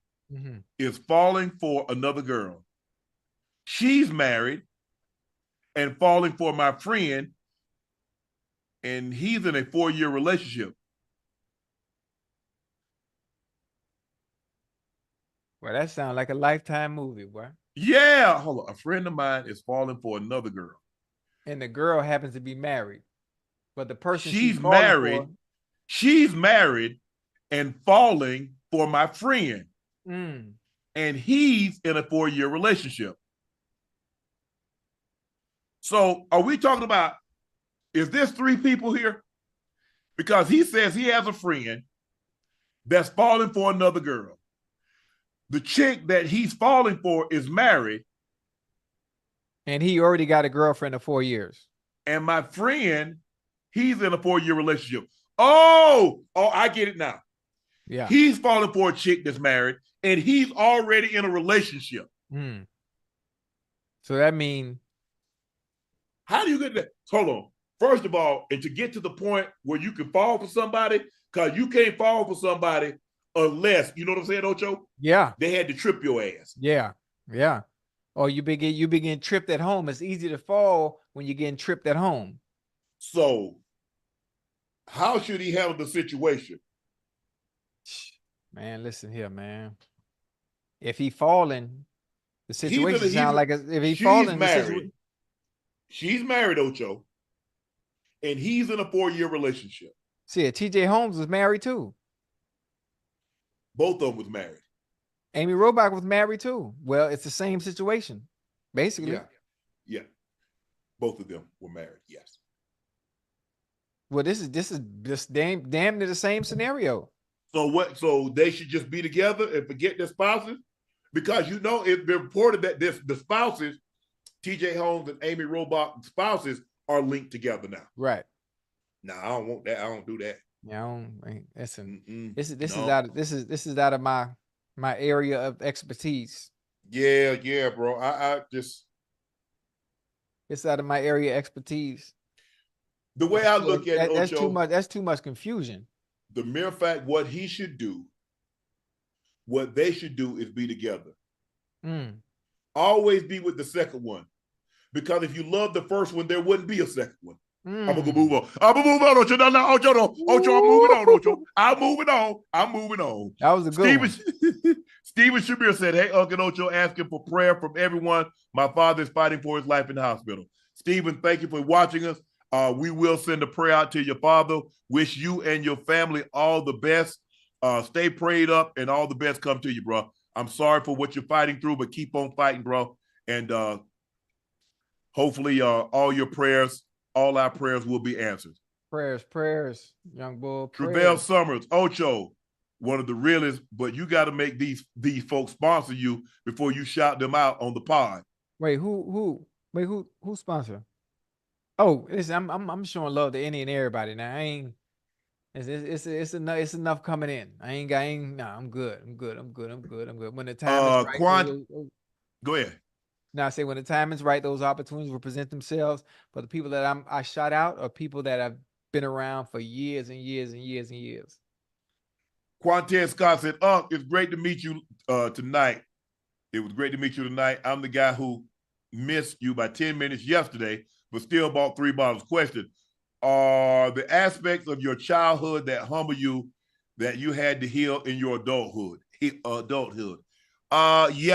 is falling for another girl. She's married and falling for my friend, and he's in a 4-year relationship. Well, that sounds like a Lifetime movie, boy. Yeah, hold on. A friend of mine is falling for another girl. And the girl happens to be married. But the person she's married and falling for my friend. And he's in a 4-year relationship. So are we talking about, is this 3 people here? Because he says he has a friend that's falling for another girl. The chick that he's falling for is married. And he already got a girlfriend of 4 years. And my friend, he's in a 4-year relationship. Oh, I get it now. Yeah. He's falling for a chick that's married, and he's already in a relationship. So that means, how do you get that? Hold on. First of all, and to get to the point where you can fall for somebody, because you can't fall for somebody unless, you know what I'm saying, Ocho? Yeah. They had to trip your ass. Yeah. Yeah. Or you begin tripped at home. It's easy to fall when you're getting tripped at home. So how should he handle the situation? Man, listen here, man. If he falling, the situation sounds like if he falling, she's married, Ocho, and he's in a 4-year relationship. See, TJ Holmes was married too. Both of them was married. Amy Robach was married too. Well, it's the same situation, basically. Yeah. Both of them were married. Yes. Well, this is damn near the same scenario. So what? So they should just be together and forget their spouses, because it's been reported that the spouses, TJ Holmes and Amy Robach spouses, are linked together now. Right. No, I don't want that. I don't do that. Yeah, this is out of my area of expertise. Yeah, bro. I just, it's out of my area of expertise. The way I look at it, that's Ocho, too much. That's too much confusion. The mere fact what they should do is be together. Always be with the second one, because if you love the first one, there wouldn't be a second one. I'm gonna move on. Ocho. No, Ocho, no. Ocho, I'm moving on, Ocho. I'm moving on. That was a good one. Steven Shabir said, hey, Unc Ocho, asking for prayer from everyone. My father is fighting for his life in the hospital. Stephen, thank you for watching us. We will send a prayer out to your father. Wish you and your family all the best. Stay prayed up, and all the best come to you, bro. I'm sorry for what you're fighting through, but keep on fighting, bro. And hopefully all our prayers will be answered. Prayers, young bull. Travell Summers, Ocho, one of the realest, but you got to make these folks sponsor you before you shout them out on the pod. Wait, who sponsor? Oh, listen, I'm showing love to any and everybody now. I ain't. It's enough coming in. I'm good. When the time is right, go ahead. Now I say when the time is right, those opportunities will present themselves. But the people that I shot out are people that have been around for years and years and years and years. Quantez Scott said, Unc, it's great to meet you tonight. It was great to meet you tonight. I'm the guy who missed you by 10 minutes yesterday, but still bought 3 bottles. Question: are the aspects of your childhood that humble you that you had to heal in your adulthood? Yeah,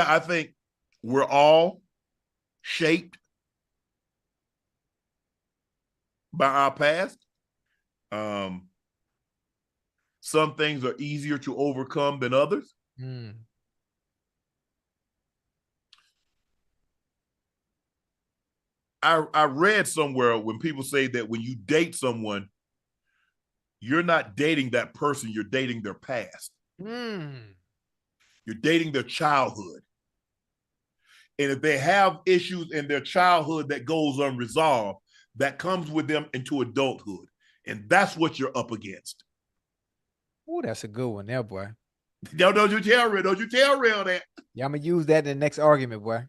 I think we're all shaped by our past. Some things are easier to overcome than others. I read somewhere when people say that when you date someone, you're not dating that person, you're dating their past. You're dating their childhood. And if they have issues in their childhood that goes unresolved, that comes with them into adulthood. And that's what you're up against. Oh, that's a good one there, boy. Don't you tell real that. Yeah, I'm gonna use that in the next argument, boy.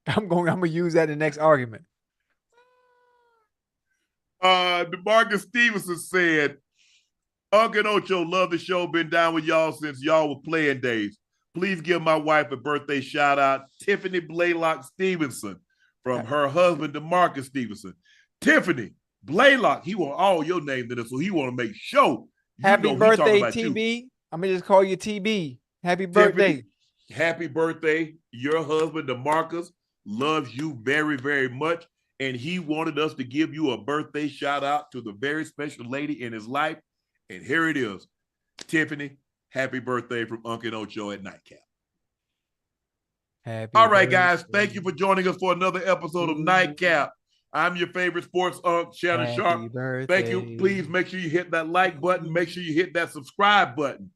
I'm gonna use that in the next argument. DeMarcus Stevenson said, Unc Ocho, love the show. Been down with y'all since y'all were playing days. Please give my wife a birthday shout out, Tiffany Blaylock Stevenson, from her husband, DeMarcus Stevenson. Tiffany Blaylock, he want all your name in it, so he want to make sure. Happy birthday, TB. I'm gonna just call you TB. Happy birthday. Tiffany, happy birthday. Your husband, DeMarcus, loves you very, very much. And he wanted us to give you a birthday shout out to the very special lady in his life. And here it is. Tiffany, happy birthday from Unc Ocho at Nightcap. All right, guys. Thank you for joining us for another episode of Nightcap. I'm your favorite sports Unc, Shannon Sharpe. Thank you. Please make sure you hit that like button. Make sure you hit that subscribe button.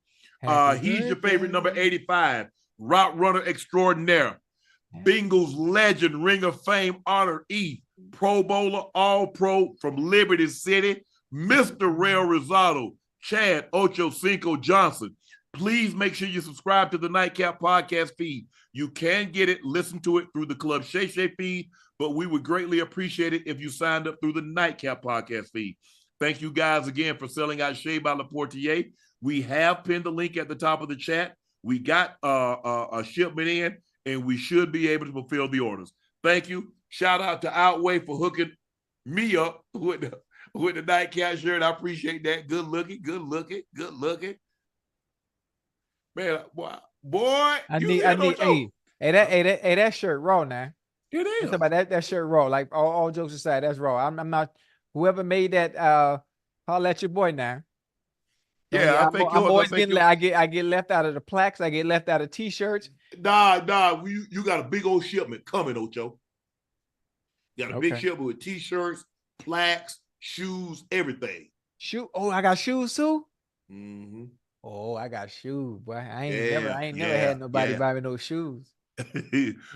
He's your favorite number 85, route runner extraordinaire, Bengals legend, Ring of Fame honor E, Pro Bowler, All Pro from Liberty City, Mr. Rail Rosado, Chad Ochocinco Johnson. Please make sure you subscribe to the Nightcap podcast feed. You can get it, listen to it through the Club Shay Shay feed, but we would greatly appreciate it if you signed up through the Nightcap podcast feed. Thank you guys again for selling out Shea by Laportier. We have pinned the link at the top of the chat. We got a shipment in, and we should be able to fulfill the orders. Thank you. Shout out to Outweigh for hooking me up with the Nightcap shirt. I appreciate that. Good looking. Man, boy, that shirt raw now. It is. About that shirt raw. Like all jokes aside, that's raw. I'm not. Whoever made that, holla at your boy now. Yeah, I get left out of the plaques. I get left out of T-shirts. Nah. You got a big old shipment coming, Ocho. You got a big shipment with T-shirts, plaques, shoes, everything. Oh, I got shoes too. Mm-hmm. Oh, I got shoes, boy. I ain't never had nobody buy me no shoes.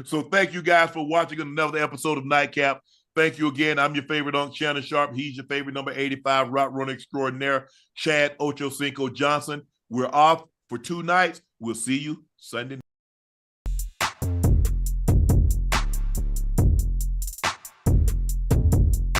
So thank you guys for watching another episode of Nightcap. Thank you again. I'm your favorite Unc, Shannon Sharpe. He's your favorite number 85 route runner extraordinaire, Chad Ochocinco Johnson. We're off for 2 nights. We'll see you Sunday night.